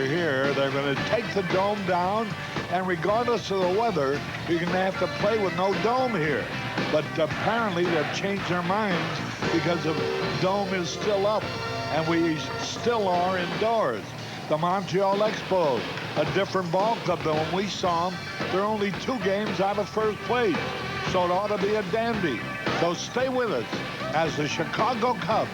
are here. They're going to take the dome down, and regardless of the weather, you're going to have to play with no dome here. But apparently they've changed their minds because the dome is still up, and we still are indoors. The Montreal Expos, a different ball club than when we saw them. They're only 2 games out of first place, so it ought to be a dandy. So stay with us as the Chicago Cubs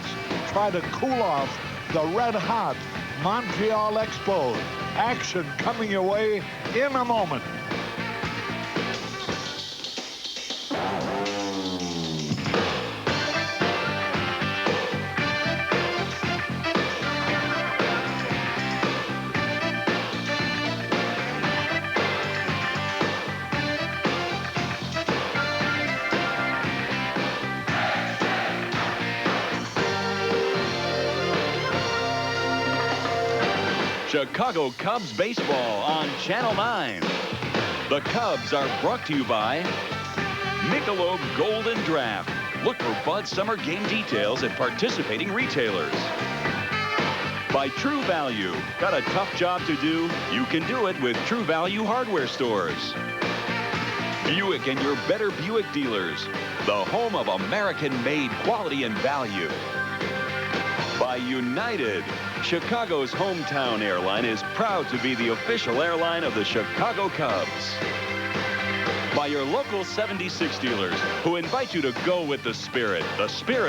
try to cool off the red-hot Montreal Expos. Action coming your way in a moment. Chicago Cubs baseball on Channel 9. The Cubs are brought to you by Michelob Golden Draft. Look for Bud Summer game details at participating retailers. By True Value. Got a tough job to do? You can do it with True Value hardware stores. Buick and your better Buick dealers. The home of American-made quality and value. By United. Chicago's hometown airline is proud to be the official airline of the Chicago Cubs. By your local 76 dealers who invite you to go with the spirit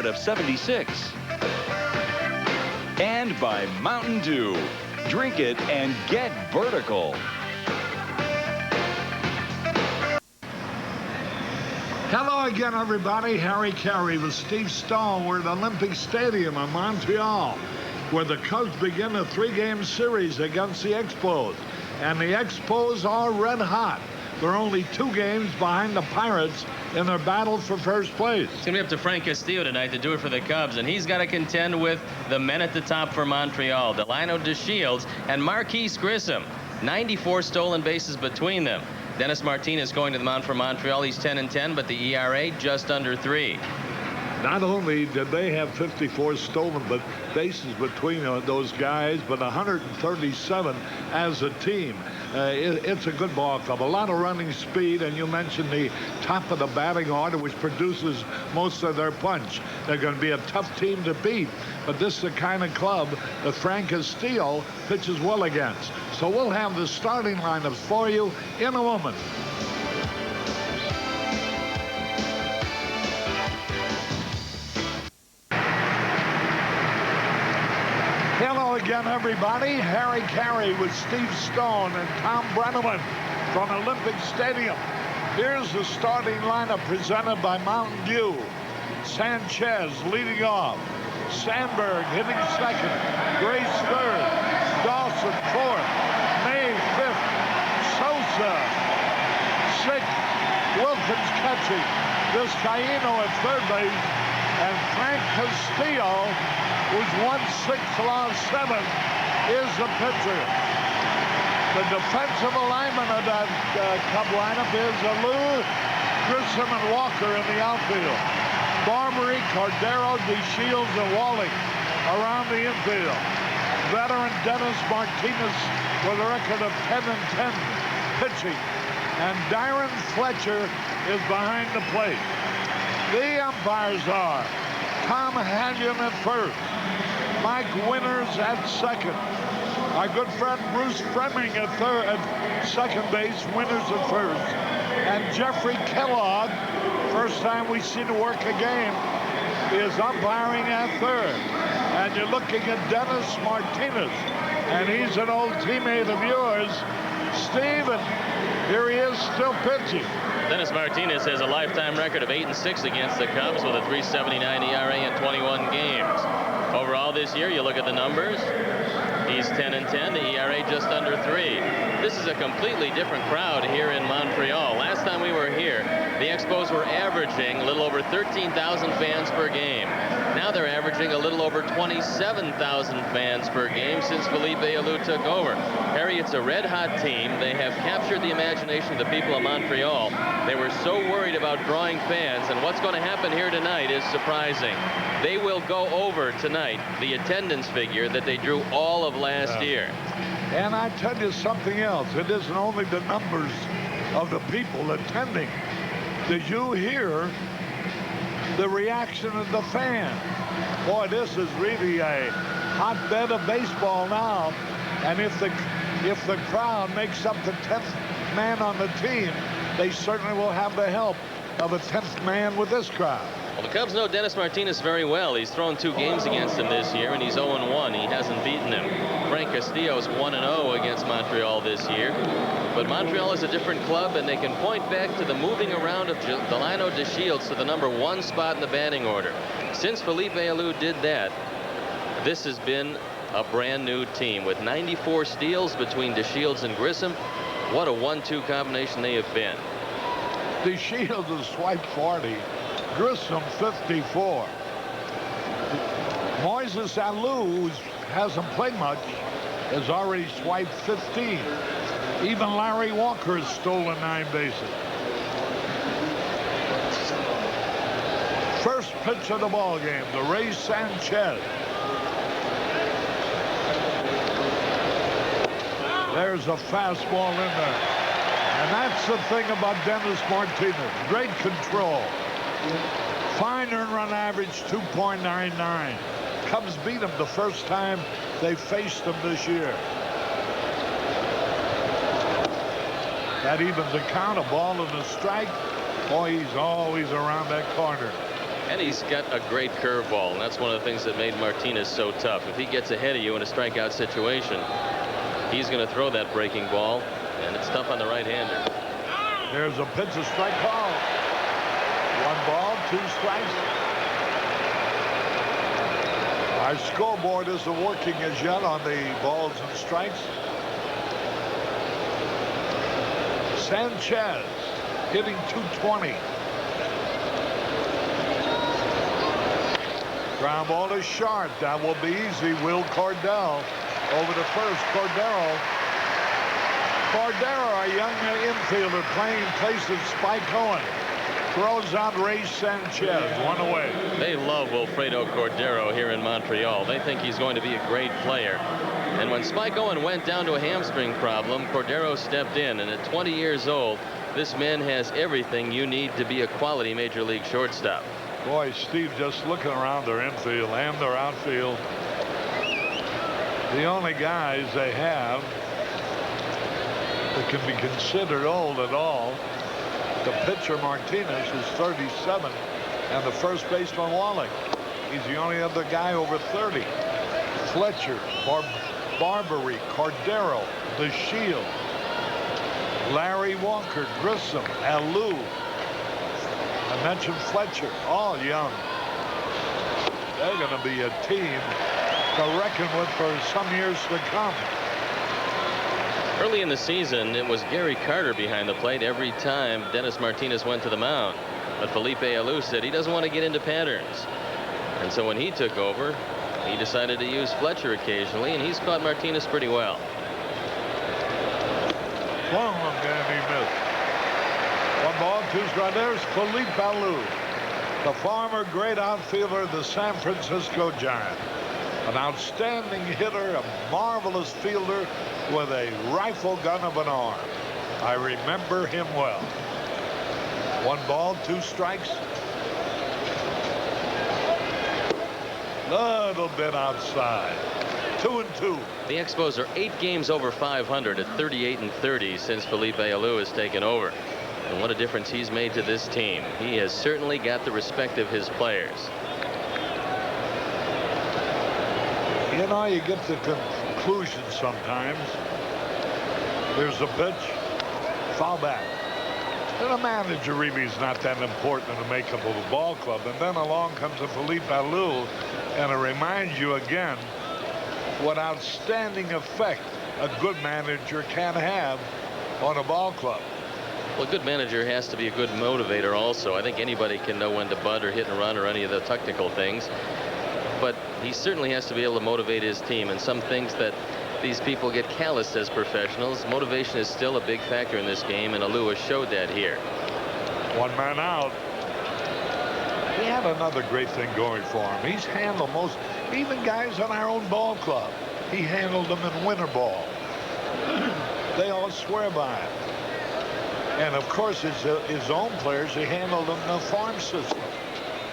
of 76. And by Mountain Dew. Drink it and get vertical. Hello again, everybody. Harry Carey with Steve Stone. We're at Olympic Stadium in Montreal, where the Cubs begin a 3-game series against the Expos. And the Expos are red hot. They're only 2 games behind the Pirates in their battle for first place. It's going to be up to Frank Castillo tonight to do it for the Cubs, and he's got to contend with the men at the top for Montreal, Delino DeShields and Marquise Grissom. 94 stolen bases between them. Dennis Martinez going to the mound for Montreal. He's 10-10, but the ERA just under 3. Not only did they have 54 stolen bases between those guys, but 137 as a team. It's a good ball club. A lot of running speed, and you mentioned the top of the batting order, which produces most of their punch. They're going to be a tough team to beat, but this is the kind of club that Frank Castillo pitches well against. So we'll have the starting lineups for you in a moment. Hello again, everybody. Harry Carey with Steve Stone and Tom Brenneman from Olympic Stadium. Here's the starting lineup presented by Mountain Dew. Sanchez leading off. Sandberg hitting second. Grace third. Dawson fourth. May fifth. Sosa sixth. Wilkins catching. Vizcaíno at third base. And Frank Castillo, who's 1/6 lost 7, is the pitcher. The defensive alignment of that Cub lineup is Alou, Grissom, and Walker in the outfield. Barbary, Cordero, DeShields, and Wallach around the infield. Veteran Dennis Martinez with a record of 10-10 pitching. And Darren Fletcher is behind the plate. The umpires are Tom Hanyon at first, Mike Winters at second, our good friend Bruce Fleming at second base, Winters at first, and Jeffrey Kellogg, first time we've seen him work a game, is umpiring at third. And you're looking at Dennis Martinez, and he's an old teammate of yours, Steve, and here he is still pitching. Dennis Martinez has a lifetime record of 8-6 against the Cubs with a 3.79 ERA in 21 games. Overall this year, you look at the numbers, he's 10-10, the ERA just under 3. This is a completely different crowd here in Montreal. Last time we were here, the Expos were averaging a little over 13,000 fans per game. Now they're averaging a little over 27,000 fans per game since Felipe Alou took over. Harry, it's a red-hot team. They have captured the imagination of the people of Montreal. They were so worried about drawing fans, and what's going to happen here tonight is surprising. They will go over tonight the attendance figure that they drew all of last year. And I tell you something else. It isn't only the numbers of the people attending. Did you hear the reaction of the fans? Boy, this is really a hotbed of baseball now. And if the crowd makes up the 10th man on the team, they certainly will have the help of a 10th man with this crowd. Well, the Cubs know Dennis Martinez very well. He's thrown 2 games against him this year, and he's 0-1. He hasn't beaten him. Frank Castillo's 1-0 against Montreal this year. But Montreal is a different club, and they can point back to the moving around of Delino DeShields to the #1 spot in the batting order. Since Felipe Alou did that, this has been a brand new team with 94 steals between DeShields and Grissom. What a 1-2 combination they have been. DeShields has swiped 40. Grissom 54. Moises Alou, who hasn't played much, has already swiped 15. Even Larry Walker has stolen 9 bases. First pitch of the ball game, the Ray Sanchez. There's a fastball in there. And that's the thing about Dennis Martinez. Great control. Fine earned run average 2.99. Cubs beat him the first time they faced him this year. That evens the count. A ball and a strike. Boy, he's always around that corner. And he's got a great curveball, and that's one of the things that made Martinez so tough. If he gets ahead of you in a strikeout situation, he's going to throw that breaking ball, and it's tough on the right-hander. There's a pitch, a strike call. 1 ball, 2 strikes. Our scoreboard isn't working as yet on the balls and strikes. Sanchez hitting 220. Ground ball is short. That will be easy. Will Cordell over to first. Cordero, our young infielder, playing in place of Spike Cohen, throws out Ray Sanchez. 1 away. They love Wilfredo Cordero here in Montreal. They think he's going to be a great player. And when Spike Owen went down to a hamstring problem, Cordero stepped in. And at 20 years old, this man has everything you need to be a quality major league shortstop. Boy, Steve, just looking around their infield and their outfield, the only guys they have that can be considered old at all, the pitcher Martinez is 37, and the first baseman Wallach, he's the only other guy over 30. Fletcher, Barbary, Cordero, DeShields, Larry Walker, Grissom, Alou. I mentioned Fletcher, all young. They're going to be a team to reckon with for some years to come. Early in the season, it was Gary Carter behind the plate every time Dennis Martinez went to the mound. But Felipe Alou said he doesn't want to get into patterns. And so when he took over, he decided to use Fletcher occasionally, and he's caught Martinez pretty well. Long and he missed. 1 ball, 2 strikes. There's Felipe Alou, the former great outfielder of the San Francisco Giants. An outstanding hitter, a marvelous fielder with a rifle gun of an arm. I remember him well. 1 ball, 2 strikes. Little bit outside. 2-2. The Expos are 8 games over 500 at 38-30 since Felipe Alou has taken over. And what a difference he's made to this team. He has certainly got the respect of his players. You know, you get to conclusion sometimes. There's a pitch. Foul back. And a manager really is not that important in the makeup of a ball club. And then along comes a Felipe Alou, and it reminds you again what outstanding effect a good manager can have on a ball club. Well, a good manager has to be a good motivator also. I think anybody can know when to bunt or hit and run or any of the technical things. But he certainly has to be able to motivate his team. And some things that these people get calloused as professionals, motivation is still a big factor in this game, and Alou has showed that here. 1 man out. He had another great thing going for him. He's handled most, even guys on our own ball club. He handled them in winter ball. They all swear by it. And of course, his own players, he handled them in the farm system.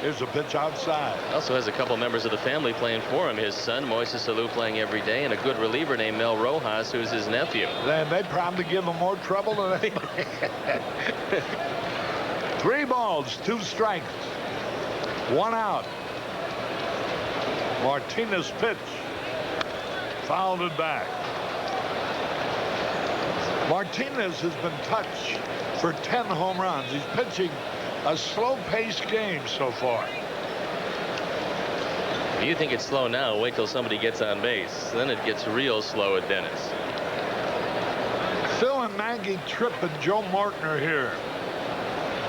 Here's a pitch outside. Also has a couple members of the family playing for him. His son, Moises, Alou, playing every day, and a good reliever named Mel Rojas, who's his nephew. They probably give him more trouble than anybody. 3 balls, 2 strikes, 1 out. Martinez pitch. Fouled it back. Martinez has been touched for 10 home runs. He's pitching a slow-paced game so far. If you think it's slow now, wait till somebody gets on base. Then it gets real slow at Dennis. Phil and Maggie Tripp and Joe Martin are here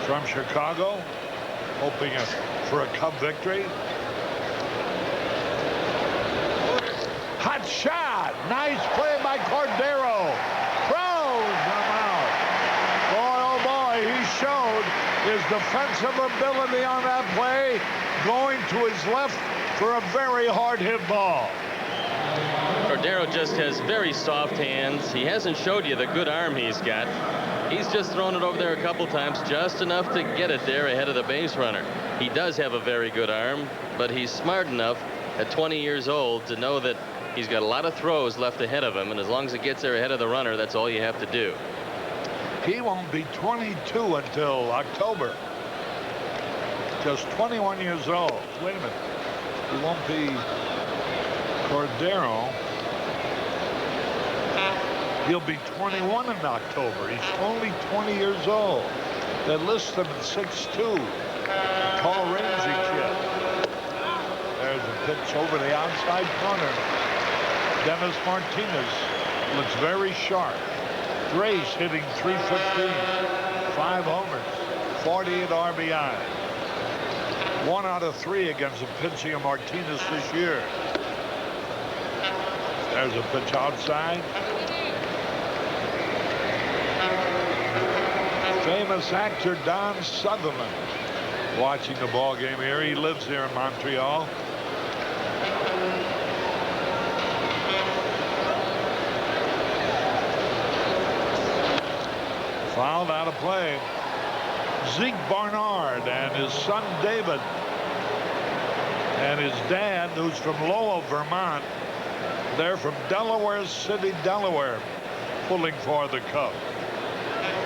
from Chicago, hoping for a Cub victory. Hot shot. Nice play by Cordero. Throws him out. Boy, oh boy, he showed his defensive ability on that play, going to his left for a very hard hit ball. Cordero just has very soft hands. He hasn't showed you the good arm he's got. He's just thrown it over there a couple times, just enough to get it there ahead of the base runner. He does have a very good arm, but he's smart enough at 20 years old to know that he's got a lot of throws left ahead of him, and as long as it gets there ahead of the runner, that's all you have to do. He won't be 22 until October. Just 21 years old. Wait a minute. He won't be Cordero. He'll be 21 in October. He's only 20 years old. They list him at 6'2". Tall, rangy kid. There's a pitch over the outside corner. Dennis Martinez looks very sharp. Grace hitting .315, 5 homers, 48 RBI. 1 out of 3 against the pitching of Martinez this year. There's a pitch outside. Famous actor Don Sutherland watching the ball game here. He lives here in Montreal. Fouled out of play. Zeke Barnard and his son David and his dad, who's from Lowell, Vermont. They're from Delaware City, Delaware, pulling for the Cubs.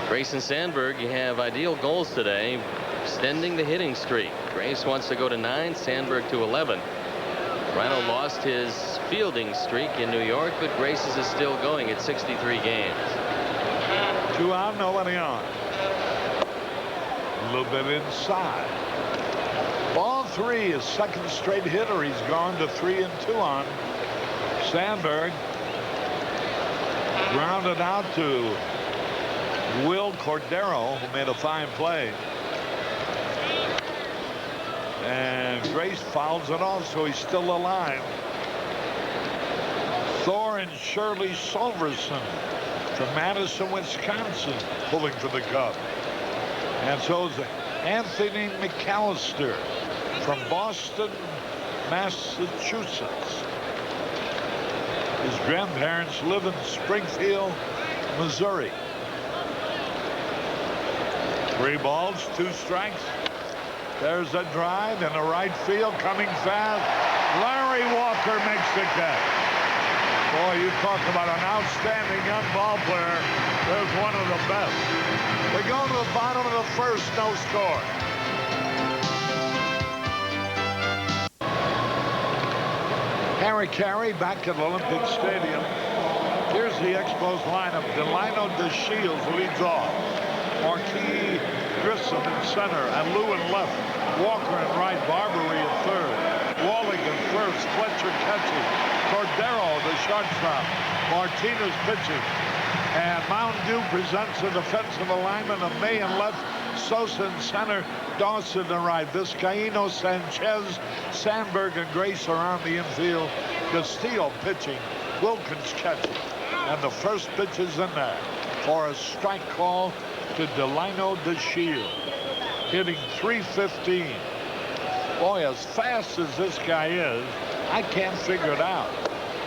Grayson Sandberg, you have ideal goals today, extending the hitting streak. Grace wants to go to 9, Sandberg to 11. Rhino lost his fielding streak in New York, but Grace's is still going at 63 games. 2 out, nobody on. A little bit inside. Ball 3, his second straight hitter. He's gone to 3 and 2 on. Sandberg grounded out to Will Cordero, who made a fine play. And Grace fouls it off, so he's still alive. Thor and Shirley Solverson from Madison, Wisconsin, pulling for the Cubs. And so is Anthony McAllister from Boston, Massachusetts. His grandparents live in Springfield, Missouri. 3 balls, 2 strikes. There's a drive in the right field, coming fast. Larry Walker makes the catch. Boy, you talk about an outstanding young ball player. There's one of the best. We go to the bottom of the first, no score. Harry Carey back at Olympic Stadium. Here's the Expos lineup. Delino DeShields leads off. Marquis Grissom in center. Alou in left. Walker in right. Barbary in third. Wallach in first. Fletcher catching. Cordero, the shortstop. Martinez pitching. And Mountain Dew presents the defensive alignment of May in left. Sosa in center. Dawson in right. Vizcaíno, Sanchez, Sandberg, and Grace are on the infield. Castillo pitching. Wilkins catching. And the first pitch is in there for a strike call to Delino DeShields, hitting .315. Boy, as fast as this guy is, I can't figure it out.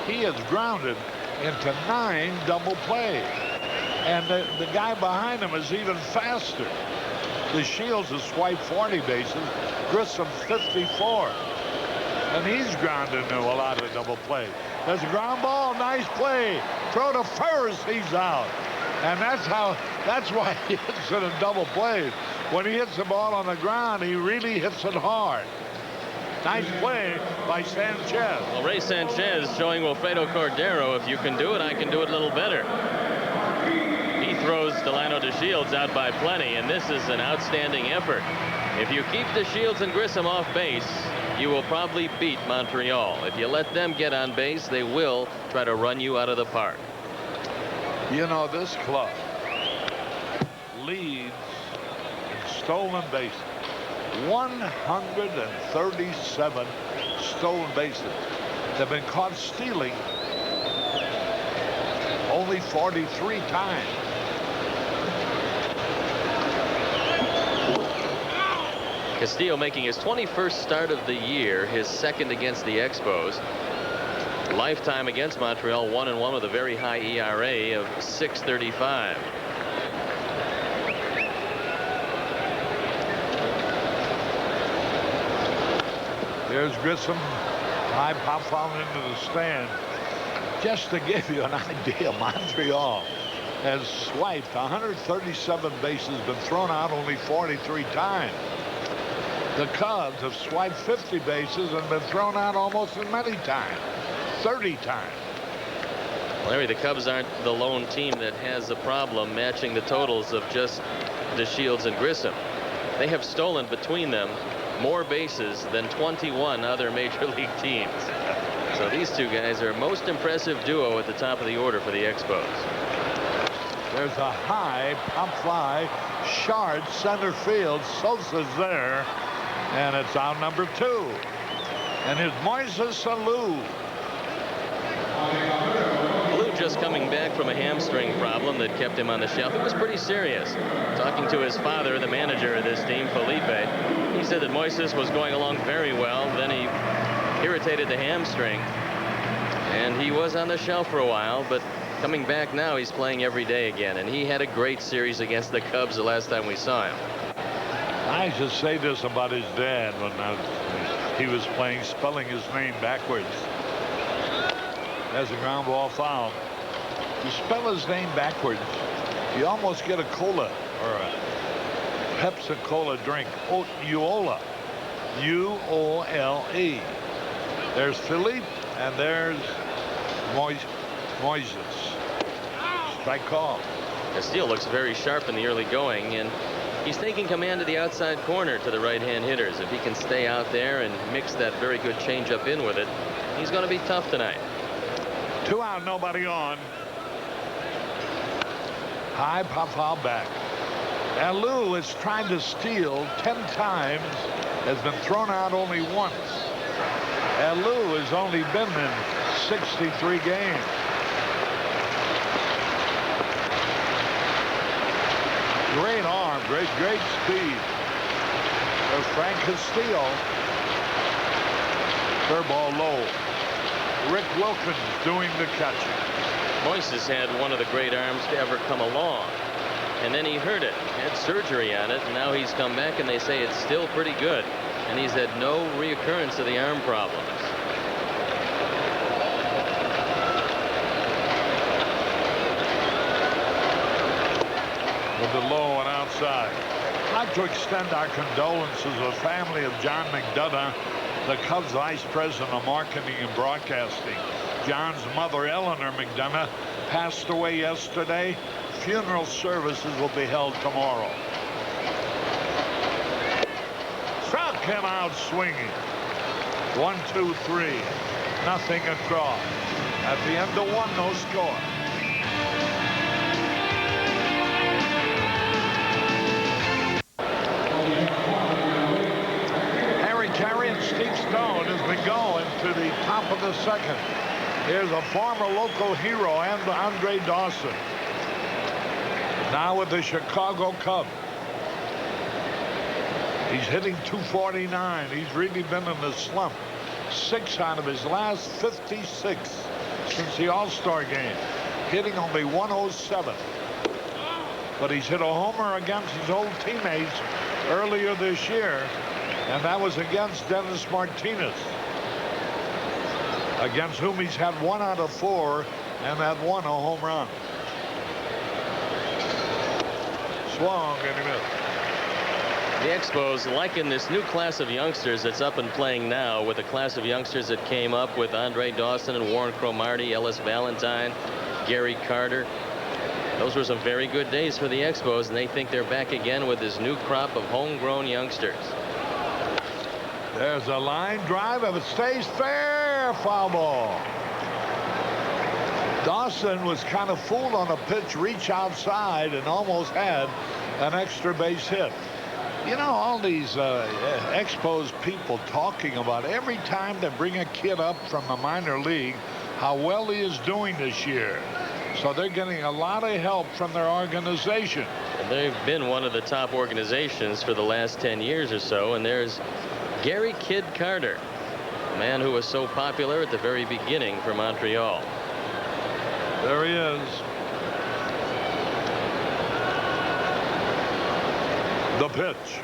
He is grounded into 9 double plays. And the guy behind him is even faster. The Shields has swiped 40 bases. Grissom 54. And he's grounded into a lot of double plays. There's a ground ball. Nice play. Throw to first. He's out. And that's why he hits it in double plays. When he hits the ball on the ground, he really hits it hard. Nice play by Sanchez. Well, Ray Sanchez showing Wilfredo Cordero, if you can do it, I can do it a little better. He throws Delano DeShields out by plenty, and this is an outstanding effort. If you keep DeShields and Grissom off base, you will probably beat Montreal. If you let them get on base, they will try to run you out of the park. You know, this club leads in stolen bases. 137 stolen bases. They've been caught stealing only 43 times. Castillo making his 21st start of the year, his second against the Expos. Lifetime against Montreal, 1-1 with a very high ERA of 6.35. There's Grissom. High pop foul into the stand. Just to give you an idea, Montreal has swiped 137 bases, been thrown out only 43 times. The Cubs have swiped 50 bases and been thrown out almost as many times, 30 times. Larry, the Cubs aren't the lone team that has a problem matching the totals of just DeShields and Grissom. They have stolen between them more bases than 21 other major league teams. So these two guys are a most impressive duo at the top of the order for the Expos. There's a high pop fly, Shard center field. Sosa's there, and it's out number 2. And here's Moises Alou. Alou just coming back from a hamstring problem that kept him on the shelf. It was pretty serious. Talking to his father, the manager of this team, Felipe, he said that Moises was going along very well. Then he irritated the hamstring, and he was on the shelf for a while, but coming back now, he's playing every day again, and he had a great series against the Cubs the last time we saw him. I should say this about his dad when he was playing, spelling his name backwards. That's a ground ball foul. You spell his name backwards, you almost get a cola or a Pepsi Cola drink. Uola. U-O-L-E. There's Philippe, and there's Moises. Strike call. Castillo looks very sharp in the early going, and he's taking command of the outside corner to the right-hand hitters. If he can stay out there and mix that very good changeup in with it, he's going to be tough tonight. 2 out, nobody on. High pop foul back. Alou is trying to steal 10 times, has been thrown out only once. Alou has only been in 63 games. Great arm, great speed. There's Frank Castillo. Third ball low. Rick Wilkins doing the catching. Moises had one of the great arms to ever come along, and then he hurt it, had surgery on it, and now he's come back and they say it's still pretty good, and he's had no reoccurrence of the arm problems. With the low and outside. I'd like to extend our condolences to the family of John McDonough, the Cubs Vice President of Marketing and Broadcasting. John's mother, Eleanor McDonough, passed away yesterday. Funeral services will be held tomorrow. Struck him out swinging. 1, 2, 3. Nothing across. At the end of 1, no score. Carey and Steve Stone has been going to the top of the second. Here's a former local hero, Andre Dawson. Now with the Chicago Cubs. He's hitting .249. He's really been in the slump. 6 out of his last 56 since the All-Star game, hitting only 107. But he's hit a homer against his old teammates earlier this year, and that was against Dennis Martinez, against whom he's had 1 out of 4, and that one a home run. Swung and he missed. The Expos liken this new class of youngsters that's up and playing now with the class of youngsters that came up with Andre Dawson and Warren Cromartie, Ellis Valentine, Gary Carter. Those were some very good days for the Expos, and they think they're back again with this new crop of homegrown youngsters. There's a line drive. If it stays fair, foul ball. Dawson was kind of fooled on a pitch, reach outside, and almost had an extra base hit. You know, all these Expos people talking about every time they bring a kid up from the minor league, how well he is doing this year. So they're getting a lot of help from their organization. And they've been one of the top organizations for the last 10 years or so. And there's Gary Kid Carter, a man who was so popular at the very beginning for Montreal. There he is. The pitch.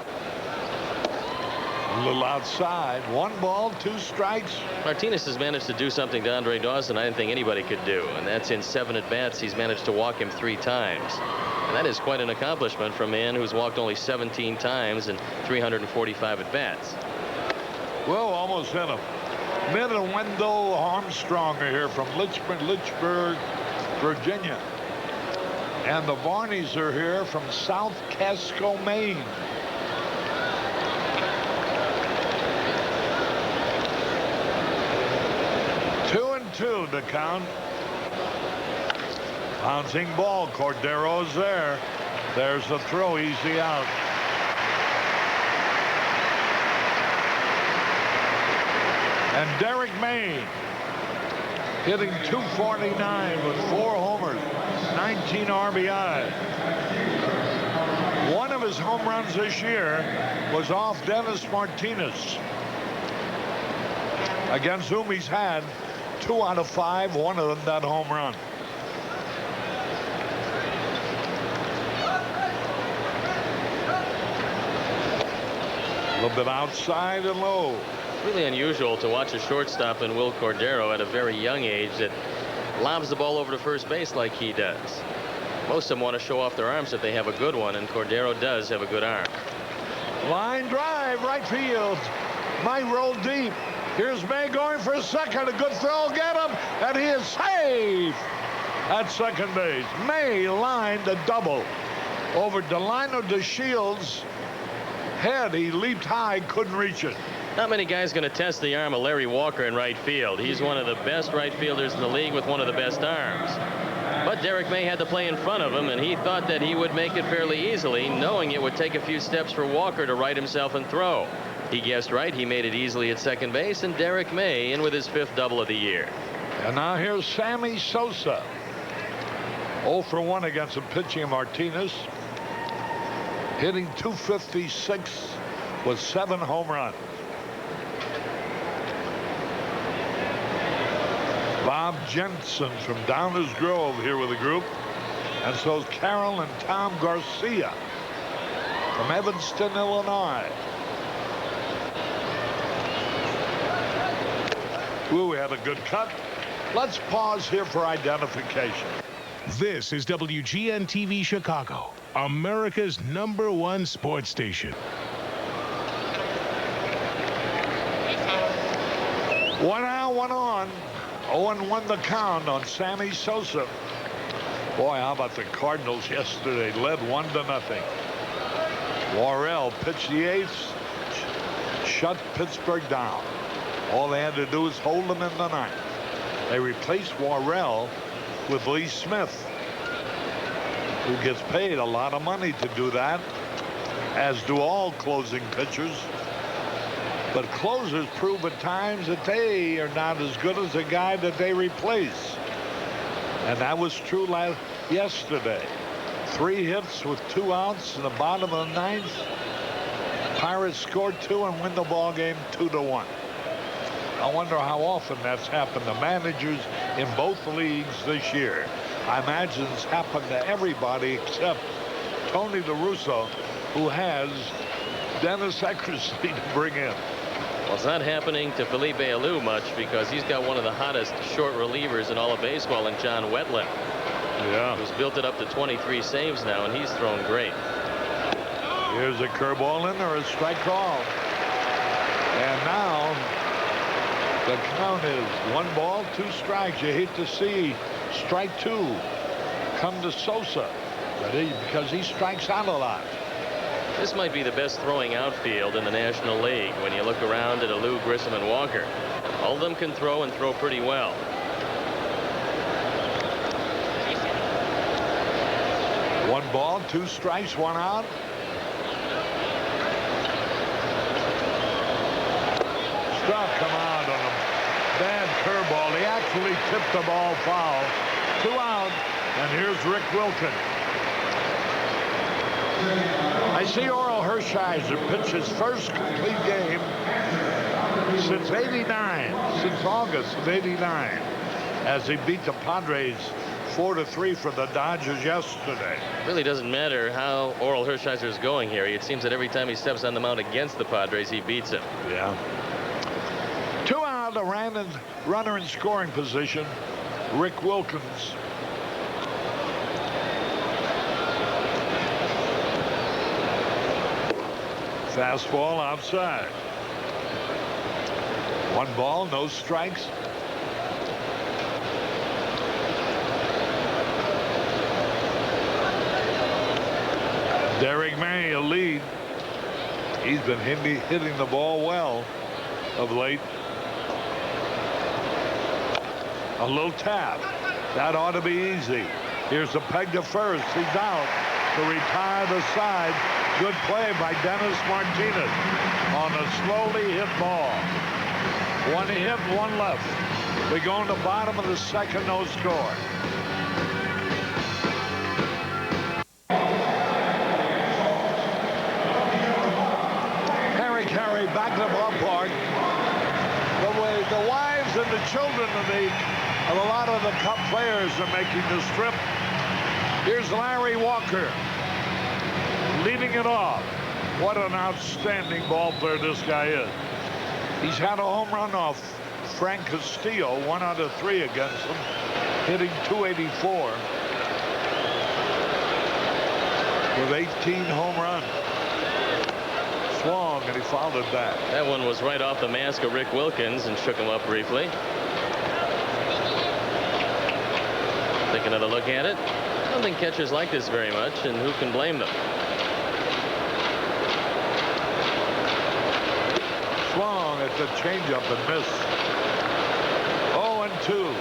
A little outside. 1 ball, 2 strikes. Martinez has managed to do something to Andre Dawson I didn't think anybody could do, and that's in 7 at-bats. He's managed to walk him 3 times. And that is quite an accomplishment for a man who's walked only 17 times in 345 at-bats. Well, almost hit him. Mid and Wendell Armstrong are here from Lynchburg, Virginia. And the Varneys are here from South Casco, Maine. Two and 2 to count. Bouncing ball. Cordero's there. There's the throw, easy out. And Derek May hitting .249 with 4 homers, 19 RBI. One of his home runs this year was off Dennis Martinez, against whom he's had 2 out of 5, one of them that home run. A little bit outside and low. Really unusual to watch a shortstop in Will Cordero at a very young age that lobs the ball over to first base like he does. Most of them want to show off their arms if they have a good one, and Cordero does have a good arm. Line drive, right field. Might roll deep. Here's May going for a second. A good throw, get him, and he is safe at second base. May lined a double over Delino DeShields' head. He leaped high, couldn't reach it. Not many guys going to test the arm of Larry Walker in right field. He's one of the best right fielders in the league with one of the best arms. But Derek May had to play in front of him, and he thought that he would make it fairly easily, knowing it would take a few steps for Walker to right himself and throw. He guessed right. He made it easily at second base, and Derek May in with his 5th double of the year. And now here's Sammy Sosa. 0 for 1 against the pitching of Martinez. Hitting .256 with 7 home runs. Bob Jensen from Downers Grove here with the group. And so's Carol and Tom Garcia from Evanston, Illinois. Ooh, we had a good cut. Let's pause here for identification. This is WGN TV Chicago, America's #1 sports station. 1 out, 1 on. 0-1 the count on Sammy Sosa. Boy, how about the Cardinals yesterday? Led 1-0. Worrell pitched the 8th, shut Pittsburgh down. All they had to do was hold them in the 9th. They replaced Worrell with Lee Smith, who gets paid a lot of money to do that, as do all closing pitchers. But closers prove at times that they are not as good as the guy that they replace. And that was true yesterday. 3 hits with 2 outs in the bottom of the 9th. Pirates scored 2 and win the ball game 2-1. I wonder how often that's happened. The managers in both leagues this year. I imagine it's happened to everybody except Tony La Russa, who has Dennis Eckersley to bring in. Well, it's not happening to Felipe Alou much because he's got one of the hottest short relievers in all of baseball in John Wetland. Yeah. Who's built it up to 23 saves now, and he's thrown great. Here's a curveball in or a strike call. And now the count is 1 ball, 2 strikes. You hate to see strike 2 come to Sosa, because he strikes out a lot. This might be the best throwing outfield in the National League when you look around at Alou, Grissom, and Walker. All of them can throw and throw pretty well. One ball, 2 strikes, 1 out. Struck him out on a bad curveball. He actually tipped the ball foul. 2 out, and here's Rick Wilkins. I see Oral Hershiser pitch his first complete game since '89, since August of '89, as he beat the Padres 4-3 for the Dodgers yesterday. It really doesn't matter how Oral Hershiser is going here. It seems that every time he steps on the mound against the Padres, he beats him. Yeah. 2 out, a runner in scoring position, Rick Wilkins. Fastball outside. 1 ball, no strikes. Derek May, a lead. He's been hitting the ball well of late. A little tap. That ought to be easy. Here's the peg to first. He's out to retire the side. Good play by Dennis Martinez on a slowly hit ball. 1 hit, 1 left. We go in the bottom of the second, no score. Harry Caray back to the ballpark. The wives and the children of a lot of the Cup players are making this trip. Here's Larry Walker leading it off. What an outstanding ball player this guy is. He's had a home run off Frank Castillo, 1 out of 3 against him, hitting .284 with 18 home runs. Swung and he fouled it back. That one was right off the mask of Rick Wilkins and shook him up briefly. Take another look at it. I don't think catchers like this very much, and who can blame them? Swung at the changeup and missed. 0-2.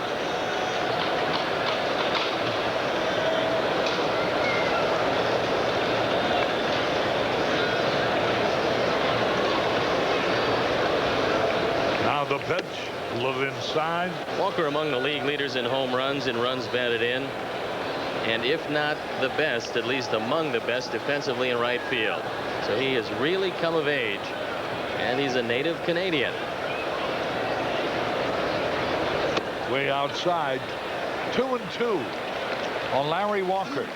Now the pitch, a little inside. Walker among the league leaders in home runs and runs batted in, and if not the best, at least among the best defensively in right field. So he has really come of age, and he's a native Canadian. Way outside. 2-2 on Larry Walker.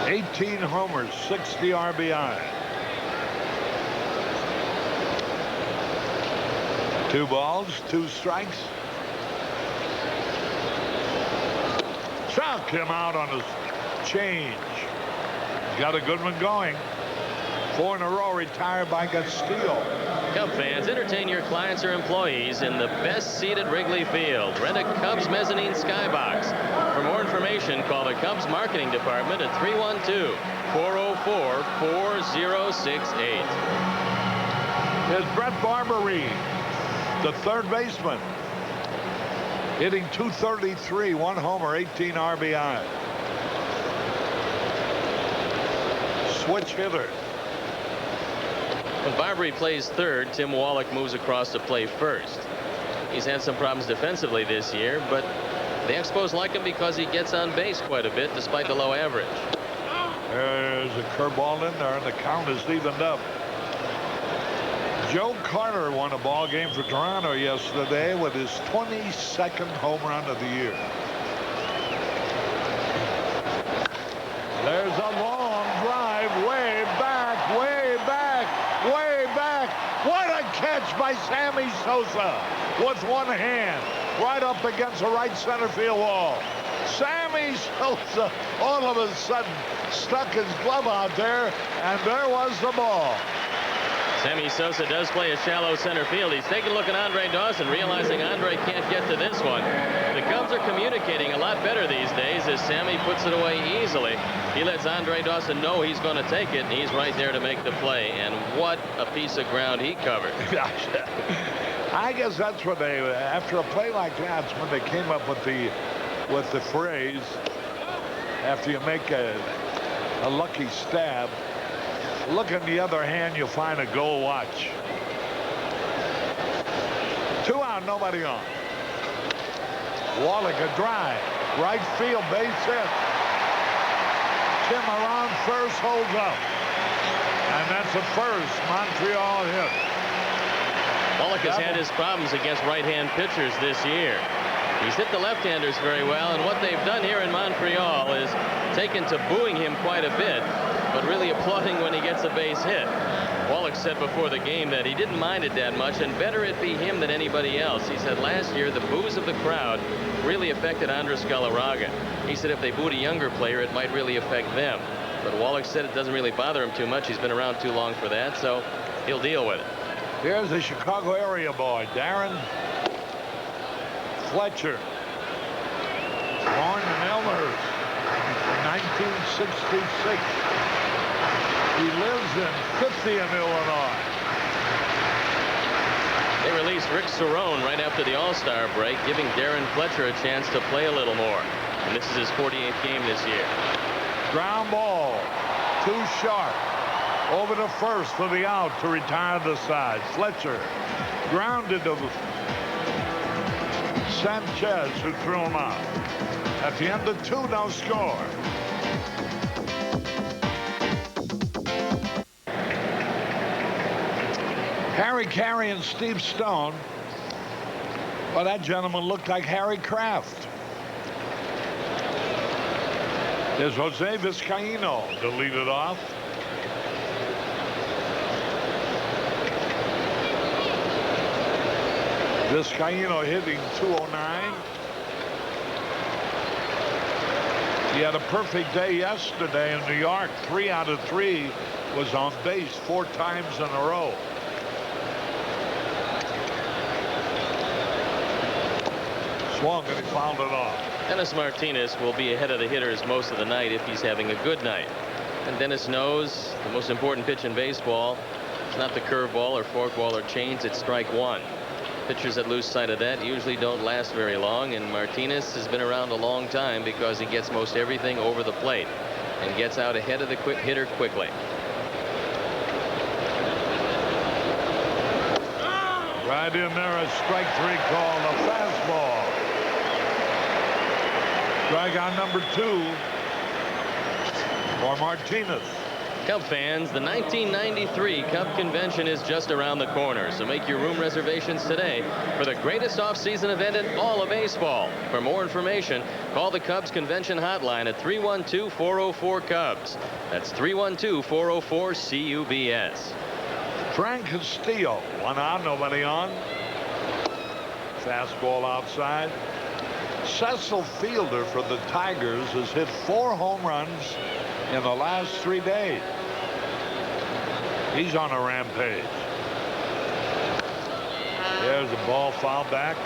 18 homers, 60 RBI. 2 balls, 2 strikes. Struck him out on his change. Got a good one going. 4 in a row, retired by Castillo. Cub fans, entertain your clients or employees in the best seat at Wrigley Field. Rent a Cubs mezzanine skybox. For more information, call the Cubs marketing department at 312-404-4068. Here's Brett Barberie, the third baseman, hitting .233, 1 homer, 18 RBI. Switch hitter. When Barberie plays third, Tim Wallach moves across to play first. He's had some problems defensively this year, but the Expos like him because he gets on base quite a bit despite the low average. There's a curveball in there, and the count is evened up. Joe Carter won a ball game for Toronto yesterday with his 22nd home run of the year. There's a long drive way back, way back, way back. What a catch by Sammy Sosa with one hand right up against the right center field wall. Sammy Sosa all of a sudden stuck his glove out there, and there was the ball. Sammy Sosa does play a shallow center field. He's taking a look at Andre Dawson, realizing Andre can't get to this one. The Cubs are communicating a lot better these days as Sammy puts it away easily. He lets Andre Dawson know he's going to take it, and he's right there to make the play. And what a piece of ground he covered. I guess that's what they, after a play like that's when they came up with the phrase, after you make a lucky stab, look in the other hand, you'll find a goal watch. 2 out, nobody on. Wallach a drive, right field, base hit. Tim around first, holds up, and that's the first Montreal hit. Wallach has had his problems against right-hand pitchers this year. He's hit the left-handers very well, and what they've done here in Montreal is taken to booing him quite a bit, but really applauding when he gets a base hit. Wallach said before the game that he didn't mind it that much, and better it be him than anybody else. He said last year the boos of the crowd really affected Andres Galarraga. He said if they booed a younger player, it might really affect them. But Wallach said it doesn't really bother him too much. He's been around too long for that, so he'll deal with it. Here's a Chicago area boy, Darren Fletcher, born in Elmhurst in 1966. He lives in 50th, Illinois. They released Rick Cerrone right after the All-Star break, giving Darren Fletcher a chance to play a little more. And this is his 48th game this year. Ground ball, too sharp. Over to first for the out to retire the side. Fletcher grounded to Sanchez, who threw him out. At the end of 2, no score. Harry Carey and Steve Stone. Well, that gentleman looked like Harry Kraft. There's Jose Vizcaino to lead it off. Vizcaino hitting .209. He had a perfect day yesterday in New York. 3 out of 3 was on base 4 times in a row. Swung and he fouled it off. Dennis Martinez will be ahead of the hitters most of the night if he's having a good night. And Dennis knows the most important pitch in baseball is not the curveball or forkball or change, it's strike 1. Pitchers that lose sight of that usually don't last very long, and Martinez has been around a long time because he gets most everything over the plate and gets out ahead of the quick hitter quickly. Right in there, a strike 3 call, a fastball. Strikeout number 2 for Martinez. Cub fans, the 1993 Cub Convention is just around the corner, so make your room reservations today for the greatest off-season event in all of baseball. For more information, call the Cubs Convention hotline at 312-404-CUBS. That's 312-404-CUBS. Frank Castillo, 1 out, nobody on. Fastball outside. Cecil Fielder for the Tigers has hit 4 home runs in the last 3 days. He's on a rampage. There's the ball foul back.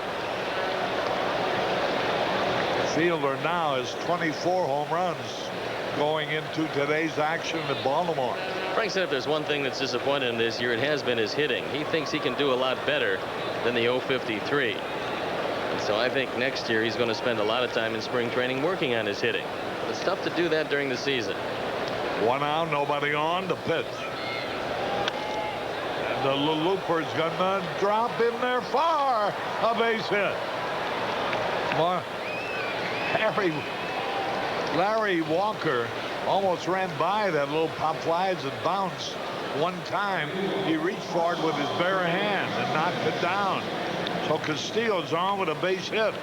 Fielder now has 24 home runs going into today's action at Baltimore. Frank said if there's one thing that's disappointed him this year, it has been his hitting. He thinks he can do a lot better than the 053. And so I think next year he's going to spend a lot of time in spring training working on his hitting. It's tough to do that during the season. 1 out, nobody on. The pitch. And the looper's gonna drop in there far. A base hit. Larry Walker almost ran by that little pop fly as it bounced One time, he reached for it with his bare hand and knocked it down. So Castillo's on with a base hit.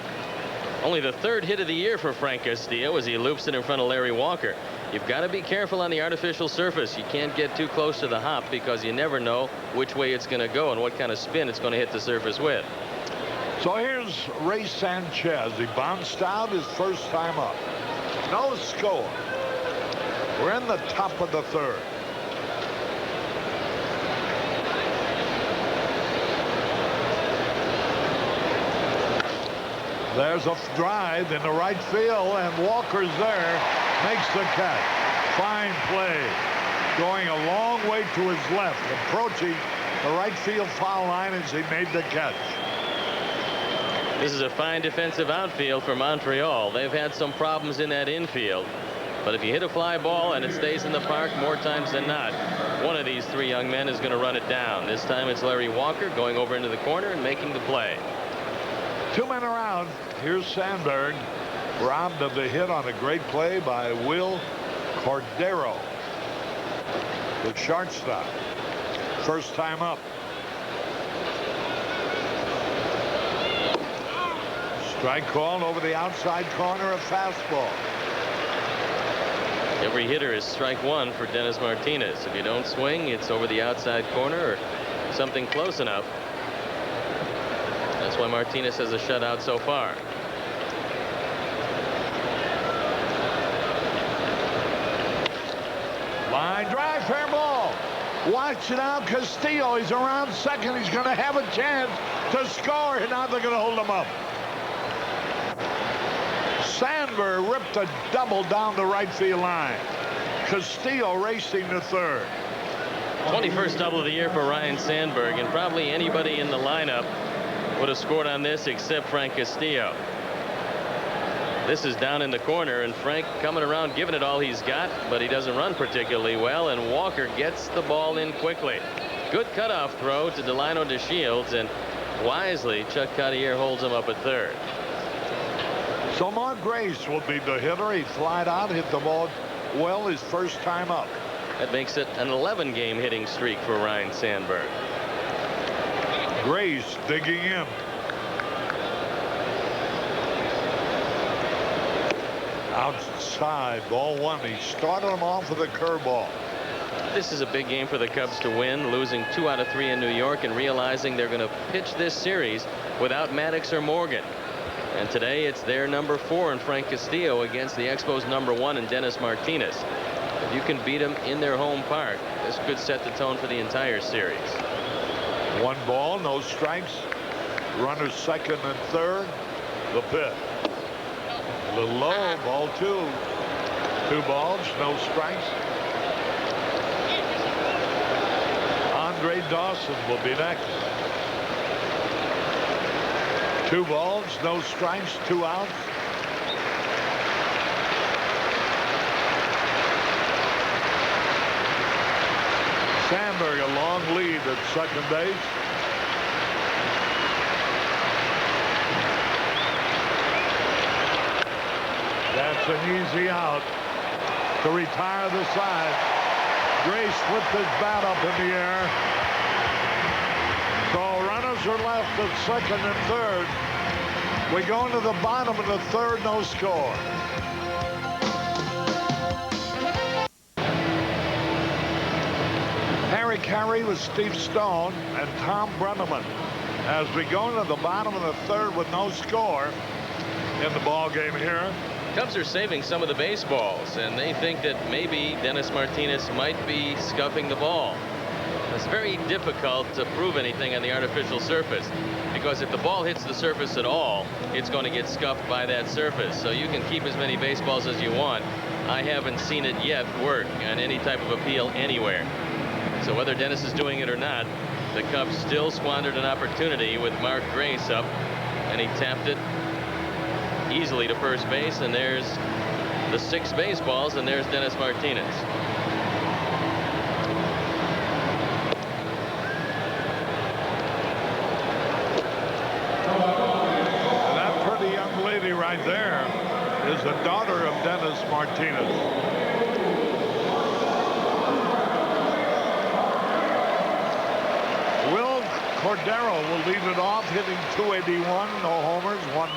Only the 3rd hit of the year for Frank Castillo as he loops it in front of Larry Walker. You've got to be careful on the artificial surface. You can't get too close to the hop because you never know which way it's going to go and what kind of spin it's going to hit the surface with. So here's Ray Sanchez. He bounced out his first time up. No score. We're in the top of the 3rd. There's a drive in the right field, and Walker's there, makes the catch. Fine play. Going a long way to his left, approaching the right field foul line as he made the catch. This is a fine defensive outfield for Montreal. They've had some problems in that infield. But if you hit a fly ball and it stays in the park more times than not, one of these 3 young men is going to run it down. This time it's Larry Walker going over into the corner and making the play. 2 men around. Here's Sandberg, robbed of the hit on a great play by Will Cordero, the shortstop. First time up. Strike called over the outside corner, a fastball. Every hitter is strike 1 for Dennis Martinez. If you don't swing, it's over the outside corner or something close enough. That's why Martinez has a shutout so far. Line drive, fair ball. Watch it out, Castillo. He's around second. He's going to have a chance to score, and now they're going to hold him up. Sandberg ripped a double down the right field line. Castillo racing to 3rd. 21st double of the year for Ryne Sandberg, and probably anybody in the lineup would have scored on this except Frank Castillo. This is down in the corner, and Frank coming around giving it all he's got, but he doesn't run particularly well, and Walker gets the ball in quickly. Good cutoff throw to Delino DeShields, and wisely Chuck Cottier holds him up at 3rd. So Mark Grace will be the hitter. He flied out, hit the ball well his first time up. That makes it an 11-game hitting streak for Ryne Sandberg. Grace digging in. Outside, ball 1. He started him off with a curveball. This is a big game for the Cubs to win, losing 2 out of 3 in New York and realizing they're going to pitch this series without Maddox or Morgan. And today it's their number 4 in Frank Castillo against the Expos number 1 in Dennis Martinez. If you can beat them in their home park, this could set the tone for the entire series. 1 ball, no strikes. Runners 2nd and 3rd. The pitch. A little low, ball 2. 2 balls, no strikes. Andre Dawson will be next. 2 balls, no strikes, 2 outs. Sandberg a long lead at second base. That's an easy out to retire the side. Grace flipped his bat up in the air. So runners are left at 2nd and 3rd. We go into the bottom of the 3rd, no score. Harry Carey with Steve Stone and Tom Brenneman as we go into the bottom of the 3rd with no score in the ball game here. Cubs are saving some of the baseballs, and they think that maybe Dennis Martinez might be scuffing the ball. It's very difficult to prove anything on the artificial surface, because if the ball hits the surface at all, it's going to get scuffed by that surface. So you can keep as many baseballs as you want. I haven't seen it yet work on any type of appeal anywhere. So whether Dennis is doing it or not, the Cubs still squandered an opportunity with Mark Grace up, and he tapped it easily to first base, and there's the 6 baseballs, and there's Dennis Martinez. And that pretty young lady right there is the daughter of Dennis Martinez. Cordero will lead it off, hitting .281, no homers, 1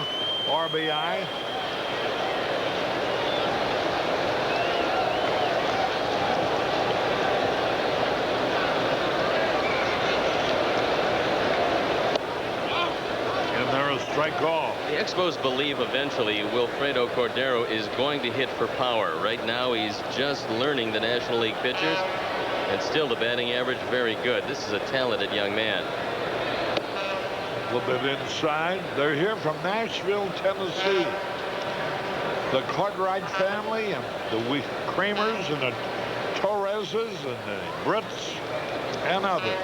RBI. And there a strike call. The Expos believe eventually Wilfredo Cordero is going to hit for power. Right now he's just learning the National League pitchers, and still the batting average very good. This is a talented young man. A little bit inside. They're here from Nashville, Tennessee. The Cartwright family and the Kramers and the Torreses and the Brits and others.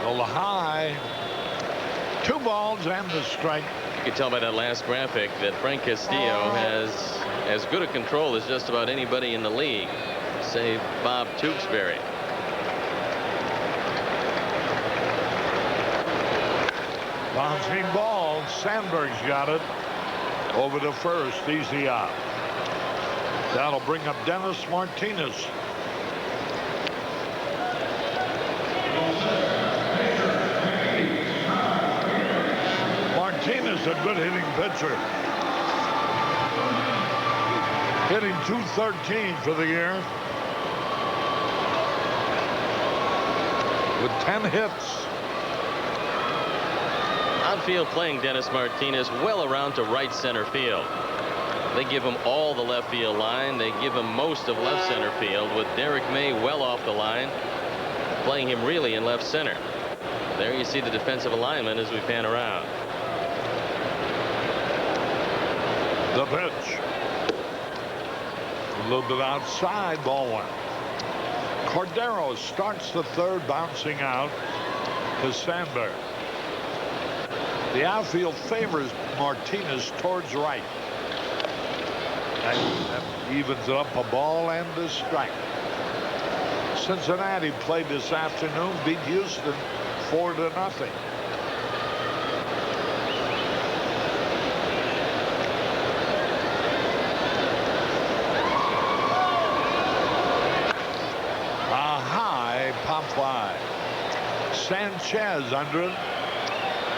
The high. 2 balls and the strike. You can tell by that last graphic that Frank Castillo has as good a control as just about anybody in the league, save Bob Tewksbury. Bouncing ball. Sandberg's got it. Over to first. Easy out. That'll bring up Dennis Martinez. Martinez, a good hitting pitcher. Hitting .213 for the year. With 10 hits. Outfield playing Dennis Martinez well around to right center field. They give him all the left field line. They give him most of left center field, with Derek May well off the line, playing him really in left center. There you see the defensive alignment as we pan around. The pitch. A little bit outside, ball 1. Cordero starts the third, bouncing out to Sandberg. The outfield favors Martinez towards right. That evens up a ball and a strike. Cincinnati played this afternoon, beat Houston 4-0. A high pop fly. Sanchez under it.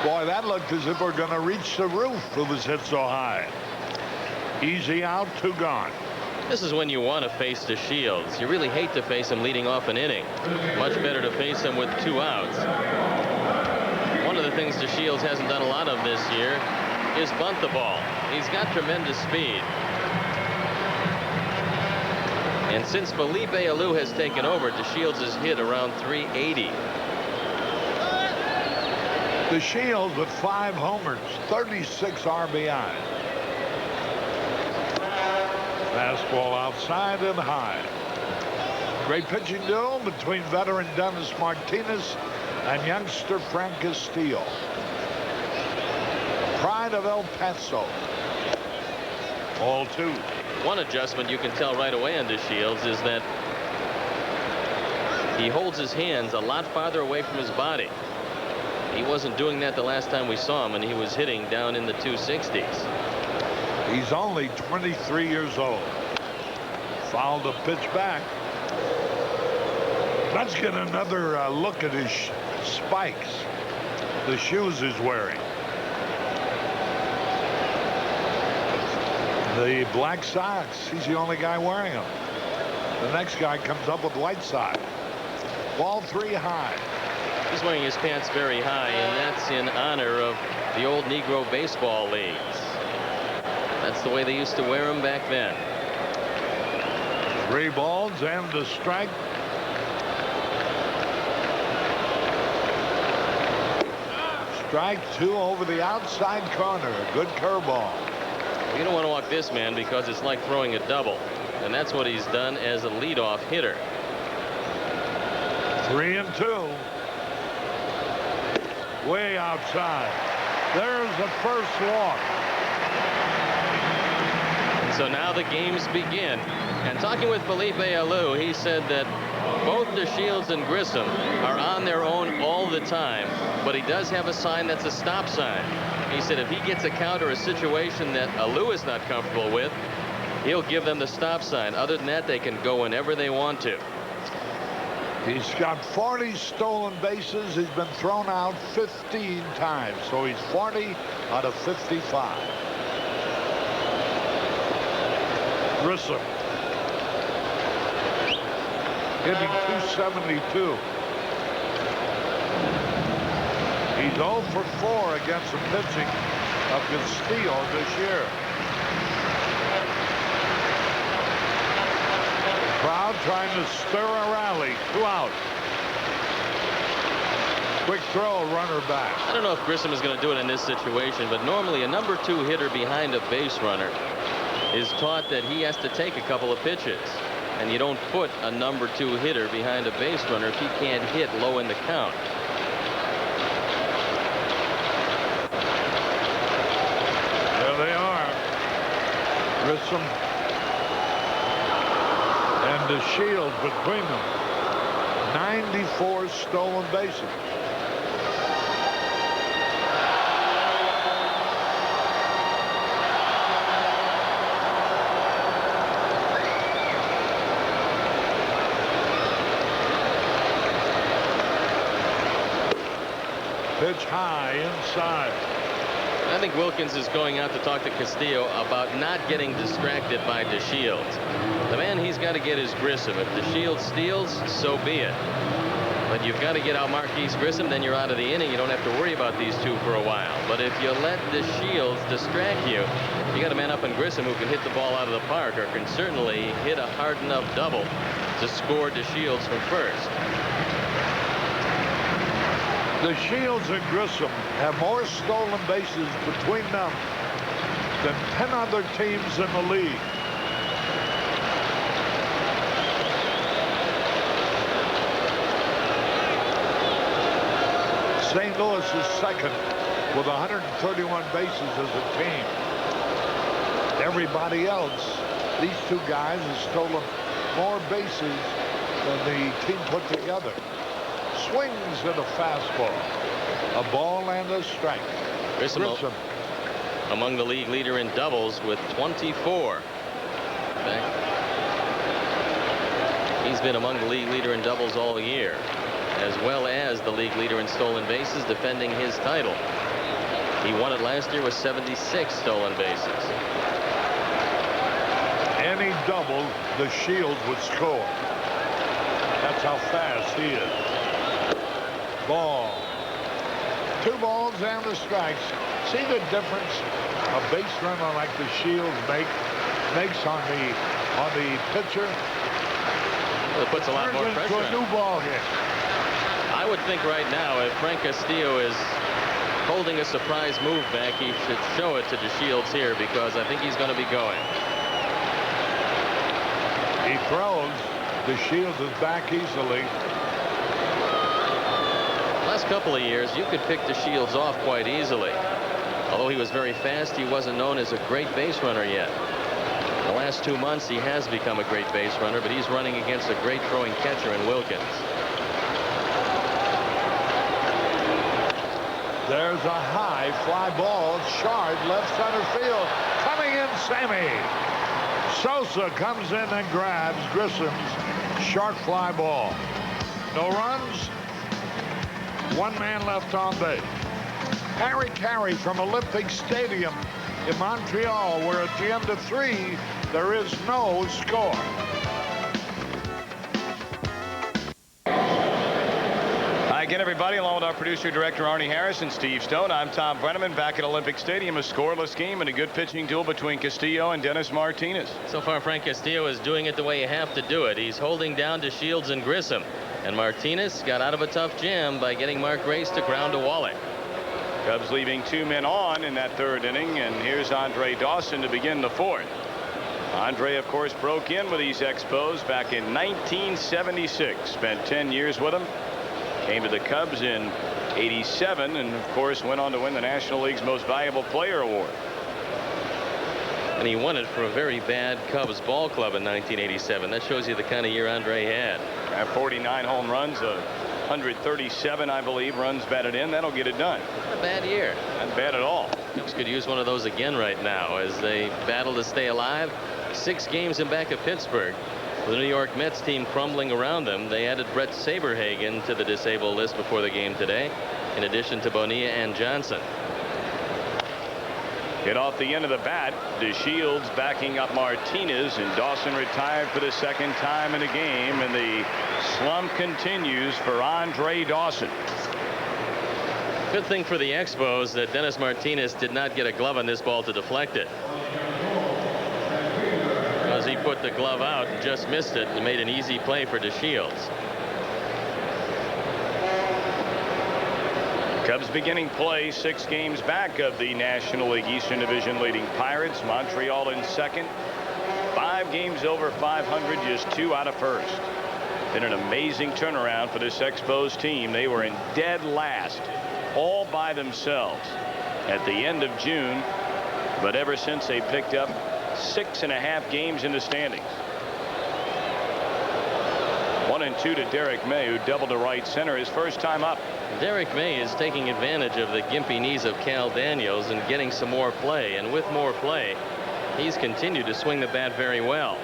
Boy, that looked as if we're going to reach the roof. It was hit so high. Easy out, 2 gone. This is when you want to face the Shields. You really hate to face him leading off an inning. Much better to face him with 2 outs. One of the things the Shields hasn't done a lot of this year is bunt the ball. He's got tremendous speed. And since Felipe Alou has taken over, the Shields has hit around .380. The Shields with 5 homers, 36 RBI. Fastball outside and high. Great pitching duel between veteran Dennis Martinez and youngster Frank Castillo. Pride of El Paso. All 2. One adjustment you can tell right away on the Shields is that he holds his hands a lot farther away from his body. He wasn't doing that the last time we saw him, and he was hitting down in the 260s. He's only 23 years old. Fouled the pitch back. Let's get another look at his spikes. The shoes he's wearing. The black socks. He's the only guy wearing them. The next guy comes up with white socks. Ball 3 high. He's wearing his pants very high, and that's in honor of the old Negro baseball leagues. That's the way they used to wear them back then. 3 balls and a strike. Strike 2 over the outside corner. A good curveball. You don't want to walk this man because it's like throwing a double, and that's what he's done as a leadoff hitter. 3-2. Way outside. There's the first walk. So now the games begin. And talking with Felipe Alou, he said that both the Shields and Grissom are on their own all the time, but he does have a sign that's a stop sign. He said if he gets a count or a situation that Alou is not comfortable with, he'll give them the stop sign. Other than that, they can go whenever they want to. He's got 40 stolen bases. He's been thrown out 15 times, so he's 40 out of 55. Grissom hitting .272. He's 0 for 4 against the pitching of Castillo this year. Crowd trying to stir a rally. 2 out. Quick throw, runner back. I don't know if Grissom is going to do it in this situation, but normally a number 2 hitter behind a base runner is taught that he has to take a couple of pitches. And you don't put a number 2 hitter behind a base runner if he can't hit low in the count. There they are. Grissom and the Shields between them. 94 stolen bases. Pitch high inside. I think Wilkins is going out to talk to Castillo about not getting distracted by DeShields. The man he's got to get is Grissom. If DeShields steals, so be it. But you've got to get out Marquise Grissom, then you're out of the inning. You don't have to worry about these two for a while. But if you let DeShields distract you, you got a man up in Grissom who can hit the ball out of the park or can certainly hit a hard enough double to score DeShields from first. The Shields and Grissom have more stolen bases between them than 10 other teams in the league. St. Louis is second with 131 bases as a team. Everybody else, these two guys have stolen more bases than the team put together. Swings at a fastball. A ball and a strike. Grissom among the league leader in doubles with 24. He's been among the league leader in doubles all year, as well as the league leader in stolen bases, defending his title. He won it last year with 76 stolen bases. Any double, the Shields would score. That's how fast he is. Ball. 2 balls and the strikes. See the difference a base runner like the Shields makes on the pitcher? Well, it puts a lot more pressure on a new ball hit. I would think right now if Frank Castillo is holding a surprise move back, he should show it to DeShields here because I think he's going to be going. He throws. DeShields is back easily. Last couple of years, you could pick DeShields off quite easily. Although he was very fast, he wasn't known as a great base runner yet. The last 2 months, he has become a great base runner, but he's running against a great throwing catcher in Wilkins. There's a high fly ball, Shard, left center field. Coming in, Sammy. Sosa comes in and grabs Grissom's short fly ball. No runs. 1 man left on base. Harry Carey from Olympic Stadium in Montreal, where at the end of 3, there is no score. Hi again, everybody, along with our producer, director Arnie Harris and Steve Stone. I'm Tom Brenneman back at Olympic Stadium. A scoreless game and a good pitching duel between Castillo and Dennis Martinez. So far, Frank Castillo is doing it the way you have to do it. He's holding down DeShields and Grissom. And Martinez got out of a tough jam by getting Mark Grace to ground to Wallach. Cubs leaving 2 men on in that 3rd inning, and here's Andre Dawson to begin the 4th. Andre, of course, broke in with these Expos back in 1976. Spent 10 years with them. Came to the Cubs in '87, and of course went on to win the National League's Most Valuable Player Award. And he won it for a very bad Cubs ball club in 1987. That shows you the kind of year Andre had. 49 home runs, 137, I believe, runs batted in. That'll get it done. Not a bad year. Not bad at all. Cubs could use one of those again right now as they battle to stay alive. 6 games in back of Pittsburgh. The New York Mets team crumbling around them. They added Brett Saberhagen to the disabled list before the game today, in addition to Bonilla and Johnson. Hit off the end of the bat. DeShields backing up Martinez, and Dawson retired for the second time in the game, and the slump continues for Andre Dawson. Good thing for the Expos that Dennis Martinez did not get a glove on this ball to deflect it. As he put the glove out and just missed it and made an easy play for DeShields. Cubs beginning play 6 games back of the National League Eastern Division leading Pirates. Montreal in second. 5 games over 500, just 2 out of first. Been an amazing turnaround for this Expos team. They were in dead last all by themselves at the end of June, but ever since they picked up 6.5 games in the standings. 1-2 to Derek May, who doubled to right center his first time up. Derek May is taking advantage of the gimpy knees of Cal Daniels and getting some more play, and with more play he's continued to swing the bat very well.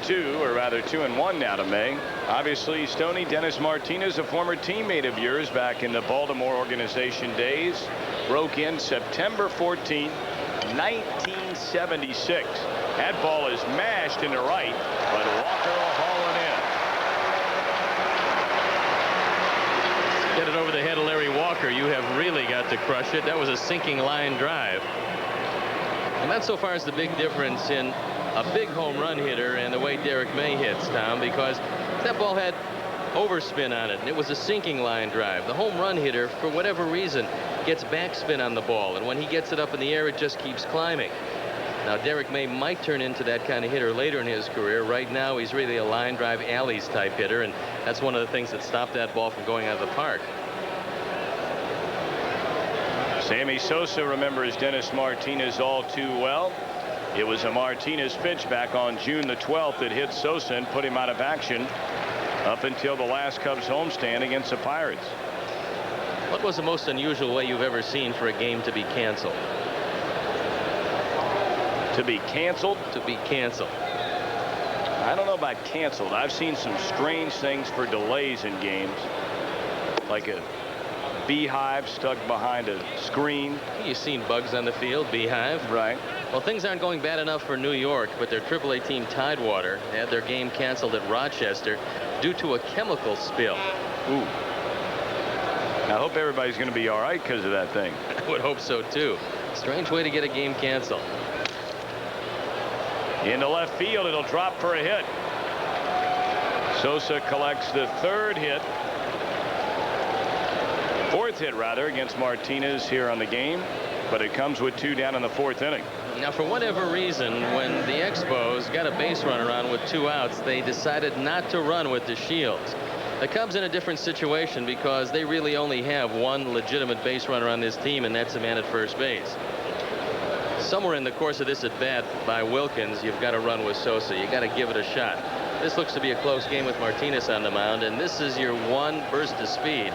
Two, or rather 2-1 now to May. Obviously, Stoney, Dennis Martinez, a former teammate of yours back in the Baltimore organization days, broke in September 14, 1976. That ball is mashed into right, but Walker will haul it in. Get it over the head of Larry Walker. You have really got to crush it. That was a sinking line drive. And that's so far as the big difference in a big home run hitter and the way Derek May hits, Tom, because that ball had overspin on it and it was a sinking line drive. The home run hitter, for whatever reason, gets backspin on the ball, and when he gets it up in the air it just keeps climbing. Now Derek May might turn into that kind of hitter later in his career. Right now he's really a line drive alleys type hitter, and that's one of the things that stopped that ball from going out of the park. Sammy Sosa remembers Dennis Martinez all too well. It was a Martinez pitch back on June the 12th that hit Sosa and put him out of action up until the last Cubs homestand against the Pirates. What was the most unusual way you've ever seen for a game to be canceled? To be canceled? To be canceled. I don't know about canceled. I've seen some strange things for delays in games, like a beehive stuck behind a screen. You've seen bugs on the field, beehive. Right. Well, things aren't going bad enough for New York, but their AAA team Tidewater had their game canceled at Rochester due to a chemical spill. Ooh. I hope everybody's going to be all right because of that thing. I would hope so too. Strange way to get a game canceled. Into left field, it'll drop for a hit. Sosa collects the 3rd hit. 4th hit rather against Martinez here on the game, but it comes with 2 down in the 4th inning. Now, for whatever reason, when the Expos got a base runner on with 2 outs, they decided not to run with DeShields. The Cubs in a different situation because they really only have one legitimate base runner on this team, and that's a man at first base. Somewhere in the course of this at bat by Wilkins, you've got to run with Sosa. You got to give it a shot. This looks to be a close game with Martinez on the mound, and this is your one burst of speed.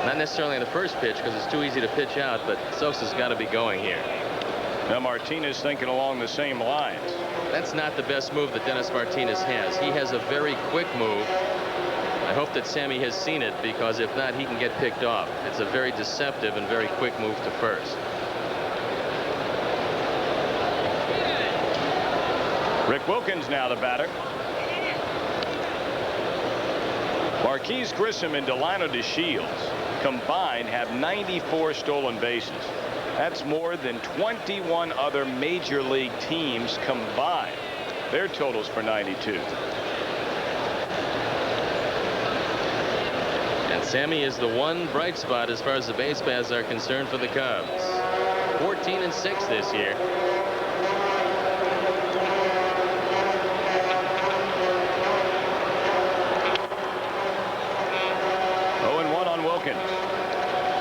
Not necessarily on the first pitch because it's too easy to pitch out, but Sosa's got to be going here. Now Martinez thinking along the same lines. That's not the best move that Dennis Martinez has. He has a very quick move. I hope that Sammy has seen it, because if not, he can get picked off. It's a very deceptive and very quick move to first. Rick Wilkins now the batter. Marquise Grissom and Delino DeShields combined have 94 stolen bases. That's more than 21 other major league teams combined. Their totals for 92. And Sammy is the one bright spot as far as the base paths are concerned for the Cubs. 14-6 this year.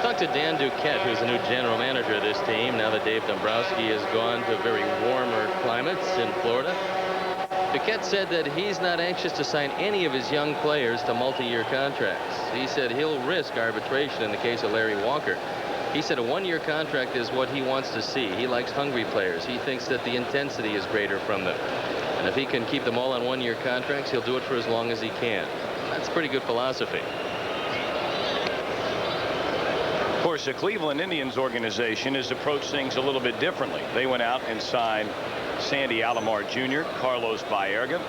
Talked to Dan Duquette, who's the new general manager of this team now that Dave Dombrowski has gone to very warmer climates in Florida. Paquette said that he's not anxious to sign any of his young players to multi-year contracts. He said he'll risk arbitration in the case of Larry Walker. He said a one-year contract is what he wants to see. He likes hungry players. He thinks that the intensity is greater from them. And if he can keep them all on one-year contracts, he'll do it for as long as he can. That's pretty good philosophy. Of course, the Cleveland Indians organization has approached things a little bit differently. They went out and signed Sandy Alomar Jr., Carlos Baerga,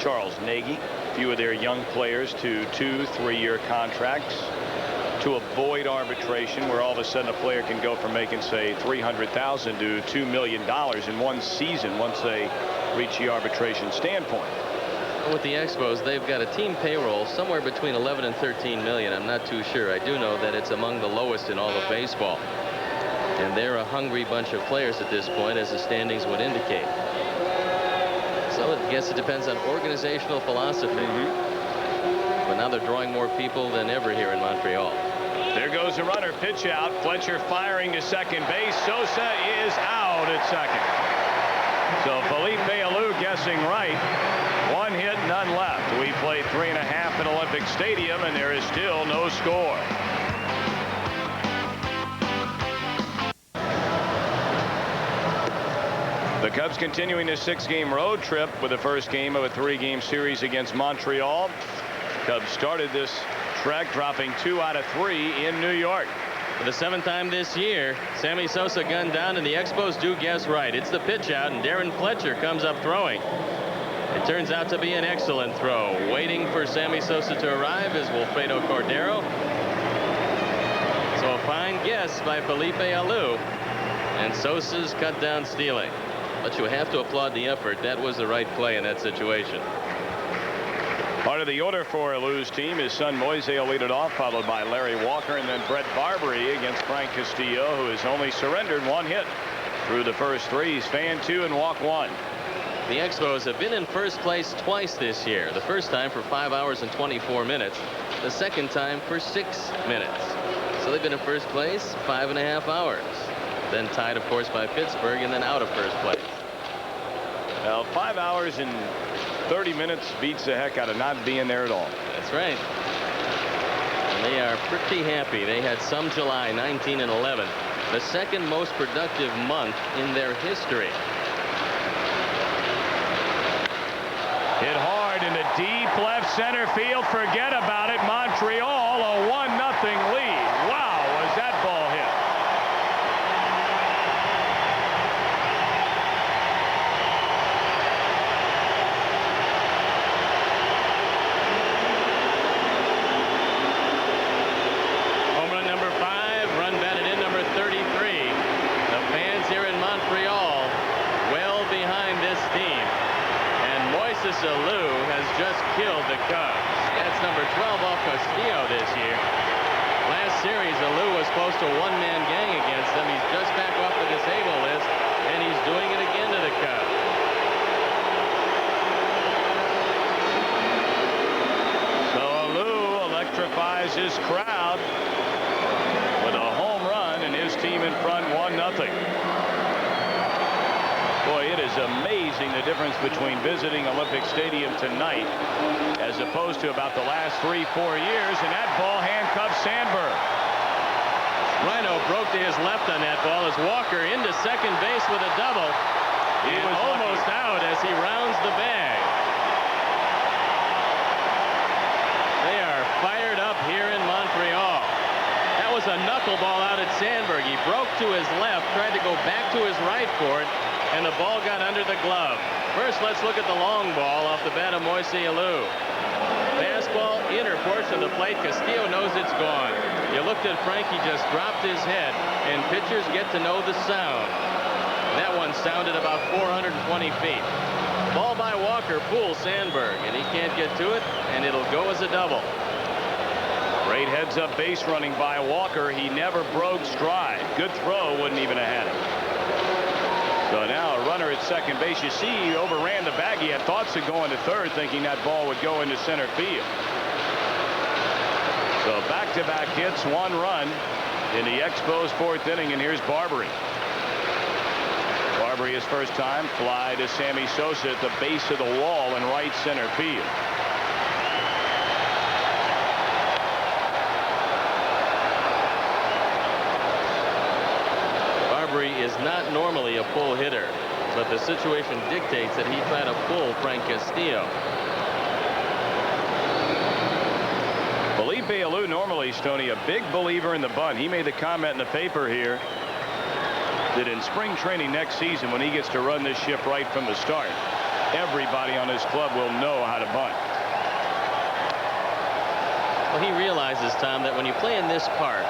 Charles Nagy, a few of their young players to 2 3-year contracts to avoid arbitration, where all of a sudden a player can go from making, say, $300,000 to $2 million in one season once they reach the arbitration standpoint. With the Expos, they've got a team payroll somewhere between 11 and 13 million. I'm not too sure. I do know that it's among the lowest in all of baseball. And they're a hungry bunch of players at this point, as the standings would indicate. So I guess it depends on organizational philosophy. But now they're drawing more people than ever here in Montreal. There goes the runner. Pitch out. Fletcher firing to second base. Sosa is out at second. So Felipe Alou guessing right. 1 hit, none left. We played 3.5 at Olympic Stadium, and there is still no score. The Cubs continuing a 6-game road trip with the first game of a 3-game series against Montreal. Cubs started this trek dropping 2 out of 3 in New York. For the 7th time this year, Sammy Sosa gunned down, and the Expos do guess right. It's the pitch out, and Darren Fletcher comes up throwing. It turns out to be an excellent throw. Waiting for Sammy Sosa to arrive is Wilfredo Cordero. So a fine guess by Felipe Alou, and Sosa's cut down stealing. But you have to applaud the effort. That was the right play in that situation. Part of the order for Alou's team, his son Moises will lead it off, followed by Larry Walker, and then Brett Barbary against Frank Castillo, who has only surrendered 1 hit through the first 3. He's fanned 2 and walked 1. The Expos have been in first place twice this year. The first time for 5 hours and 24 minutes. The second time for 6 minutes. So they've been in first place 5.5 hours. Then tied, of course, by Pittsburgh, and then out of first place. Well, 5 hours and 30 minutes beats the heck out of not being there at all. That's right. And they are pretty happy. They had some July, 19 and 11. The second most productive month in their history. Hit hard into deep left center field. Forget about it. Montreal, a 1-0 lead. Wow, was that ball hit. Home run number 5, run batted in number 33. The fans here in Montreal well behind this team. And Moises Alou has just killed the Cubs. That's number 12 off Castillo this year. Last series, Alou was close to a one-man gang against them. He's just back off the disabled list, and he's doing it again to the Cubs. So Alou electrifies his crowd with a home run, and his team in front 1-0. Boy, it is amazing the difference between visiting Olympic Stadium tonight as opposed to about the last 3-4 years, and that ball handcuffs Sandberg. Rhino broke to his left on that ball as Walker into second base with a double. He was was almost out as he rounds the bag. They are fired up here in Montreal. That was a knuckleball out at Sandberg. He broke to his left, tried to go back to his right for it, and the ball got under the glove. First, let's look at the long ball off the bat of Moises Alou. Fastball, inner portion of the plate. Castillo knows it's gone. You looked at Frank, he just dropped his head, and pitchers get to know the sound. That one sounded about 420 feet. Ball by Walker pulls Sandberg, and he can't get to it, and it'll go as a double. Great heads-up base running by Walker. He never broke stride. Good throw, wouldn't even have had it. So now a runner at second base. You see, he overran the bag. He had thoughts of going to third, thinking that ball would go into center field. So back-to-back hits, 1 run in the Expos 4th inning, and here's Barbary. Barbary his first time. Fly to Sammy Sosa at the base of the wall in right center field. Barbary is not normally a pull hitter, but the situation dictates that he try to pull Frank Castillo. Alou, normally, Stoney, a big believer in the bunt. He made the comment in the paper here that in spring training next season, when he gets to run this ship right from the start, everybody on his club will know how to bunt. Well, he realizes, Tom, that when you play in this park,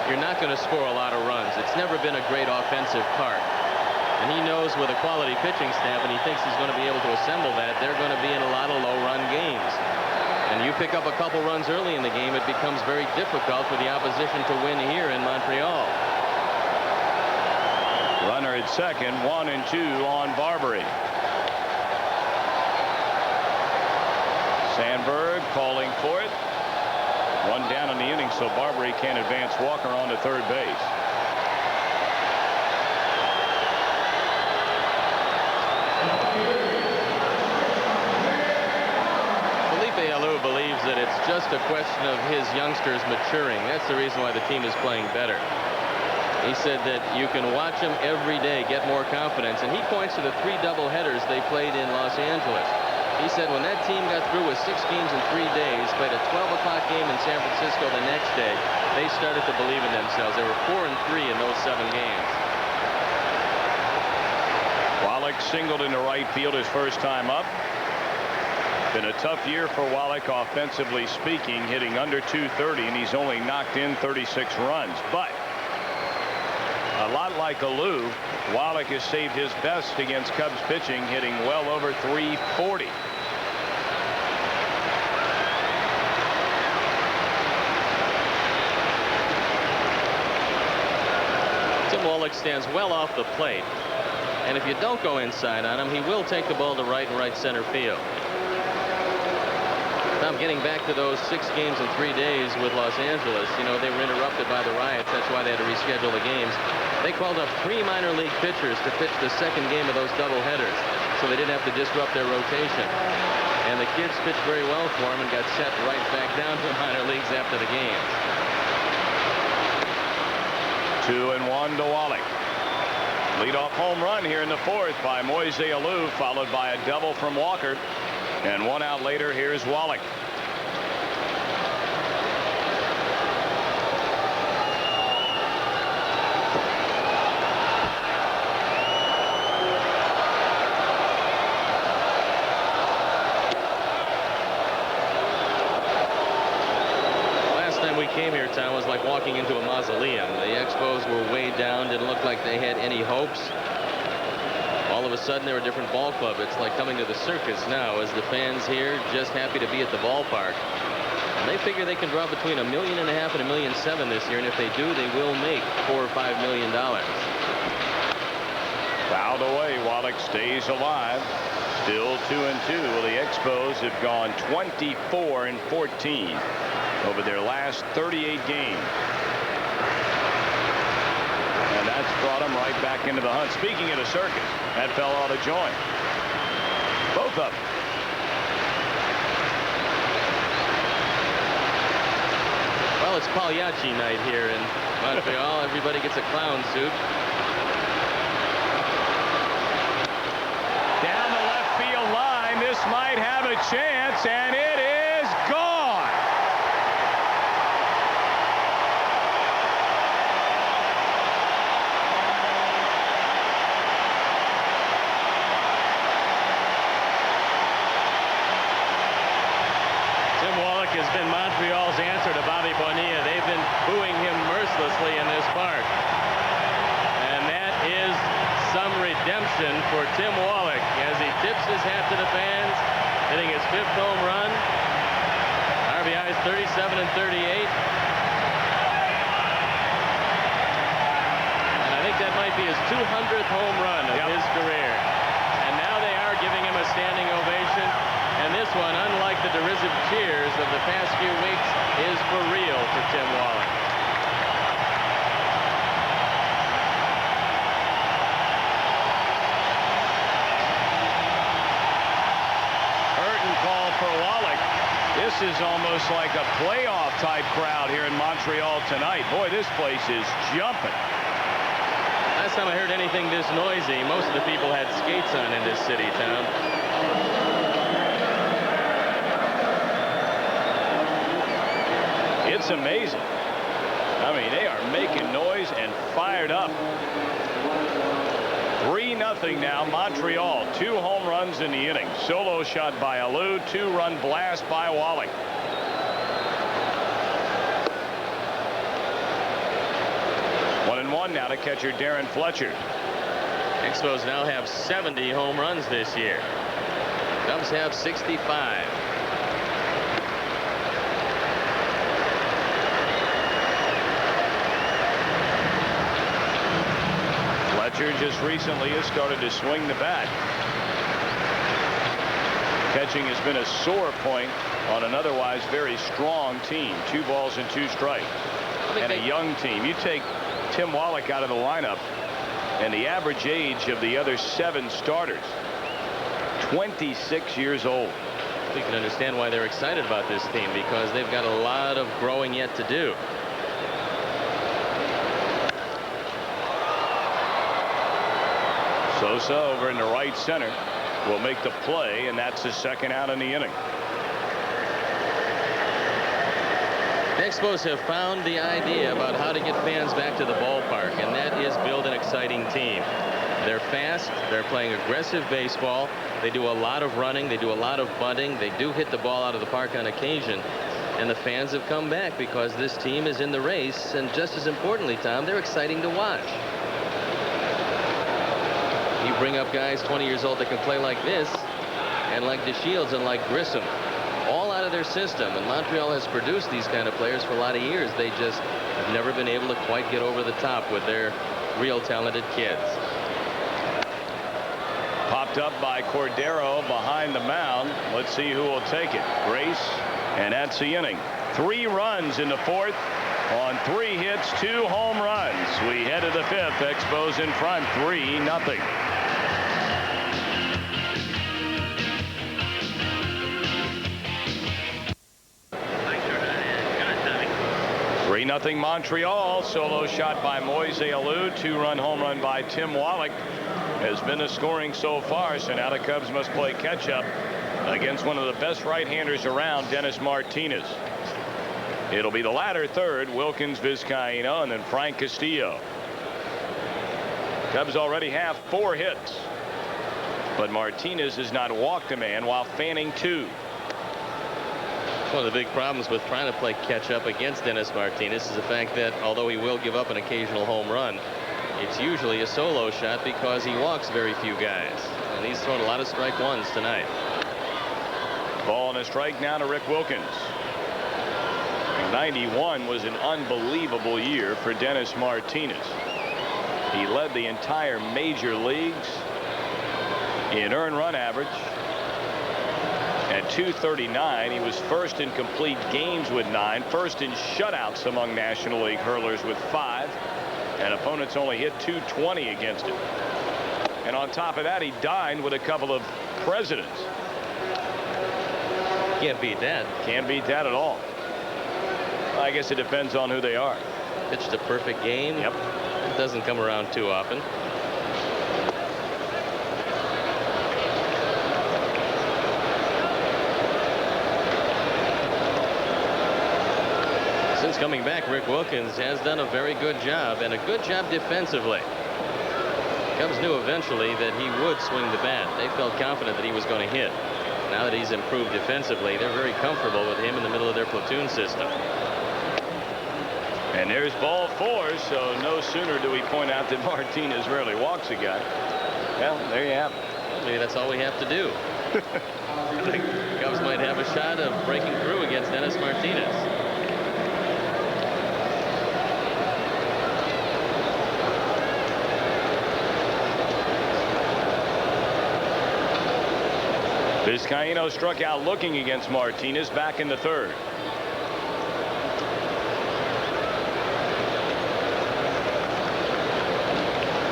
you're not going to score a lot of runs. It's never been a great offensive park. And he knows with a quality pitching staff, and he thinks he's going to be able to assemble that, they're going to be in a lot of low-run games. And you pick up a couple runs early in the game, it becomes very difficult for the opposition to win here in Montreal. Runner at second, 1 and 2 on Barbary. Sandberg calling for it. One down in the inning, so Barbary can't advance Walker on to third base. Alou believes that it's just a question of his youngsters maturing. That's the reason why the team is playing better. He said that you can watch them every day get more confidence, and he points to the 3 doubleheaders they played in Los Angeles. He said when that team got through with 6 games in 3 days, played a 12 o'clock game in San Francisco the next day, they started to believe in themselves. They were 4 and 3 in those 7 games. Wallach singled into right field his first time up. Been a tough year for Wallach offensively speaking, hitting under 230, and he's only knocked in 36 runs. But a lot like Alou, Wallach has saved his best against Cubs pitching, hitting well over 340. Tim Wallach stands well off the plate, and if you don't go inside on him, he will take the ball to right and right center field. I'm getting back to those 6 games in 3 days with Los Angeles. You know, they were interrupted by the riots. That's why they had to reschedule the games. They called up 3 minor league pitchers to pitch the second game of those doubleheaders, so they didn't have to disrupt their rotation. And the kids pitched very well for him and got set right back down to the minor leagues after the games. 2-1 to Wallach. Leadoff home run here in the 4th by Moises Alou, followed by a double from Walker. And 1 out later, here's Wallach. Last time we came here, Tom, was like walking into a mausoleum. The Expos were way down, didn't look like they had any hopes. All of a sudden, they're a different ball club. It's like coming to the circus now, as the fans here just happy to be at the ballpark. And they figure they can draw between $1.5 million and $1.7 million this year, and if they do, they will make $4 or $5 million. Fouled away. Wallach stays alive. Still 2-2. Well, the Expos have gone 24 and 14 over their last 38 games. And that's brought them right back into the hunt. Speaking of the circus, that fella ought to join. Both of them. Well, it's Pagliacci night here in Montreal. Everybody gets a clown suit. Down the left field line. This might have a chance, and it is gone. Has been Montreal's answer to Bobby Bonilla. They've been booing him mercilessly in this park. And that is some redemption for Tim Wallach as he tips his hat to the fans, hitting his 5th home run. RBIs 37 and 38. And I think that might be his 200th home run of his career. And now they are giving him a standing ovation. And this one, unlike the derisive cheers of the past few weeks, is for real for Tim Wallach. This is almost like a playoff type crowd here in Montreal tonight. Boy, this place is jumping. Last time I heard anything this noisy, most of the people had skates on in this city, Tom. It's amazing. I mean, they are making noise and fired up. 3-0 now, Montreal. 2 home runs in the inning. Solo shot by Alou, 2-run blast by Wallach. One and one now to catcher Darren Fletcher. Expos now have 70 home runs this year. Cubs have 65. Fletcher just recently has started to swing the bat. Catching has been a sore point on an otherwise very strong team. 2 balls and 2 strikes. And a young team. You take Tim Wallach out of the lineup, and the average age of the other 7 starters, 26 years old. We can understand why they're excited about this team, because they've got a lot of growing yet to do. Sosa over in the right center will make the play, and that's his 2nd out in the inning. The Expos have found the idea about how to get fans back to the ballpark, and that is build an exciting team. They're fast. They're playing aggressive baseball. They do a lot of running. They do a lot of bunting. They do hit the ball out of the park on occasion. And the fans have come back because this team is in the race. And just as importantly, Tom, they're exciting to watch. You bring up guys 20 years old that can play like this, and like DeShields and like Grissom, all out of their system. And Montreal has produced these kind of players for a lot of years. They just have never been able to quite get over the top with their real talented kids. Popped up by Cordero behind the mound. Let's see who will take it. Grace, and that's the inning. 3 runs in the 4th on 3 hits, 2 home runs. We head to the 5th. Expos in front, 3-0. 3-0 Montreal. Solo shot by Moises Alou. 2-run home run by Tim Wallach has been the scoring so far. So now the Cubs must play catch up against one of the best right-handers around, Dennis Martinez. It'll be the latter third, Wilkins, Vizcaino, and then Frank Castillo. Cubs already have 4 hits, but Martinez has not walked a man while fanning 2. One of the big problems with trying to play catch up against Dennis Martinez is the fact that although he will give up an occasional home run, it's usually a solo shot because he walks very few guys. And he's thrown a lot of strike ones tonight. Ball and a strike now to Rick Wilkins. 91 was an unbelievable year for Dennis Martinez. He led the entire major leagues in earned run average. At 239, he was first in complete games with 9, first in shutouts among National League hurlers with 5, and opponents only hit 220 against him. And on top of that, he dined with a couple of presidents. Can't beat that. Can't beat that at all. I guess it depends on who they are. Pitched a perfect game. Yep. It doesn't come around too often. Since coming back, Rick Wilkins has done a very good job, and a good job defensively. Cubs knew eventually that he would swing the bat. They felt confident that he was going to hit. Now that he's improved defensively, they're very comfortable with him in the middle of their platoon system. And there's ball 4, so no sooner do we point out that Martinez rarely walks a guy. Well, there you have it. Maybe that's all we have to do. The Cubs might have a shot of breaking through against Dennis Martinez. Vizcaino struck out looking against Martinez back in the 3rd.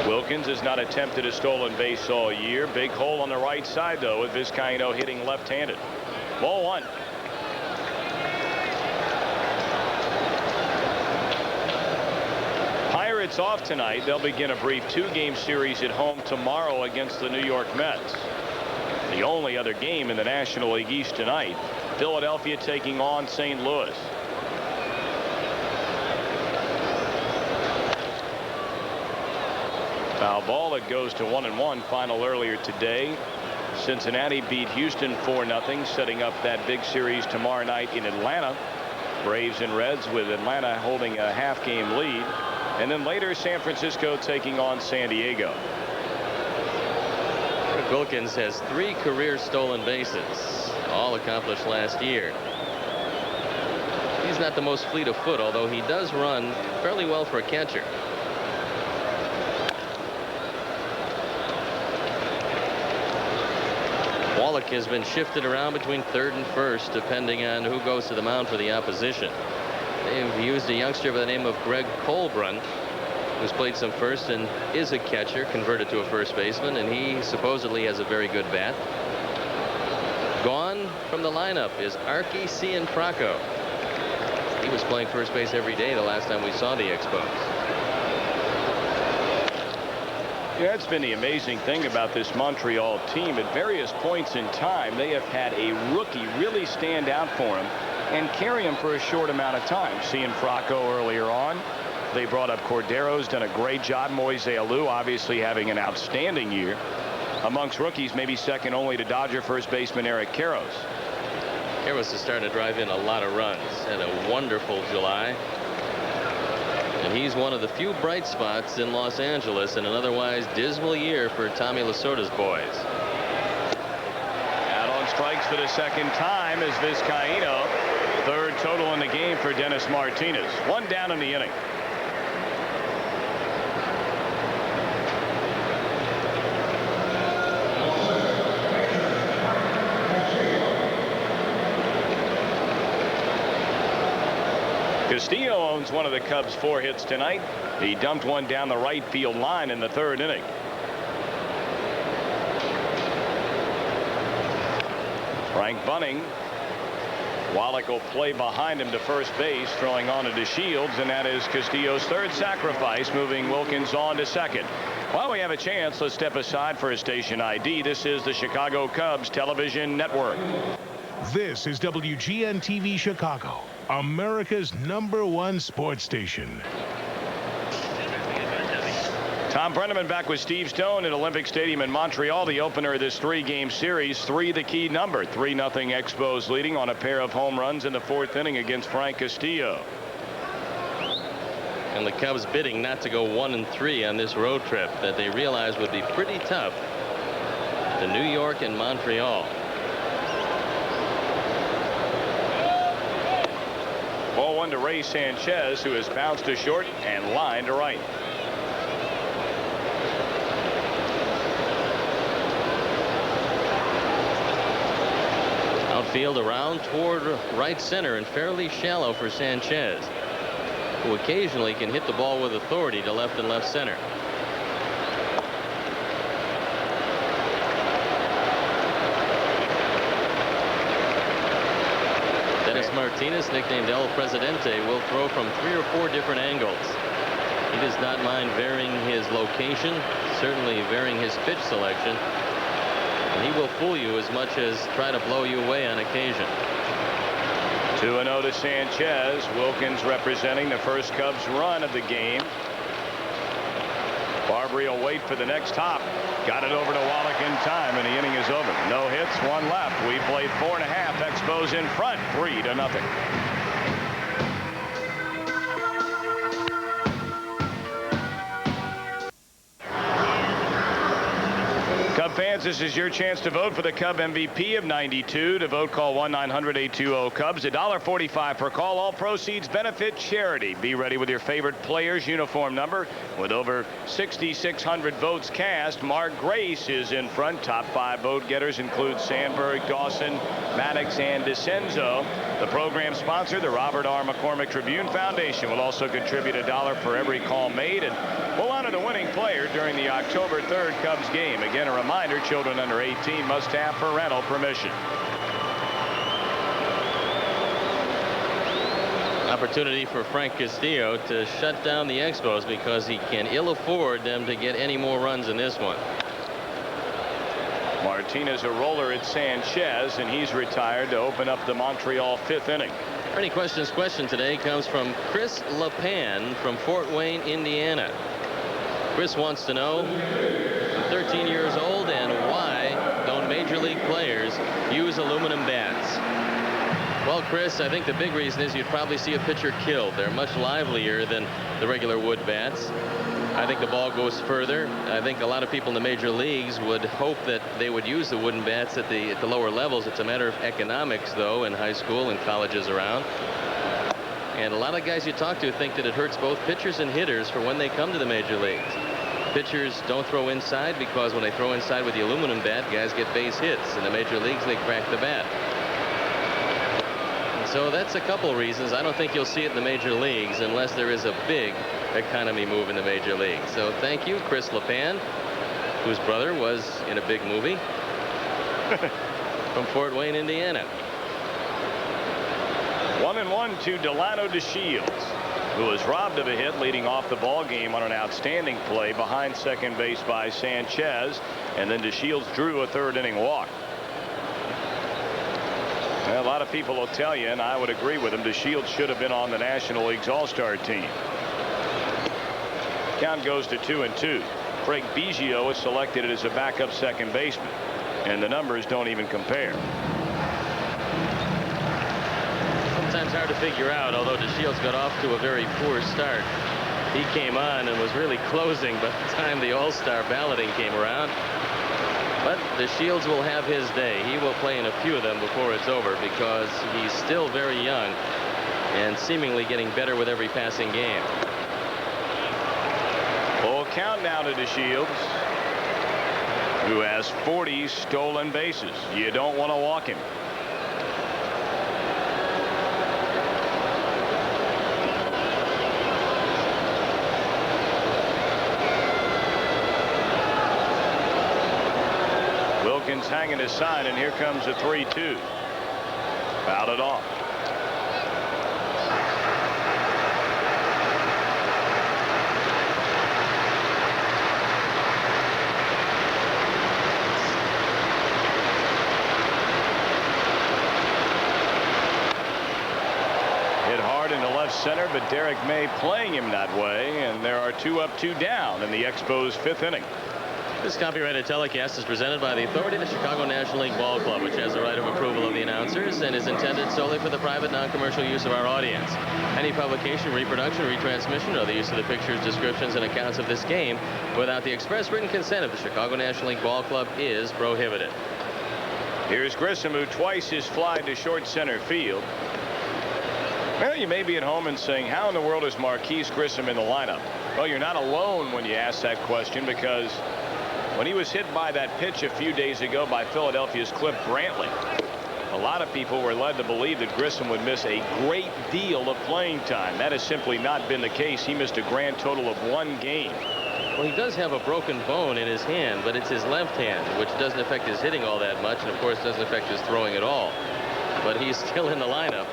Wilkins has not attempted a stolen base all year. Big hole on the right side, though, with Vizcaino hitting left-handed. Ball 1. Mets off tonight. They'll begin a brief 2-game series at home tomorrow against the New York Mets. The only other game in the National League East tonight, Philadelphia taking on St. Louis. Foul ball. It goes to 1-1. Final earlier today. Cincinnati beat Houston 4-0, setting up that big series tomorrow night in Atlanta. Braves and Reds, with Atlanta holding a half-game lead. And then later, San Francisco taking on San Diego. Wilkins has 3 career stolen bases, all accomplished last year. He's not the most fleet of foot, although he does run fairly well for a catcher. Wallach has been shifted around between third and first, depending on who goes to the mound for the opposition. They've used a youngster by the name of Greg Colbrun, who's played some first and is a catcher, converted to a first baseman, and he supposedly has a very good bat. Gone from the lineup is Archie Cianfrocco. He was playing first base every day the last time we saw the Expos. Yeah, it's been the amazing thing about this Montreal team. At various points in time, they have had a rookie really stand out for them and carry him for a short amount of time. Cianfrocco earlier on. They brought up Cordero's done a great job. Moises Alou obviously having an outstanding year. Amongst rookies, maybe second only to Dodger first baseman Eric Karros. Karros is starting to drive in a lot of runs. Had a wonderful July. And he's one of the few bright spots in Los Angeles in an otherwise dismal year for Tommy Lasorda's boys. Out on strikes for the second time is Vizcaíno. Third total in the game for Dennis Martinez. 1 down in the inning. Castillo owns one of the Cubs' 4 hits tonight. He dumped one down the right field line in the 3rd inning. Frank Bunning. Wallach will play behind him to first base, throwing on to Shields, and that is Castillo's 3rd sacrifice, moving Wilkins on to second. While we have a chance, let's step aside for a station ID. This is the Chicago Cubs Television Network. This is WGN TV Chicago, America's #1 sports station. Tom Brenneman back with Steve Stone at Olympic Stadium in Montreal. The opener of this 3-game series. 3 the key number. 3-0 Expos leading on a pair of home runs in the 4th inning against Frank Castillo. And the Cubs bidding not to go 1-3 on this road trip that they realized would be pretty tough to New York and Montreal. Ball 1 to Ray Sanchez, who has bounced to short and lined to right. Outfield around toward right center and fairly shallow for Sanchez, who occasionally can hit the ball with authority to left and left center. Dennis Martinez, nicknamed El Presidente, will throw from 3 or 4 different angles. He does not mind varying his location, certainly varying his pitch selection. And he will fool you as much as try to blow you away on occasion. 2-0 to Sanchez. Wilkins representing the first Cubs run of the game. Barbary will wait for the next hop. Got it over to Wallach in time, and the inning is over. No hits, 1 left. We played 4.5. Expos in front, 3-0. Cub fans, this is your chance to vote for the Cub MVP of '92. To vote, call 1-900-820-CUBS. $1.45 per call. All proceeds benefit charity. Be ready with your favorite player's uniform number. With over 6,600 votes cast, Mark Grace is in front. Top 5 vote getters include Sandberg, Dawson, Maddox, and DeCenzo. The program sponsor, the Robert R. McCormick Tribune Foundation, will also contribute $1 for every call made, and we'll honor the winning player during the October 3rd Cubs game. Again, a reminder, children under 18 must have parental permission. Opportunity for Frank Castillo to shut down the Expos because he can ill afford them to get any more runs in this one. Martinez a roller at Sanchez, and he's retired to open up the Montreal 5th inning. Any questions question today comes from Chris LePan from Fort Wayne, Indiana. Chris wants to know, 13 years old, and why don't major league players use aluminum bats? Well, Chris, I think the big reason is you'd probably see a pitcher killed. They're much livelier than the regular wood bats. I think the ball goes further. I think a lot of people in the major leagues would hope that they would use the wooden bats at the lower levels. It's a matter of economics, though, in high school and colleges around. And a lot of guys you talk to think that it hurts both pitchers and hitters for when they come to the major leagues. Pitchers don't throw inside because when they throw inside with the aluminum bat, guys get base hits. In the major leagues, they crack the bat. So that's a couple reasons. I don't think you'll see it in the major leagues unless there is a big economy move in the major leagues. So thank you, Chris LePan, whose brother was in a big movie from Fort Wayne, Indiana. 1-1 to Delano DeShields, who was robbed of a hit leading off the ball game on an outstanding play behind second base by Sanchez, and then DeShields drew a third inning walk. Well, a lot of people will tell you, and I would agree with them, DeShields should have been on the National League's All-Star team. Count goes to 2-2. Craig Biggio is selected as a backup second baseman, and the numbers don't even compare. Sometimes hard to figure out, although DeShields got off to a very poor start. He came on and was really closing by the time the All-Star balloting came around. But DeShields will have his day. He will play in a few of them before it's over because he's still very young and seemingly getting better with every passing game. Full count now to DeShields, who has 40 stolen bases. You don't want to walk him. Hanging his sign, and here comes a 3-2. Fouled it off. Hit hard into left center, but Derek May playing him that way, and there are 2 up, 2 down in the Expos 5th inning. This copyrighted telecast is presented by the authority of the Chicago National League Ball Club, which has the right of approval of the announcers and is intended solely for the private, non-commercial use of our audience. Any publication, reproduction, retransmission, or the use of the pictures, descriptions, and accounts of this game without the express written consent of the Chicago National League Ball Club is prohibited. Here's Grissom, who twice has flied to short center field. Well, you may be at home and saying, how in the world is Marquise Grissom in the lineup? Well, you're not alone when you ask that question, because when he was hit by that pitch a few days ago by Philadelphia's Cliff Brantley, a lot of people were led to believe that Grissom would miss a great deal of playing time. That has simply not been the case. He missed a grand total of 1 game. Well, he does have a broken bone in his hand, but it's his left hand, which doesn't affect his hitting all that much, and of course doesn't affect his throwing at all. But he's still in the lineup,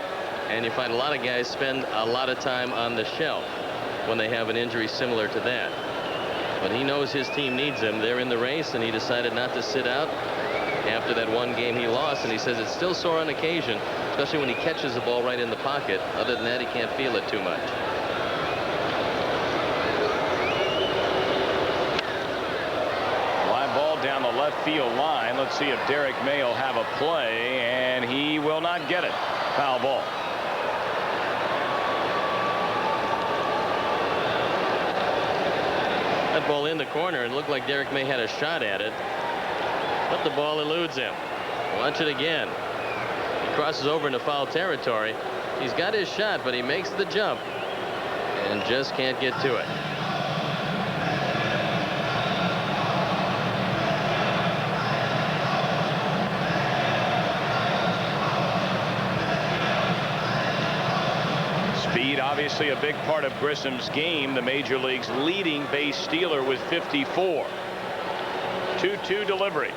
and you find a lot of guys spend a lot of time on the shelf when they have an injury similar to that. But he knows his team needs him. They're in the race, and he decided not to sit out after that 1 game he lost, and he says it's still sore on occasion, especially when he catches the ball right in the pocket. Other than that, he can't feel it too much. Line ball down the left field line. Let's see if Derek May will have a play, and he will not get it. Foul ball. That ball in the corner, and looked like Derek May had a shot at it, but the ball eludes him. Watch it again. He crosses over into foul territory. He's got his shot, but he makes the jump and just can't get to it. Obviously a big part of Grissom's game. The major league's leading base stealer with 54. 2-2 delivery.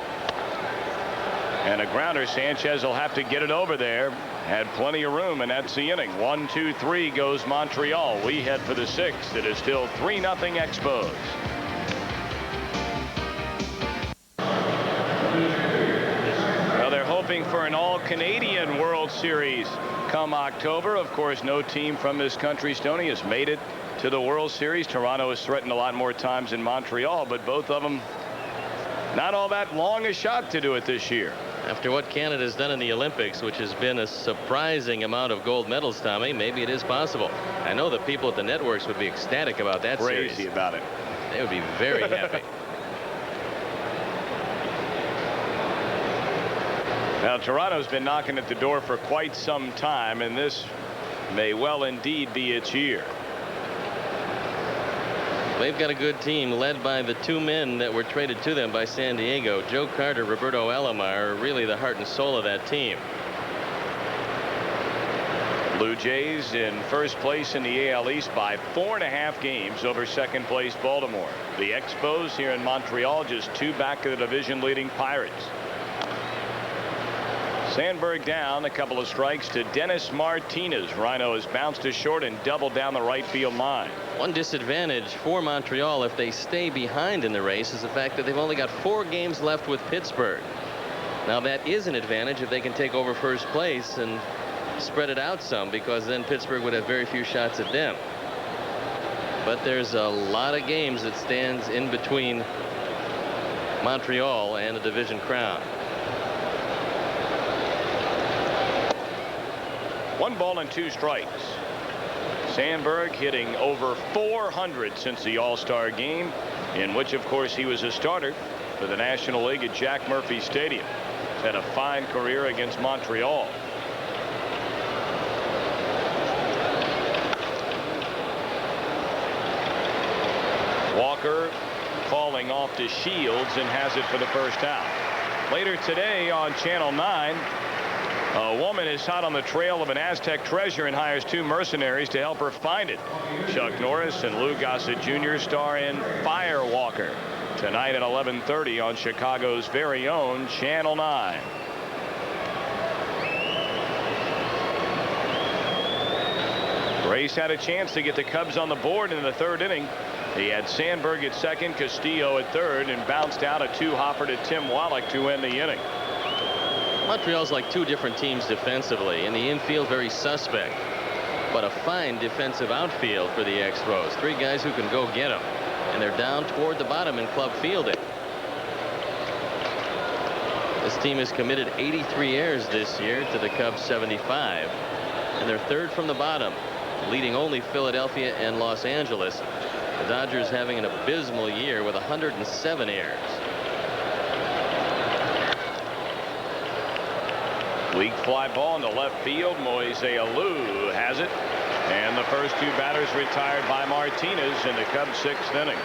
And a grounder. Sanchez will have to get it over there. had plenty of room, and that's the inning. 1-2-3 goes Montreal. We head for the 6th. It is still 3-0 Expos. Well, they're hoping for an all-Canadian World Series come October. Of course, no team from this country, Stoney, has made it to the World Series. Toronto has threatened a lot more times than Montreal, but both of them not all that long a shot to do it this year. After what Canada's done in the Olympics, which has been a surprising amount of gold medals, Tommy, maybe it is possible. I know the people at the networks would be ecstatic about that series. Crazy about it. They would be very happy. Now, Toronto's been knocking at the door for quite some time, and this may well indeed be its year. They've got a good team led by the two men that were traded to them by San Diego. Joe Carter, Roberto Alomar are really the heart and soul of that team. Blue Jays in first place in the AL East by 4.5 games over second place Baltimore. The Expos here in Montreal just 2 back of the division leading Pirates. Sandberg down, a couple of strikes to Dennis Martinez. Rhino has bounced to short and doubled down the right field line. One disadvantage for Montreal if they stay behind in the race is the fact that they've only got 4 games left with Pittsburgh. Now that is an advantage if they can take over first place and spread it out some, because then Pittsburgh would have very few shots at them. But there's a lot of games that stands in between Montreal and a division crown. 1 ball and 2 strikes. Sandberg hitting over 400 since the All-Star game, in which of course he was a starter for the National League at Jack Murphy Stadium. He's had a fine career against Montreal. Walker falling off to Shields and has it for the first out. Later today on Channel 9, a woman is hot on the trail of an Aztec treasure and hires 2 mercenaries to help her find it. Chuck Norris and Lou Gossett Jr. star in Firewalker tonight at 11:30 on Chicago's very own Channel 9. Race had a chance to get the Cubs on the board in the 3rd inning. He had Sandberg at second, Castillo at third, and bounced out a 2-hopper to Tim Wallach to end the inning. Montreal's like 2 different teams defensively. In the infield, very suspect, but a fine defensive outfield for the Expos. 3 guys who can go get them, and they're down toward the bottom in club fielding. This team has committed 83 errors this year to the Cubs 75, and they're 3rd from the bottom, leading only Philadelphia and Los Angeles. The Dodgers having an abysmal year with 107 errors. Weak fly ball into left field. Moises Alou has it, and the first 2 batters retired by Martinez in the Cubs' 6th inning.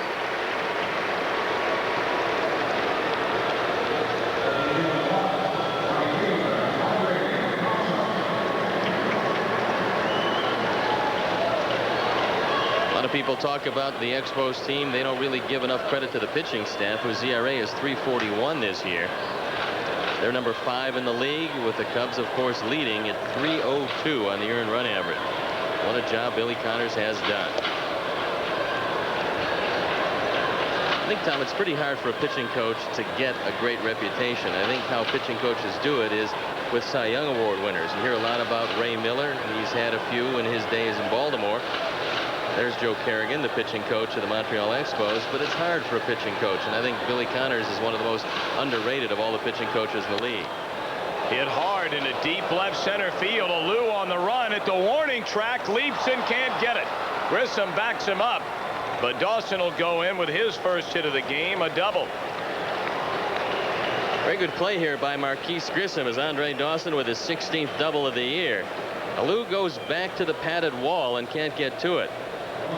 A lot of people talk about the Expos team. They don't really give enough credit to the pitching staff, whose ERA is 3.41 this year. They're number 5 in the league, with the Cubs, of course, leading at 3.02 on the earned run average. What a job Billy Connors has done. I think, Tom, it's pretty hard for a pitching coach to get a great reputation. I think how pitching coaches do it is with Cy Young Award winners. You hear a lot about Ray Miller. He's had a few in his days in Baltimore. There's Joe Kerrigan, the pitching coach of the Montreal Expos, but it's hard for a pitching coach, and I think Billy Connors is one of the most underrated of all the pitching coaches in the league. Hit hard into deep left center field. Alou on the run at the warning track, leaps and can't get it. Grissom backs him up, but Dawson will go in with his first hit of the game, a double. Very good play here by Marquise Grissom as Andre Dawson with his 16th double of the year. Alou goes back to the padded wall and can't get to it.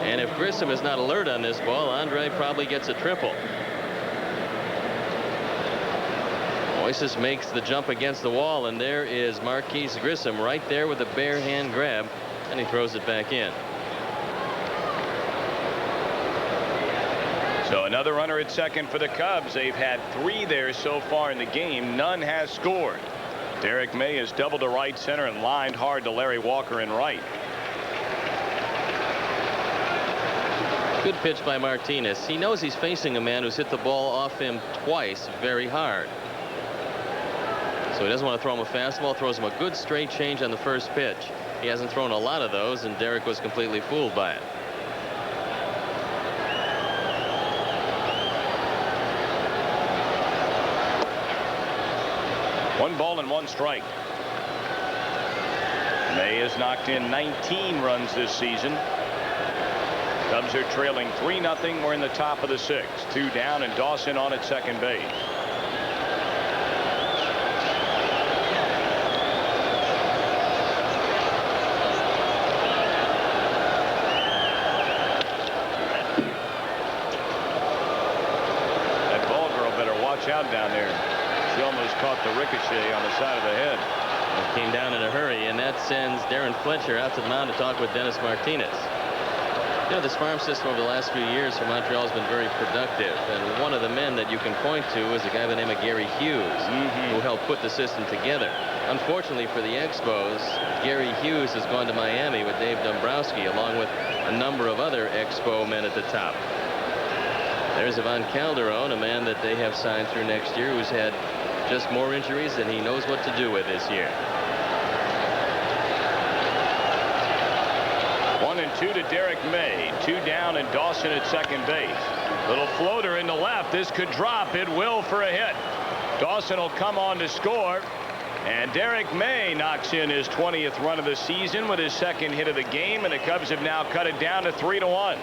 And if Grissom is not alert on this ball, Andre probably gets a triple. Moises makes the jump against the wall, and there is Marquise Grissom right there with a bare hand grab, and he throws it back in. So another runner at second for the Cubs. They've had 3 there so far in the game. None has scored. Derek May is double to right center and lined hard to Larry Walker in right. Good pitch by Martinez. He knows he's facing a man who's hit the ball off him twice very hard. So he doesn't want to throw him a fastball, throws him a good straight change on the first pitch. He hasn't thrown a lot of those, and Derek was completely fooled by it. One ball and one strike. May has knocked in 19 runs this season. Cubs are trailing 3-0. We're in the top of the 6th. 2 down, and Dawson on at second base. That ball girl better watch out down there. She almost caught the ricochet on the side of the head. It came down in a hurry, and that sends Darren Fletcher out to the mound to talk with Dennis Martinez. You know, this farm system over the last few years for Montreal has been very productive, and one of the men that you can point to is a guy by the name of Gary Hughes, who helped put the system together. Unfortunately for the Expos, Gary Hughes has gone to Miami with Dave Dombrowski, along with a number of other Expo men at the top. There's Ivan Calderon, a man that they have signed through next year, who's had just more injuries than he knows what to do with this year. 1-2 to Derek May. 2 down, and Dawson at second base. Little floater in the left. This could drop. It will for a hit. Dawson will come on to score. And Derek May knocks in his 20th run of the season with his second hit of the game, and the Cubs have now cut it down to 3-1.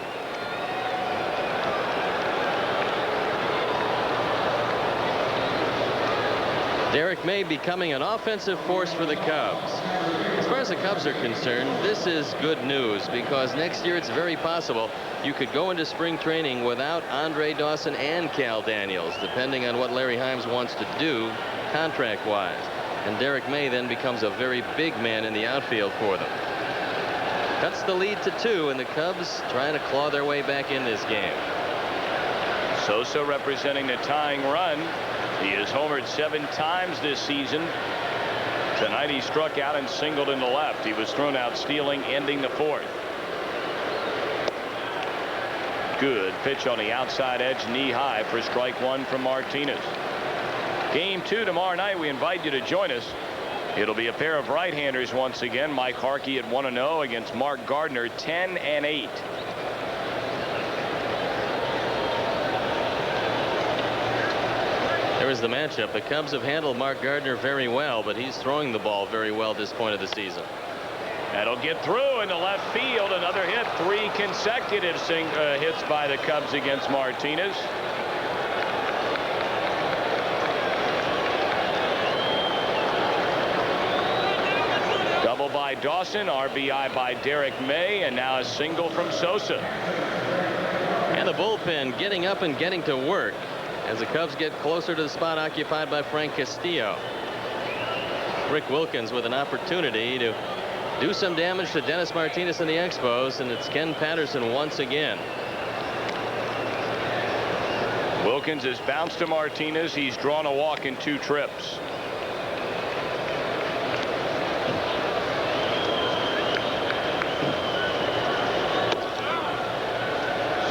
Derek May becoming an offensive force for the Cubs. As far as the Cubs are concerned, this is good news, because next year it's very possible you could go into spring training without Andre Dawson and Cal Daniels, depending on what Larry Himes wants to do contract-wise. And Derek May then becomes a very big man in the outfield for them. Cuts the lead to 2, and the Cubs trying to claw their way back in this game. Sosa representing the tying run. He has homered 7 times this season. Tonight he struck out and singled in the left. He was thrown out stealing, ending the 4th. Good pitch on the outside edge, knee high for strike 1 from Martinez. Game 2 tomorrow night. We invite you to join us. It'll be a pair of right-handers once again. Mike Harkey at 1-0 against Mark Gardner 10-8. There is the matchup. The Cubs have handled Mark Gardner very well, but he's throwing the ball very well at this point of the season. That'll get through into left field. Another hit. 3 consecutive hits by the Cubs against Martinez. Double by Dawson, RBI by Derek May, and now a single from Sosa. And the bullpen getting up and getting to work as the Cubs get closer to the spot occupied by Frank Castillo. Rick Wilkins with an opportunity to do some damage to Dennis Martinez and the Expos, and it's Ken Patterson once again. Wilkins has bounced to Martinez. He's drawn a walk in 2 trips.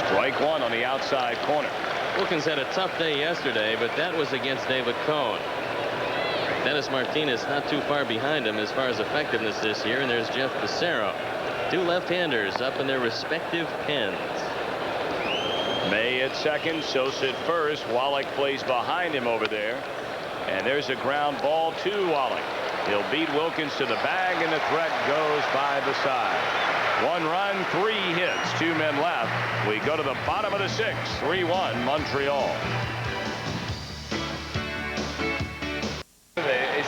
Strike 1 on the outside corner. Wilkins had a tough day yesterday, but that was against David Cohn. Dennis Martinez not too far behind him as far as effectiveness this year, and there's Jeff Becerra. 2 left-handers up in their respective pens. May at second, Sosa at first. Wallach plays behind him over there. And there's a ground ball to Wallach. He'll beat Wilkins to the bag, and the threat goes by the side. 1 run, 3 hits, 2 men left. We go to the bottom of the 6th. 3-1 Montreal.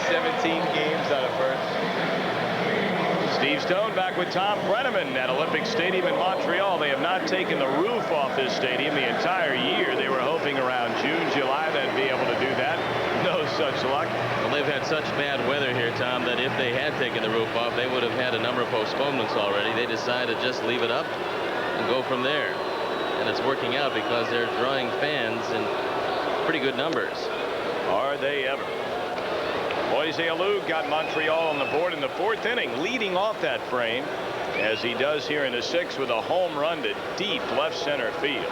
17 games out of first. Steve Stone back with Tom Brenneman at Olympic Stadium in Montreal. They have not taken the roof off this stadium the entire year. They were hoping around June, July they'd be able to do that. No such luck. Well, they've had such bad weather here, Tom, that if they had taken the roof off, they would have had a number of postponements already. They decided to just leave it up and go from there. And it's working out because they're drawing fans in pretty good numbers. Are they ever? Moises Moises Alou got Montreal on the board in the 4th inning, leading off that frame, as he does here in the 6th with a home run to deep left center field.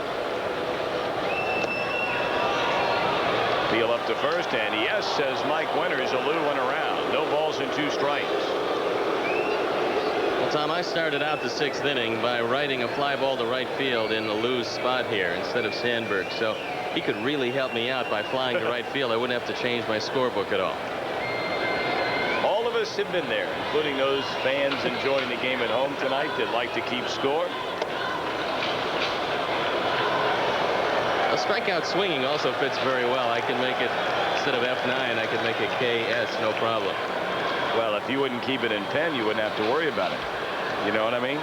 Peel up to first, and yes, says Mike Winters. Alou went around. No balls and 2 strikes. Well, Tom, I started out the 6th inning by writing a fly ball to right field in Alou's spot here instead of Sandberg, so he could really help me out by flying to right field. I wouldn't have to change my scorebook at all. All of us have been there, including those fans enjoying the game at home tonight that like to keep score. A strikeout swinging also fits very well. I can make it, instead of F9, I can make it KS, no problem. Well, if you wouldn't keep it in pen, you wouldn't have to worry about it. You know what I mean?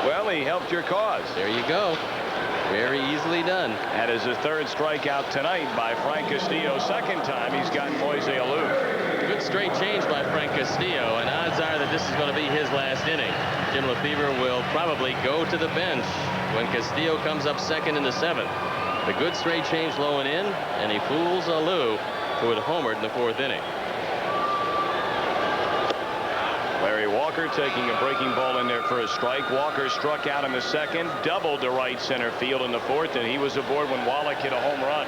Well, he helped your cause. There you go. Very easily done. That is his 3rd strikeout tonight by Frank Castillo. 2nd time he's gotten Moises Alou. Good straight change by Frank Castillo, and odds are that this is going to be his last inning. Jim Lefebvre will probably go to the bench when Castillo comes up 2nd in the 7th. The good straight change low and in, and he fools Alou, who had homered in the 4th inning. Larry Walker taking a breaking ball in there for a strike. Walker struck out in the 2nd, doubled to right center field in the 4th, and he was aboard when Wallach hit a home run.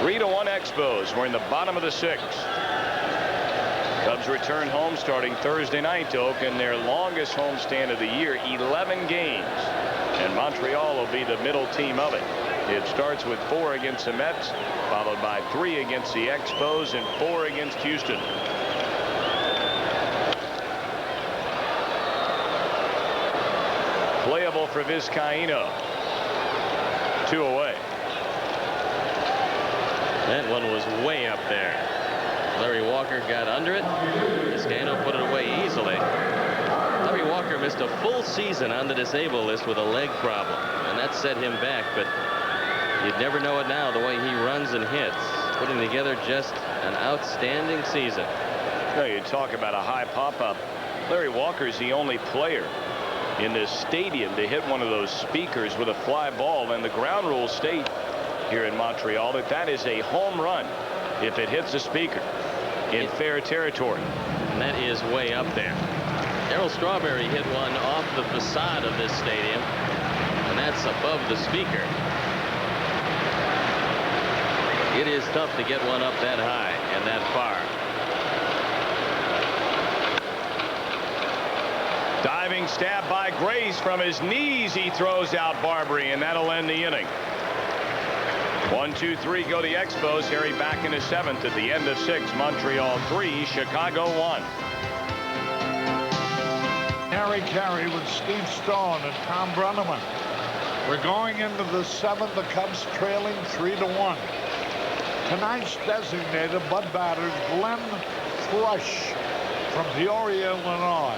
Three to 1 Expos. We're in the bottom of the 6th. Cubs return home starting Thursday night to open their longest homestand of the year, 11 games. And Montreal will be the middle team of it. It starts with 4 against the Mets, followed by 3 against the Expos and 4 against Houston. Playable for Vizcaíno. 2 away. That one was way up there. Larry Walker got under it. Vizcaíno put it away easily. Larry Walker missed a full season on the disabled list with a leg problem, and that set him back, but you'd never know it now the way he runs and hits, putting together just an outstanding season. No, you talk about a high pop-up. Larry Walker's the only player in this stadium to hit one of those speakers with a fly ball, and the ground rules state here in Montreal that is a home run if it hits a speaker in fair territory. And that is way up there. Darryl Strawberry hit one off the facade of this stadium, and that's above the speaker. It is tough to get one up that high and that far. Diving stab by Grace from his knees. He throws out Barbary, and that'll end the inning. 1, 2, 3 go the Expos. Harry back in his 7th at the end of 6. Montreal 3, Chicago 1. Harry Carey with Steve Stone and Tom Brenneman. We're going into the 7th. The Cubs trailing 3-1. Tonight's designated Bud batters Glenn Thrush from Peoria, Illinois.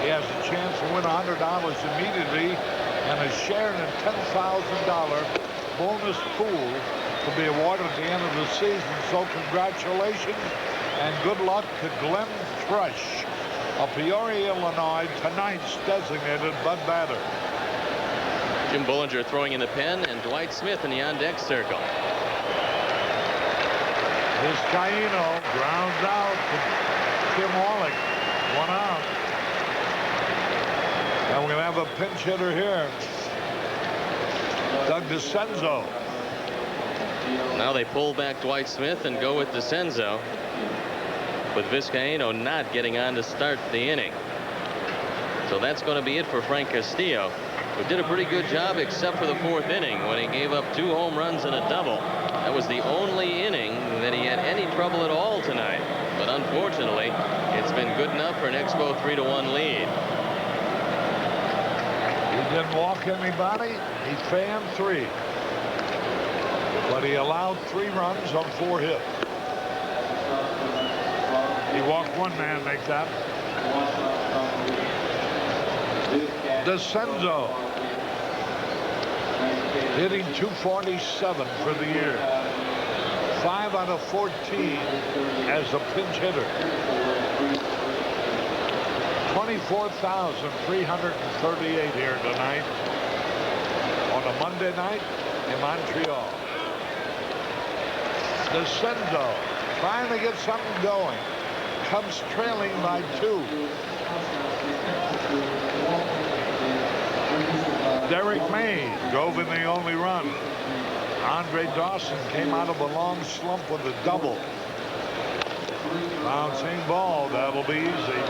He has a chance to win $100 immediately and a share in a $10,000 bonus pool to be awarded at the end of the season. So congratulations and good luck to Glenn Thrush of Peoria, Illinois, tonight's designated Bud batter. Jim Bullinger throwing in the pen, and Dwight Smith in the on-deck circle. Vizcaíno grounds out to Tim Wallach. 1 out. And we're going to have a pinch hitter here. Doug DeCenzo. Now they pull back Dwight Smith and go with DeCenzo, with Vizcaíno not getting on to start the inning. So that's going to be it for Frank Castillo, who did a pretty good job except for the 4th inning when he gave up 2 home runs and a double. That was the only inning that he had any trouble at all tonight. But unfortunately, it's been good enough for an Expo 3-1 lead. He didn't walk anybody. He fanned 3. But he allowed 3 runs on 4 hits. He walked 1 man, make that. DeCenzo hitting .247 for the year. 5 out of 14 as a pinch hitter. 24,338 here tonight on a Monday night in Montreal. Descendo trying to get something going. Cubs trailing by 2. Derek May drove in the only run. Andre Dawson came out of a long slump with a double. Bouncing ball, that'll be easy.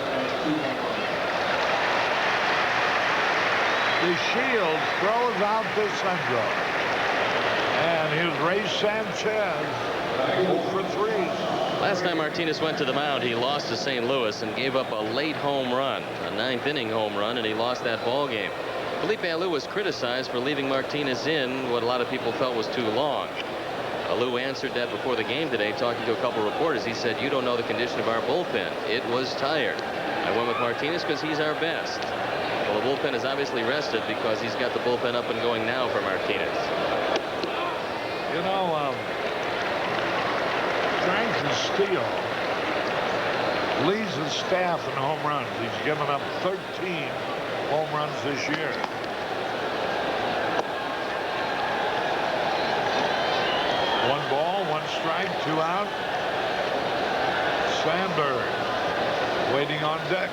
DeShields throws out to Centro. And here's Ray Sanchez 0 for 3. Last time Martinez went to the mound, he lost to St. Louis and gave up a late home run, a 9th inning home run, and he lost that ball game. Felipe Alou was criticized for leaving Martinez in what a lot of people felt was too long. Alou answered that before the game today, talking to a couple reporters. He said, "You don't know the condition of our bullpen. It was tired. I went with Martinez because he's our best." Well, the bullpen is obviously rested because he's got the bullpen up and going now for Martinez. You know, Frank Castillo leads the staff in home runs. He's given up 13 home runs this year. One ball, 1 strike, 2 out. Sandberg waiting on deck.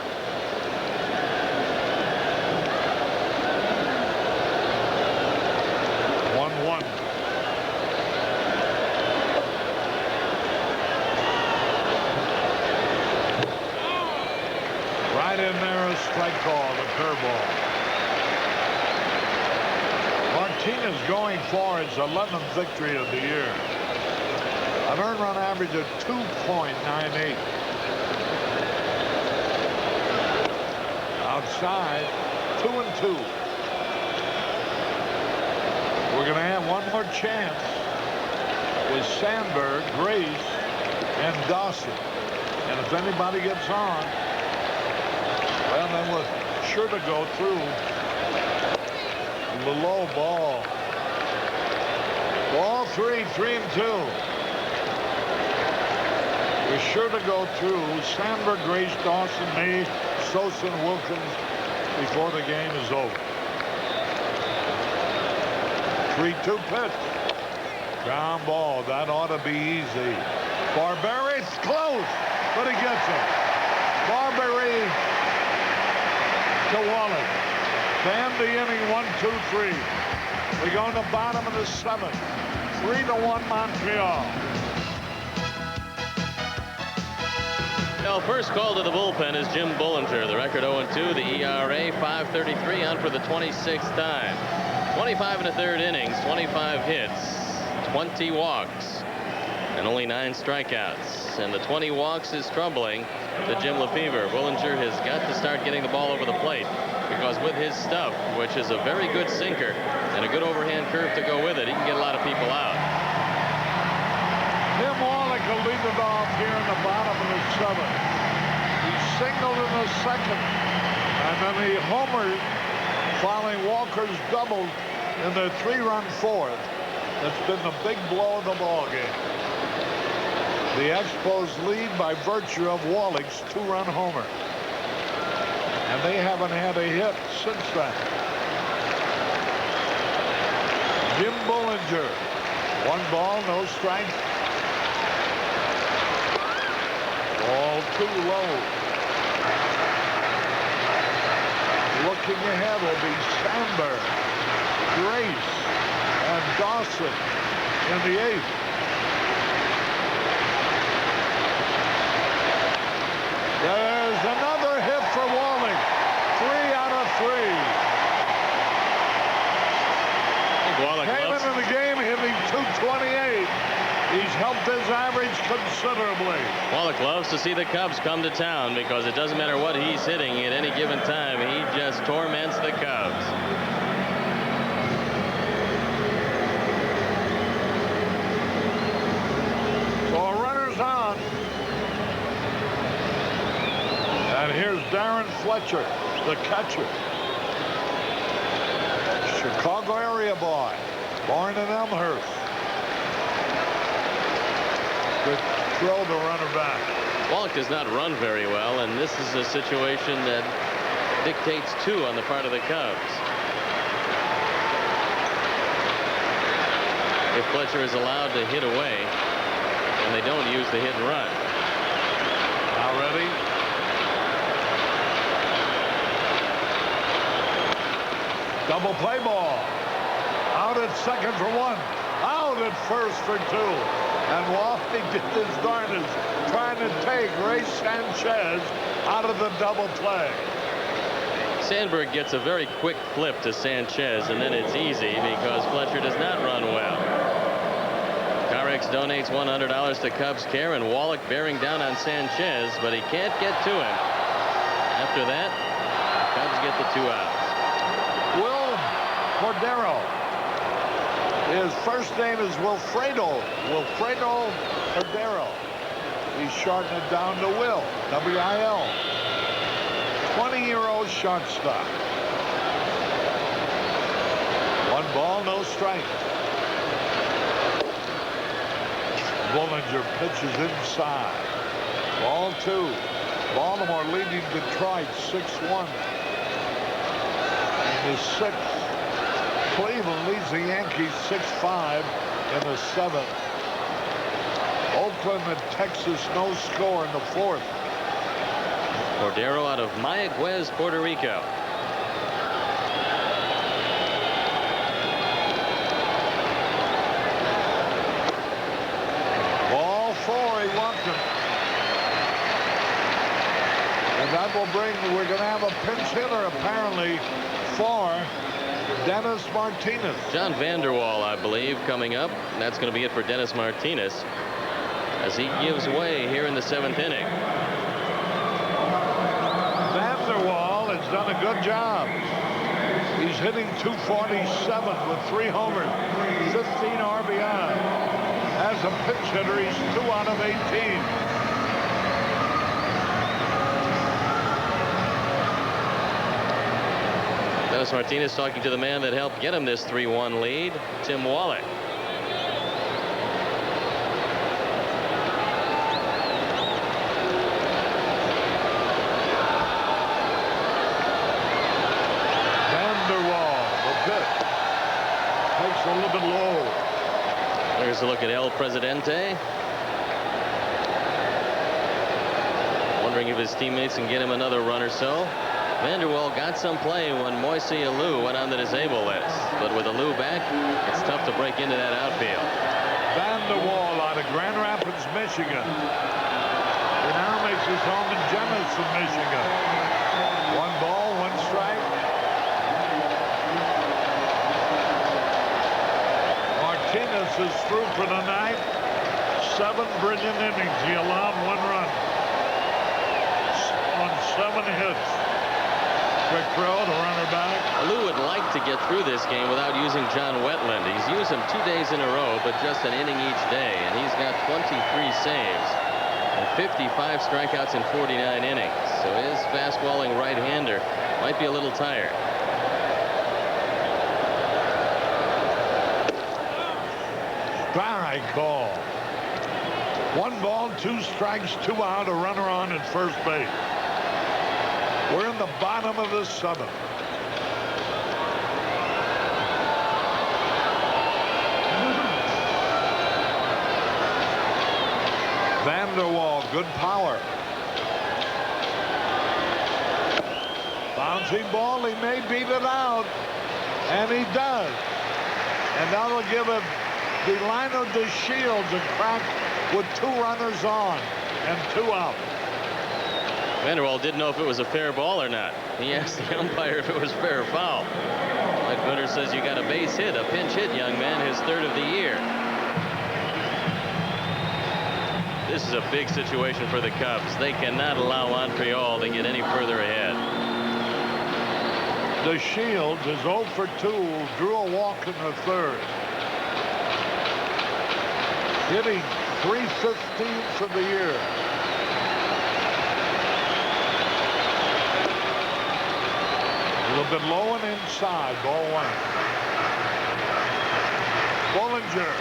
Right in there, a strike call, the curveball. Martinez going for his 11th victory of the year. An earned run average of 2.98. Outside, 2-2. We're going to have one more chance with Sandberg, Grace, and Dawson. And if anybody gets on, well, then we're sure to go through the low ball. Ball 3, 3-2. We're sure to go through Sandberg, Grace, Dawson, May, Sosa, and Wilkins before the game is over. 3-2 pitch. Ground ball. That ought to be easy. Barberry, it's close, but he gets it. Barberry to Wallach. To end the inning, 1-2-3. We go in the bottom of the 7th. 3-1 Montreal. Now, first call to the bullpen is Jim Bullinger. The record 0-2, the ERA 5.33, on for the 26th time. 25 in the 3rd innings, 25 hits, 20 walks, and only 9 strikeouts. And the 20 walks is troubling to Jim Lefevre. Bullinger has got to start getting the ball over the plate, because with his stuff, which is a very good sinker and a good overhand curve to go with it, he can get a lot of people out. Tim Wallach will lead it off here in the bottom of the 7th. He singled in the 2nd, and then he homered following Walker's double in the 3-run 4th. That's been the big blow of the ball game. The Expos lead by virtue of Wallach's 2-run homer. And they haven't had a hit since then. Jim Bullinger. 1 ball, no strike. Ball too low. Looking ahead will be Sandberg, Grace, and Dawson in the 8th. There's another hit for Wallach. 3 out of 3. Wallach came into the game hitting .228. He's helped his average considerably. Wallach loves to see the Cubs come to town, because it doesn't matter what he's hitting at any given time. He just torments the Cubs. So a runner's on. And here's Darren Fletcher, the catcher. Chicago area boy, born in Elmhurst. Good throw the runner back. Wallach does not run very well, and this is a situation that dictates 2 on the part of the Cubs. If Fletcher is allowed to hit away, and they don't use the hit and run. Now ready. Double play ball. Out at second for 1. Out at first for 2. And Wallach did his darnest trying to take Ray Sanchez out of the double play. Sandberg gets a very quick flip to Sanchez, and then it's easy because Fletcher does not run well. Carex donates $100 to Cubs Care, and Wallach bearing down on Sanchez, but he can't get to him. After that, Cubs get the 2 outs. Will Cordero. His first name is Wilfredo Cordero. He's shortening it down to Will. W-I-L. 20-year-old shortstop. 1 ball, no strike. Bollinger pitches inside. Ball 2. Baltimore leading Detroit 6-1. In the 6th. Cleveland leads the Yankees 6-5 in the 7th. Oakland and Texas no score in the 4th. Cordero out of Mayaguez, Puerto Rico. Ball 4, he wants him. And that will bring, we're going to have a pinch hitter apparently for Dennis Martinez. John Vanderwall, I believe, coming up. That's going to be it for Dennis Martinez as he gives way here in the 7th inning. Vanderwall has done a good job. He's hitting .247 with 3 homers, 15 RBI. As a pinch hitter, he's 2 out of 18. Dennis Martinez talking to the man that helped get him this 3-1 lead, Tim Wallach. Vanderwall, the pitch. Takes a little bit low. There's a look at El Presidente. Wondering if his teammates can get him another run or so. Vanderwall got some play when Moises Alou went on the disabled list. But with Alou back, it's tough to break into that outfield. Vanderwall out of Grand Rapids, Michigan. He now makes his home in Jenison, Michigan. 1 ball, 1 strike. Martinez is through for the night. 7 brilliant innings. He allowed 1 run on 7 hits. Quick throw to runner back. Alou would like to get through this game without using John Wetland. He's used him 2 days in a row, but just an inning each day, and he's got 23 saves and 55 strikeouts in 49 innings. So his fastballing right-hander might be a little tired. Strike call. 1 ball, 2 strikes, 2 out, a runner on at first base. We're in the bottom of the 7th. Vanderwall, good power. Bouncing ball, he may beat it out. And he does. And that'll give it Delino DeShields a crack with 2 runners on and 2 out. Vanderwall didn't know if it was a fair ball or not. He asked the umpire if it was fair or foul. Mike Winter says you got a base hit, a pinch hit, young man, his 3rd of the year. This is a big situation for the Cubs. They cannot allow Montreal to get any further ahead. DeShields is 0 for 2, drew a walk in the 3rd. Hitting .315 for the year. A little bit low and inside. Ball 1. Bollinger.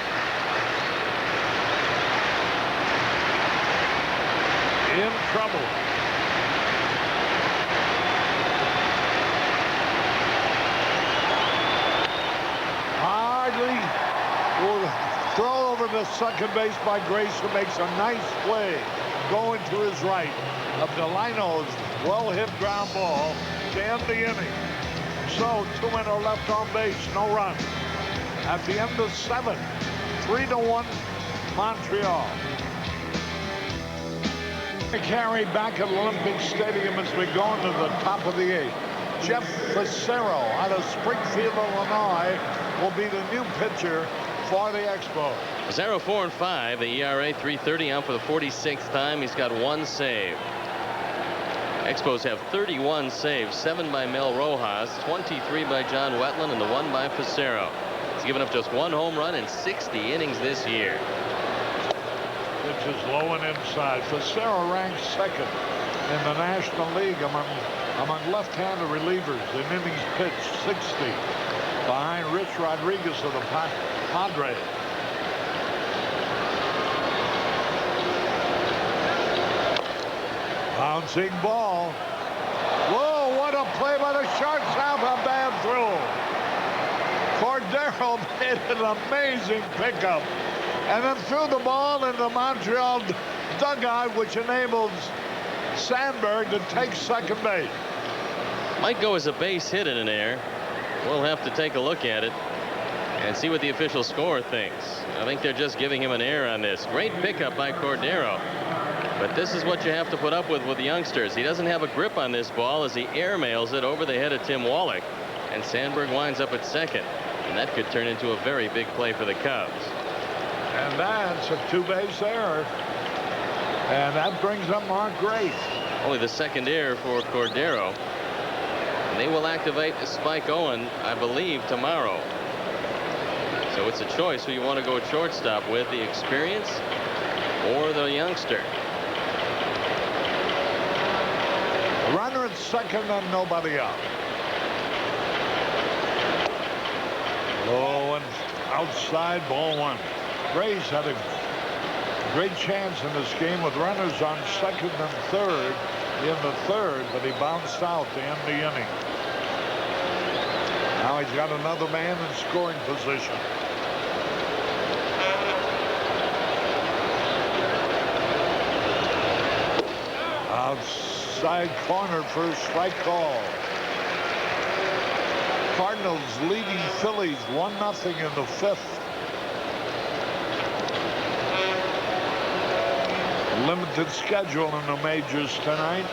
In trouble. to second base by Grace, who makes a nice play going to his right of Delano's well-hit ground ball to end the inning. So 2 men are left on base, no run. At the end of 7, 3-1 Montreal. Carey back at Olympic Stadium as we go into the top of the 8th. Jeff Facero out of Springfield, Illinois, will be the new pitcher for the Expos. 0-4-5, the ERA 3.30 out for the 46th time. He's got 1 save. Expos have 31 saves, 7 by Mel Rojas, 23 by John Wetland, and the 1 by Facero. He's given up just 1 home run in 60 innings this year. Pitch is low and inside. Facero ranks 2nd in the National League among left-handed relievers in innings pitched, 60, behind Rich Rodriguez of the Padres. Bouncing ball. Whoa, what a play by the shortstop. A bad throw. Cordero made an amazing pickup and then threw the ball into the Montreal dugout, which enables Sandberg to take second base. Might go as a base hit in an air. We'll have to take a look at it and see what the official score thinks. I think they're just giving him an error on this. Great pickup by Cordero. But this is what you have to put up with the youngsters. He doesn't have a grip on this ball as he airmails it over the head of Tim Wallach. And Sandberg winds up at second. And that could turn into a very big play for the Cubs. And that's a 2-base error. And that brings up Mark Grace. Only the second error for Cordero. And they will activate Spike Owen, I believe, tomorrow. So it's a choice who you want to go shortstop with, the experience or the youngster. Runner at second and nobody out. Low and outside, ball 1. Grace had a great chance in this game with runners on second and third in the 3rd, but he bounced out to end the inning. Now he's got another man in scoring position. Outside corner for a strike call. Cardinals leading Phillies 1-0 in the 5th. Limited schedule in the majors tonight.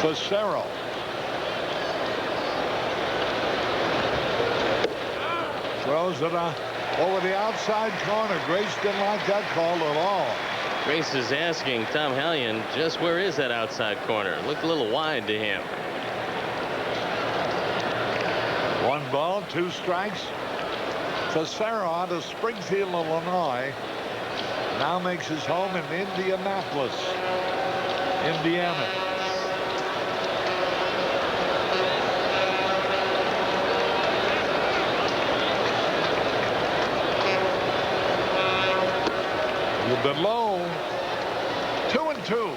Facero. Throws it over the outside corner. Grace didn't like that call at all. Grace is asking Tom Hallion, just where is that outside corner? Looked a little wide to him. 1 ball, 2 strikes. Facero out of Springfield, Illinois, now makes his home in Indianapolis, Indiana. A little bit low. 2-2.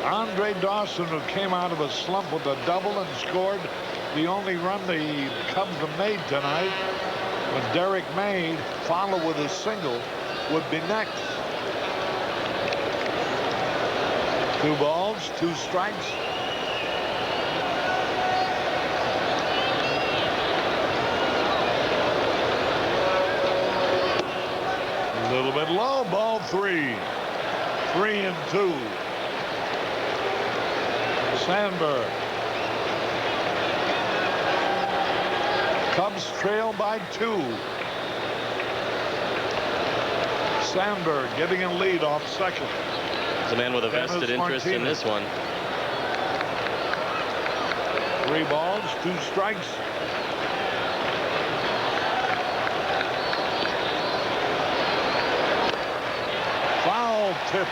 Andre Dawson, who came out of a slump with a double and scored the only run the Cubs have made tonight, when Derek May followed with a single, would be next. 2 balls, 2 strikes. A little bit low, ball 3. 3-2. Sandberg. Cubs trail by 2. Sandberg getting a lead off second. He's a man with a vested Dennis interest in Martinez. this one. 3 balls, 2 strikes. Foul tip.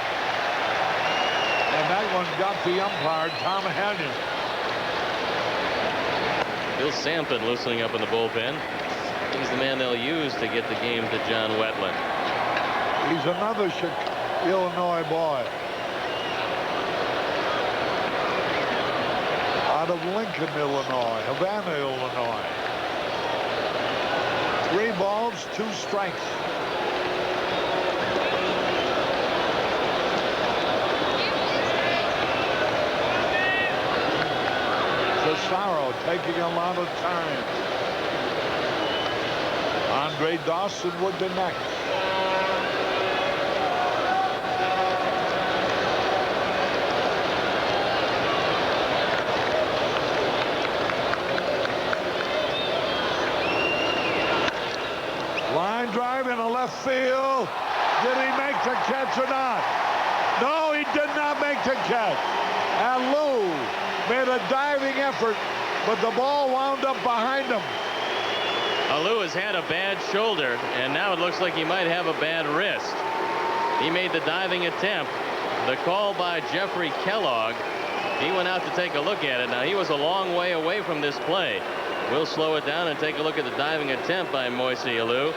And that one got the umpire, Tom Hallion. Bill Sampson loosening up in the bullpen. He's the man they'll use to get the game to John Wetland. He's another Illinois boy. Out out of Lincoln, Illinois, Havana, Illinois. 3 balls, 2 strikes. Cesaro taking a lot of time. Andre Dawson would be next. Line drive in the left field. Did he make the catch or not? No, he did not make the catch. Alou made a diving effort, but the ball wound up behind him. Alou has had a bad shoulder, and now it looks like he might have a bad wrist. He made the diving attempt. The call by Jeffrey Kellogg. He went out to take a look at it. Now, he was a long way away from this play. We'll slow it down and take a look at the diving attempt by Moises Alou.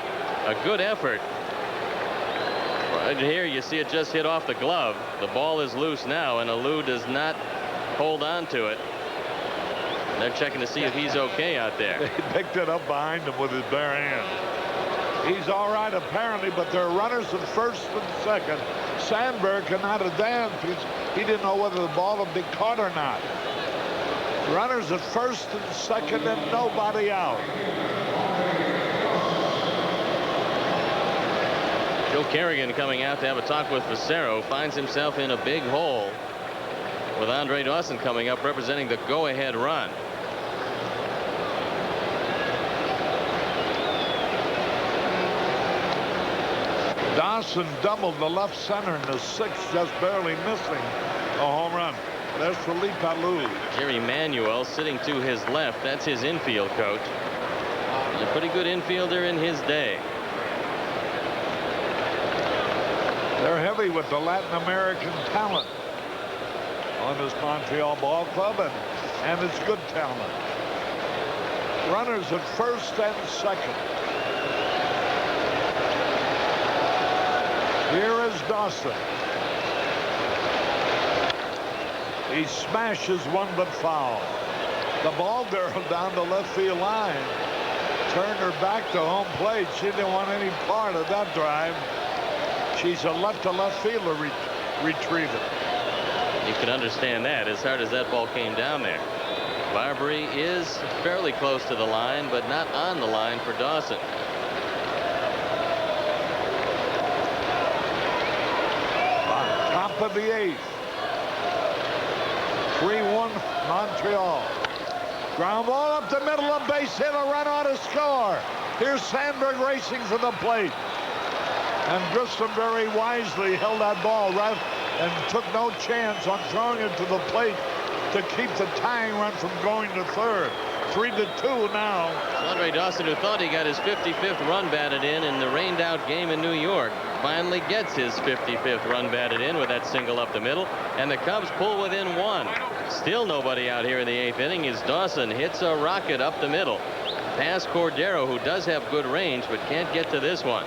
A good effort. Right here, you see it just hit off the glove. The ball is loose now, and Alou does not hold on to it. They're checking to see if he's okay out there. He picked it up behind him with his bare hand. He's all right, apparently, but there are runners at first and second. Sandberg cannot have danced because he didn't know whether the ball had been caught or not. Runners at first and second and nobody out. Joe Kerrigan coming out to have a talk with Facero finds himself in a big hole with Andre Dawson coming up representing the go-ahead run. Dawson doubled the left center in the 6th, just barely missing a home run. There's Philippe Alou. Jerry Manuel sitting to his left. That's his infield coach. He's a pretty good infielder in his day. They're heavy with the Latin American talent on this Montreal ball club, and it's good talent. Runners at first and second. Here is Dawson. He smashes one but foul. The ball girl down the left field line turned her back to home plate. She didn't want any part of that drive. She's a left-to-left fielder retriever. You can understand that, as hard as that ball came down there. Barbary is fairly close to the line, but not on the line for Dawson. Top of the 8th. 3-1 Montreal. Ground ball up the middle, a base hit, a run on to score. Here's Sandberg racing for the plate. And Grissom very wisely held that ball right and took no chance on throwing it to the plate to keep the tying run from going to third. 3-2 now. Andre Dawson, who thought he got his 55th run batted in the rained-out game in New York, finally gets his 55th run batted in with that single up the middle, and the Cubs pull within 1. Still nobody out here in the 8th inning as Dawson hits a rocket up the middle past Cordero, who does have good range but can't get to this one.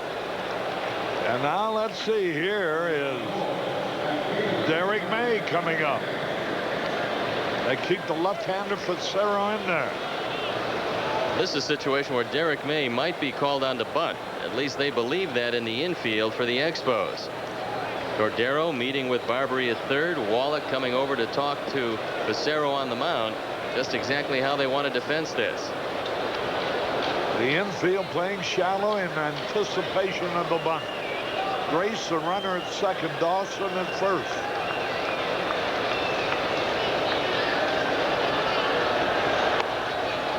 And now let's see, here is Derek May coming up. They keep the left-hander Facero in there. This is a situation where Derek May might be called on to bunt. At least they believe that in the infield for the Expos. Cordero meeting with Barbary at third. Wallach coming over to talk to Facero on the mound. Just exactly how they want to defense this. The infield playing shallow in anticipation of the bunt. Grace, the runner at second. Dawson at first.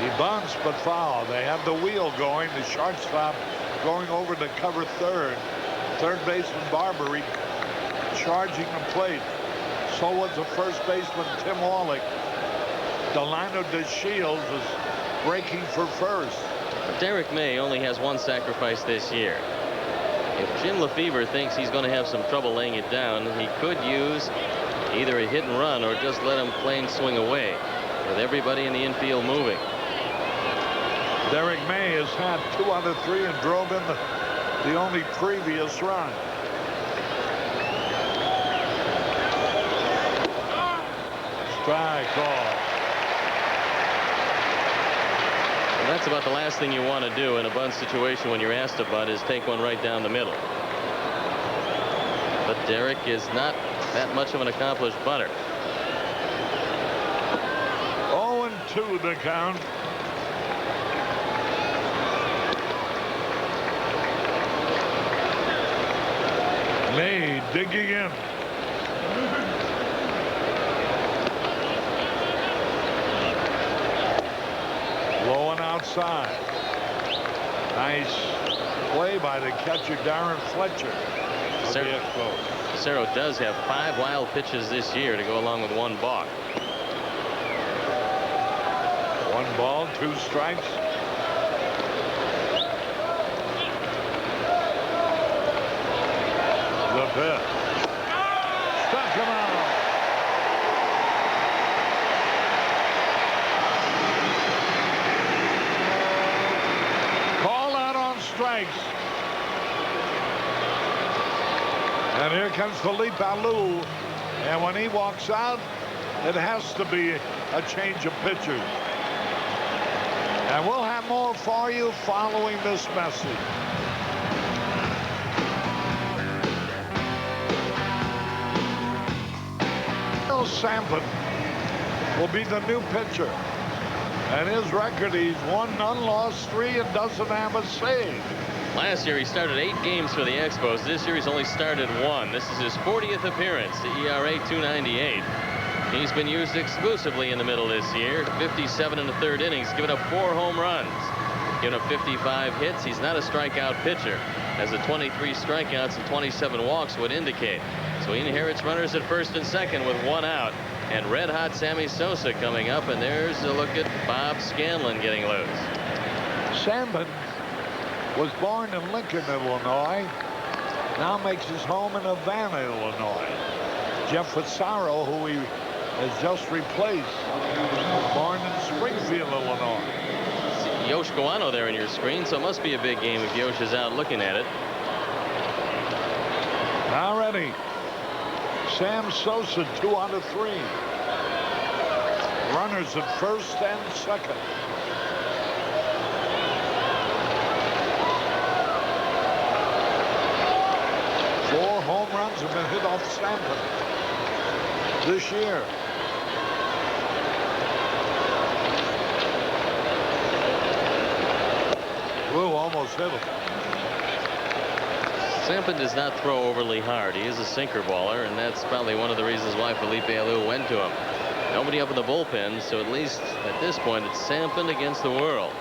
He bunts but foul. They have the wheel going. The shortstop going over to cover third. Third baseman Barbary charging the plate. So was the first baseman Tim Wallach. Delano DeShields is breaking for first. Derek May only has one sacrifice this year. If Jim Lefebvre thinks he's going to have some trouble laying it down, he could use either a hit and run or just let him plain swing away with everybody in the infield moving. Derek May has had 2 out of 3 and drove in the only previous run. Strike call. And that's about the last thing you want to do in a bunt situation when you're asked to bunt, is take one right down the middle. But Derek is not that much of an accomplished bunter. 0-2 the count. May digging in. Low and outside. Nice play by the catcher, Darren Fletcher. Cerro does have 5 wild pitches this year to go along with 1 balk. 1 ball, 2 strikes. The pitch. Struck him out. Call out on strikes. And here comes Felipe Alou. And when he walks out, it has to be a change of pitchers. And we'll have more for you following this message. Sampson will be the new pitcher. And his record, he's 1 none, lost 3, and doesn't have a save. Last year he started 8 games for the Expos. This year he's only started 1. This is his 40th appearance. The ERA 2.98. He's been used exclusively in the middle this year. 57 in the 3rd innings, giving up 4 home runs, giving up 55 hits. He's not a strikeout pitcher, as the 23 strikeouts and 27 walks would indicate. So he inherits runners at 1st and 2nd with 1 out. And red-hot Sammy Sosa coming up, and there's a look at Bob Scanlon getting loose. Sampson was born in Lincoln, Illinois. Now makes his home in Havana, Illinois. Jeff Fassaro, who he has just replaced, was born in Springfield, Illinois. Yosh Guano there in your screen, so it must be a big game if Yosh is out looking at it. Now ready. Sam Sosa, 2 out of 3. Runners at 1st and 2nd. Four home runs have been hit off Sampson this year. Whoa, almost hit him. Sampson does not throw overly hard. He is a sinker baller, and that's probably one of the reasons why Felipe Alou went to him. Nobody up in the bullpen, so at least at this point it's Sampson against the world.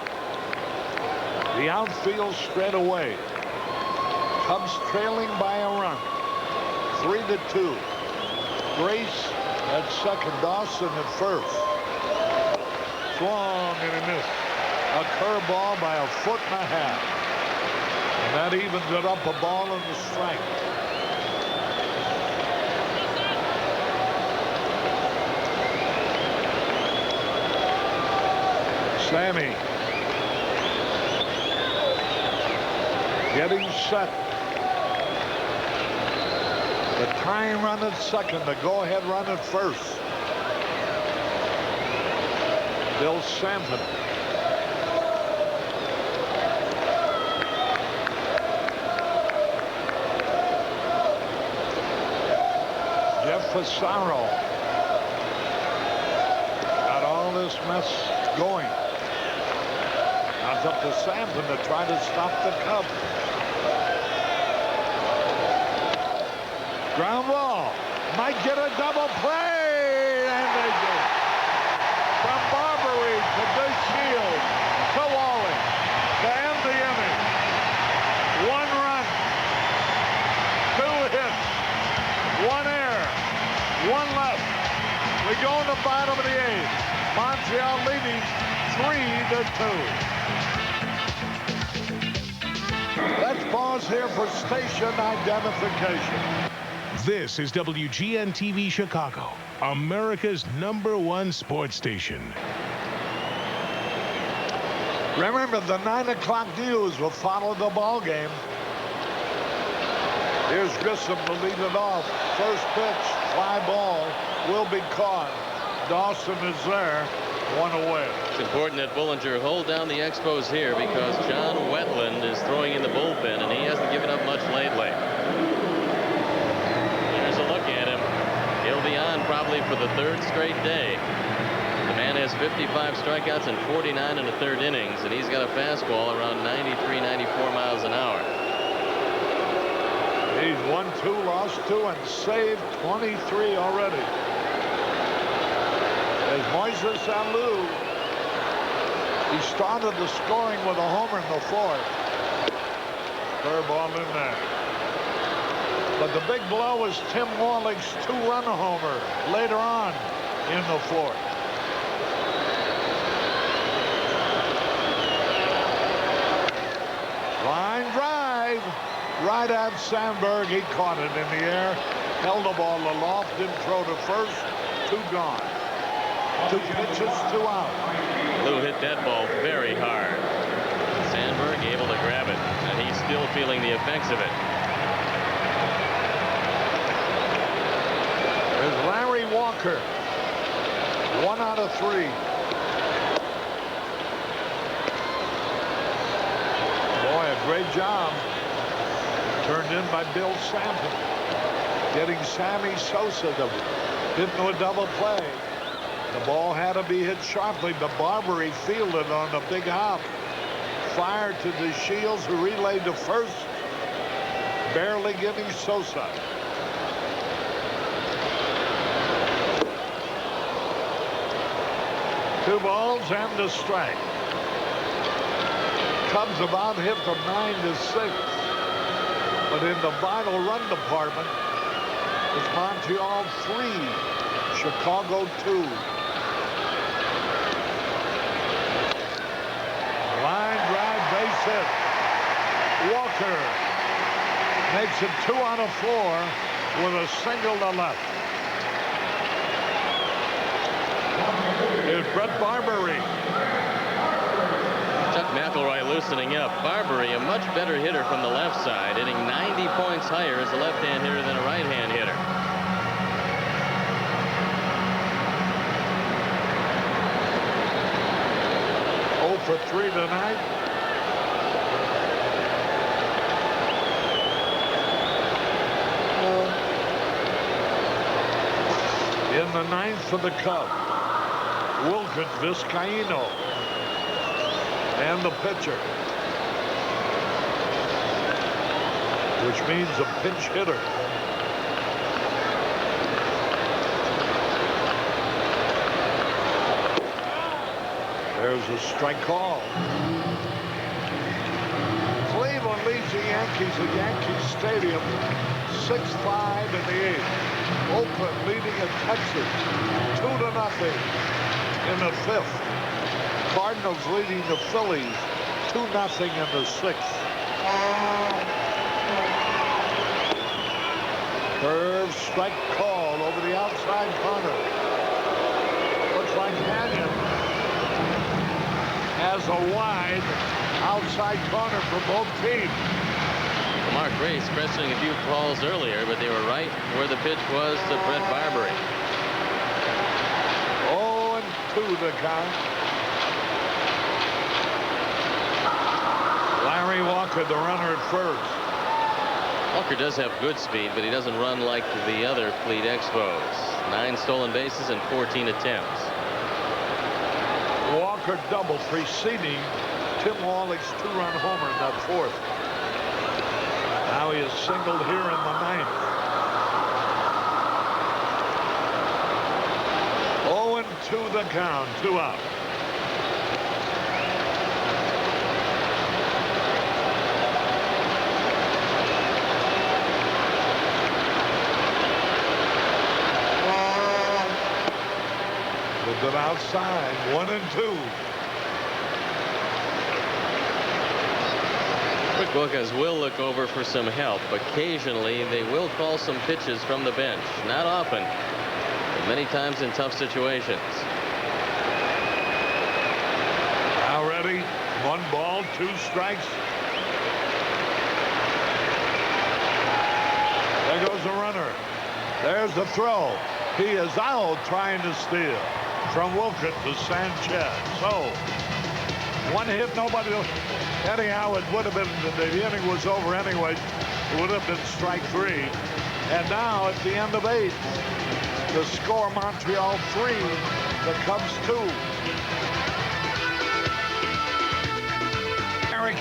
The outfield straight away. Cubs trailing by a run. 3-2. Grace at 2nd, Dawson at 1st. Swung and he missed. A curveball by 1.5 feet. And that evens it up, a ball and a strike. Sammy getting set. The tying run at 2nd, the go-ahead run at 1st. Bill Sampson. Jeff Fassaro got all this mess going. Now it's up to Sampson to try to stop the Cubs. Ground ball. Might get a double play, and they do. From Barbary to DeShields to Wallach to end the inning. 1 run, 2 hits, 1 error, 1 left. We go in the bottom of the 8th. Montreal leading 3-2. Let's pause here for station identification. This is WGN TV Chicago, America's #1 sports station. Remember, the 9 o'clock news will follow the ball game. Here's Grissom to lead it off. First pitch, fly ball, will be caught. Dawson is there. one away. It's important that Bullinger hold down the Expos here because John Wetland is throwing in the bullpen, and he hasn't given up much lately. There's a look at him. He'll be on probably for the third straight day. The man has 55 strikeouts and 49 in the third innings, and he's got a fastball around 93, 94 miles an hour. He's won 2, lost 2, and saved 23 already. As Moises Alou, he started the scoring with a homer in the 4th. Curveball in there. But the big blow was Tim Wallach's 2-run homer later on in the 4th. Line drive right at Sandberg. He caught it in the air, held the ball aloft, didn't throw to first. 2 gone. 2 pitches, 2 out. Lou hit that ball very hard. Sandberg able to grab it, and he's still feeling the effects of it. There's Larry Walker. 1 out of 3. Boy, a great job. Turned in by Bill Sampson. Getting Sammy Sosa to hit into a double play. The ball had to be hit sharply, but Barbary fielded on the big hop. Fired to the Shields, who relayed to first, barely giving Sosa. Two balls and a strike. Cubs about hit from 9-6. But in the vital run department, it's Montreal 3, Chicago 2. Line drive, base hit. Walker makes it 2 out of 4 with a single to left. Here's Brett Barbary. Chuck McElroy loosening up. Barbary, a much better hitter from the left side, hitting 90 points higher as a left-hand hitter than a right-hand hitter. For 3 tonight. In the 9th for the Cubs, Wilkins, Vizcaino, and the pitcher, which means a pinch hitter. There's a strike call. Cleveland leads the Yankees at Yankee Stadium 6-5 in the 8th. Oakland leading at Texas 2-0 in the 5th. Cardinals leading the Phillies 2-0 in the 6th. Curve strike call over the outside corner. Looks like Canyon has a wide outside corner for both teams. Mark Grace questioning a few calls earlier, but they were right where the pitch was to Brett Barbary. 0-2 the count. Larry Walker, the runner at first. Walker does have good speed, but he doesn't run like the other Fleet Expos. 9 stolen bases and 14 attempts. Walker double preceding Tim Wallach's 2-run homer in that 4th. Now he is singled here in the 9th. 0-2 the count, 2 out. Moved it outside, 1-2. Quick look as will look over for some help. Occasionally, they will call some pitches from the bench. Not often, but many times in tough situations. Now ready, 1 ball, 2 strikes. There goes the runner. There's the throw. He is out trying to steal. from Wilkins to Sanchez. So, one hit, nobody. Anyhow, it would have been, the inning was over anyway. It would have been strike 3. And now at the end of 8, the score, Montreal 3, the Cubs 2.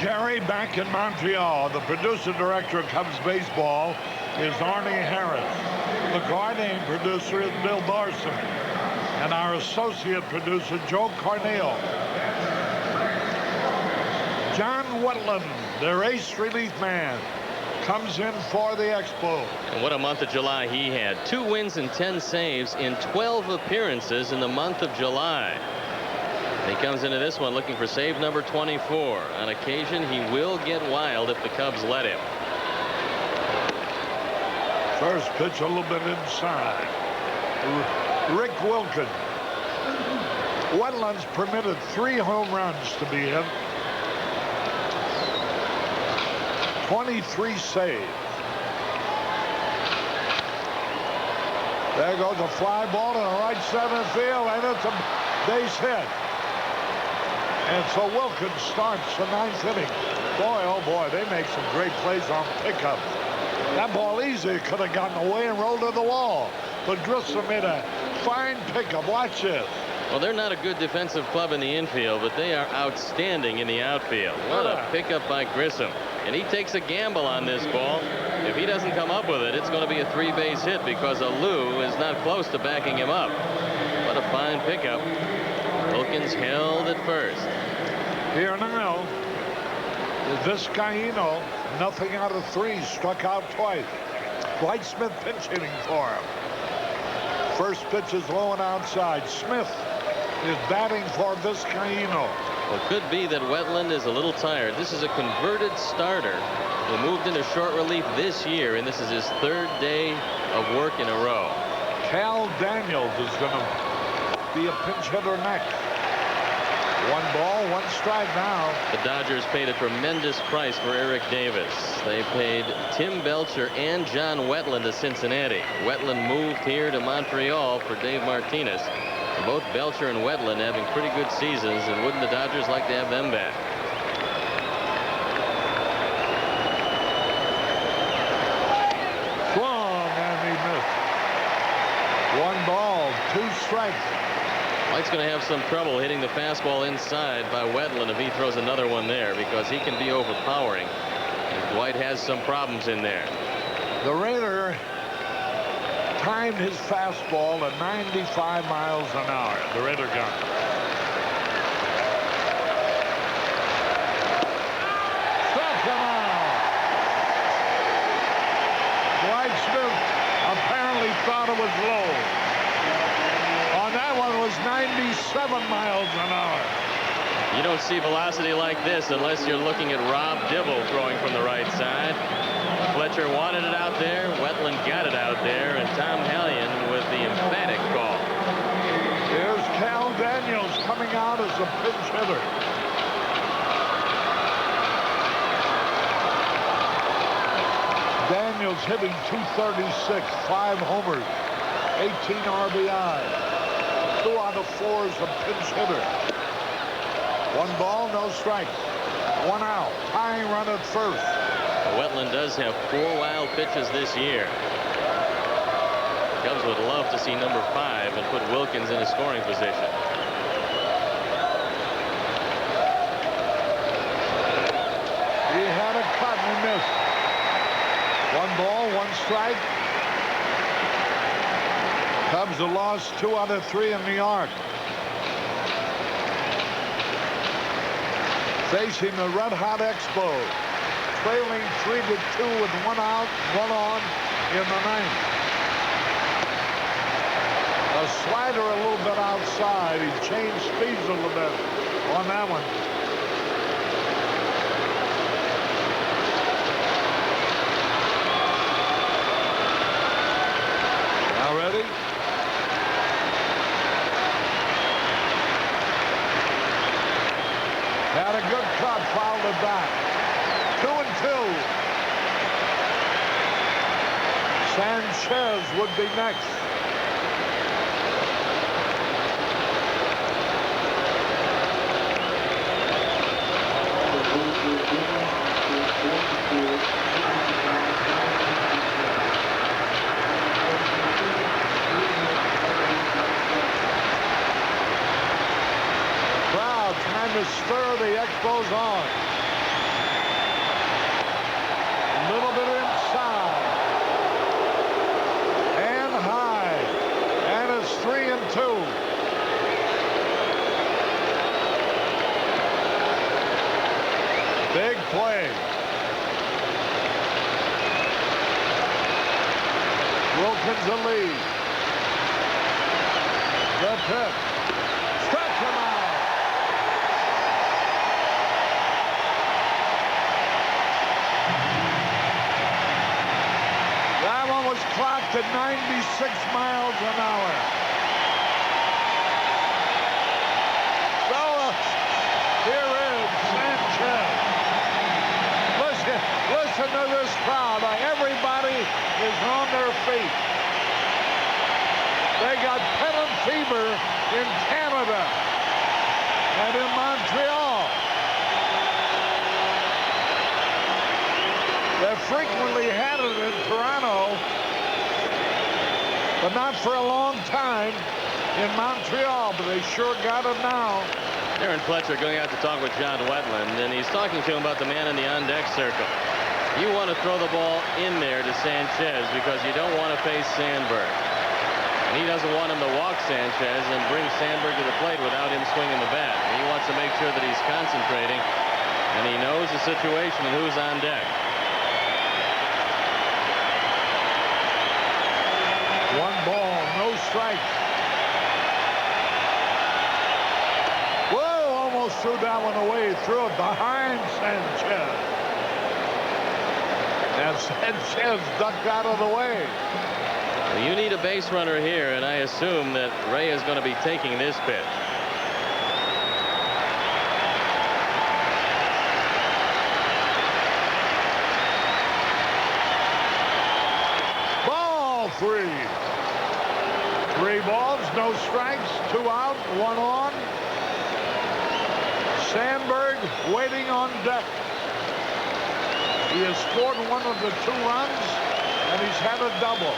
Harry back in Montreal. The producer director of Cubs baseball is Arnie Harris. The guardian producer is Bill Barson. And our associate producer, Joe Carneal. John Wetland, their ace relief man, comes in for the Expos. And what a month of July he had. 2 wins and 10 saves in 12 appearances in the month of July. He comes into this one looking for save number 24. On occasion, he will get wild if the Cubs let him. First pitch a little bit inside. Rick Wilkins. Wetlands permitted 3 home runs to be hit. 23 saves. There goes a fly ball to the right center field, and it's a base hit. And so Wilkins starts the 9th inning. Boy, oh boy, they make some great plays on pickups. That ball easily could have gotten away and rolled to the wall. But Grissom made a fine pickup. Watch this. Well, they're not a good defensive club in the infield, but they are outstanding in the outfield. What a pickup by Grissom. And he takes a gamble on this ball. If he doesn't come up with it, it's going to be a 3-base hit because Alou is not close to backing him up. What a fine pickup. Wilkins held at first. Here now, Vizcaino, nothing out of 3, struck out twice. Dwight Smith pinch hitting for him. First pitch is low and outside. Smith is batting for Vizcaino. Well, it could be that Wetland is a little tired. This is a converted starter who moved into short relief this year, and this is his 3rd day of work in a row. Cal Daniels is going to be a pinch hitter next. 1 ball, 1 strike now. The Dodgers paid a tremendous price for Eric Davis. They paid Tim Belcher and John Wetland to Cincinnati. Wetland moved here to Montreal for Dave Martinez. And both Belcher and Wetland having pretty good seasons, and wouldn't the Dodgers like to have them back? Swung and he missed. 1 ball, 2 strikes. White's going to have some trouble hitting the fastball inside by Wetland if he throws another one there, because he can be overpowering. And White has some problems in there. The Raider timed his fastball at 95 miles an hour. The Raider gun. Struck him out. Dwight Smith apparently thought it was low. That one was 97 miles an hour. You don't see velocity like this unless you're looking at Rob Dibble throwing from the right side. Fletcher wanted it out there. Wetland got it out there. And Tom Hallion with the emphatic call. Here's Cal Daniels coming out as a pinch hitter. Daniels hitting .236, 5 homers, 18 RBI. 2 out of 4 is a pinch hitter. 1 ball, no strikes. 1 out. Tying run at first. Wetland does have 4 wild pitches this year. Cubs would love to see number 5 and put Wilkins in a scoring position. He had a cut and he missed. 1 ball, 1 strike. Cubs have lost 2 out of 3 in New York. Facing the red-hot Expos. Trailing 3-2 with 1 out, 1 on in the 9th. A slider a little bit outside. He changed speeds a little bit on that one. Now ready? Had a good cut, fouled it back. 2-2. Sanchez would be next. goes on. A little bit inside. And high. And it's 3-2. Big play. Wilkins the lead. The pitch. Stretch him out. That one was clocked at 96 miles an hour. So here is Sanchez. Listen to this crowd. Everybody is on their feet. They got pennant fever in Canada and in Montreal. They frequently had it in Toronto, but not for a long time in Montreal, but they sure got it now. Aaron Fletcher going out to talk with John Wetland, and he's talking to him about the man in the on-deck circle. You want to throw the ball in there to Sanchez because you don't want to face Sandberg. And he doesn't want him to walk Sanchez and bring Sandberg to the plate without him swinging the bat. He wants to make sure that he's concentrating, and he knows the situation and who's on deck. One ball, no strikes. Whoa, almost threw that one away. Threw it behind Sanchez. And Sanchez ducked out of the way. Well, you need a base runner here, and I assume that Ray is going to be taking this pitch. Ball 3. 3 balls, no strikes, 2 out, 1 on. Sandberg waiting on deck. He has scored one of the 2 runs, and he's had a double.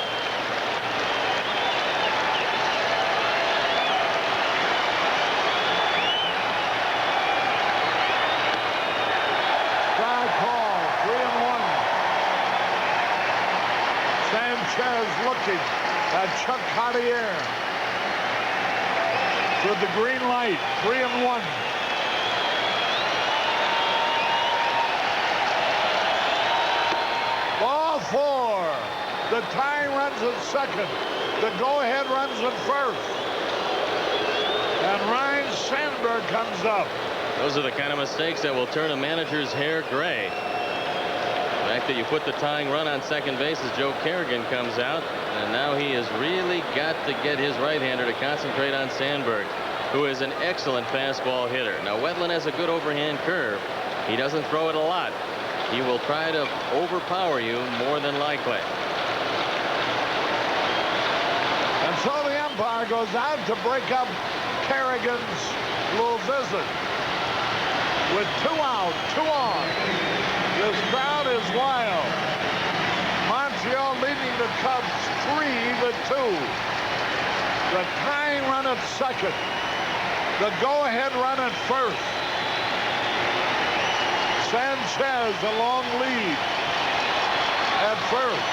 Fly call, 3-1. Sanchez looking at Chuck Cartier with the green light, 3-1. Ball 4. The tying runs at second. The go-ahead runs at first. And Ryan Sandberg comes up. Those are the kind of mistakes that will turn a manager's hair gray. The fact that you put the tying run on second base as Joe Kerrigan comes out, and now he has really got to get his right-hander to concentrate on Sandberg, who is an excellent fastball hitter. Now, Wetland has a good overhand curve. He doesn't throw it a lot. He will try to overpower you more than likely. And so the umpire goes out to break up Kerrigan's little visit. With 2 out, 2 on. This crowd is wild. Montreal leading the Cubs 3-2. The tying run at second. The go-ahead run at first. Sanchez a long lead at first.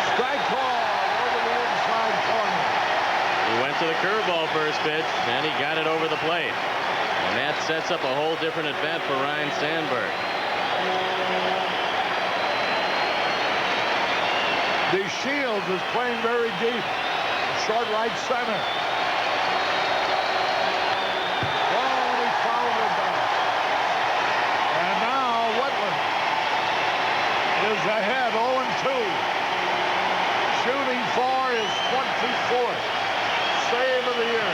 Strike call over the inside corner. He went to the curveball first pitch, and he got it over the plate. And that sets up a whole different at-bat for Ryan Sandberg. DeShields is playing very deep. Short right center. Oh, he fouled it back. And now Wetland is ahead 0-2. Shooting for his 24th save of the year.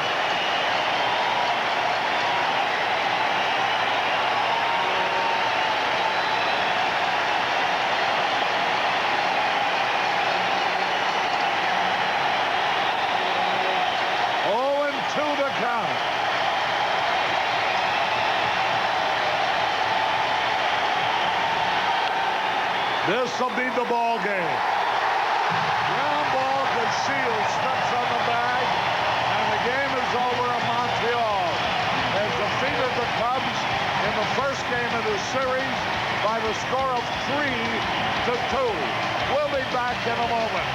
This will be the ball game. Ground ball Castillo steps on the bag, and the game is over in Montreal. They've defeated the Cubs in the first game of the series by the score of 3-2. We'll be back in a moment.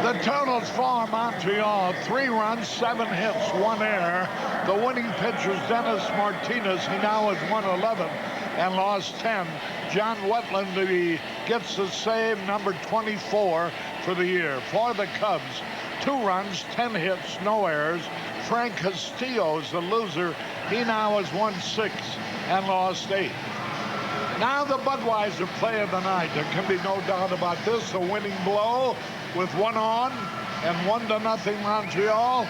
The totals for Montreal: 3 runs, 7 hits, 1 error. The winning pitcher is Dennis Martinez. He now has won 11 and lost 10. John Wetland, he gets the save, number 24 for the year. For the Cubs, 2 runs, 10 hits, no errors. Frank Castillo is the loser. He now has won 6 and lost 8. Now the Budweiser play of the night. There can be no doubt about this. A winning blow with 1 on and 1-0 Montreal.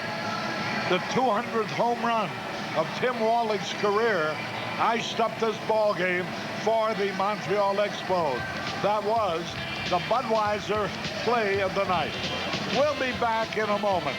The 200th home run of Tim Wallach's career iced up this ball game for the Montreal Expos. That was the Budweiser play of the night. We'll be back in a moment.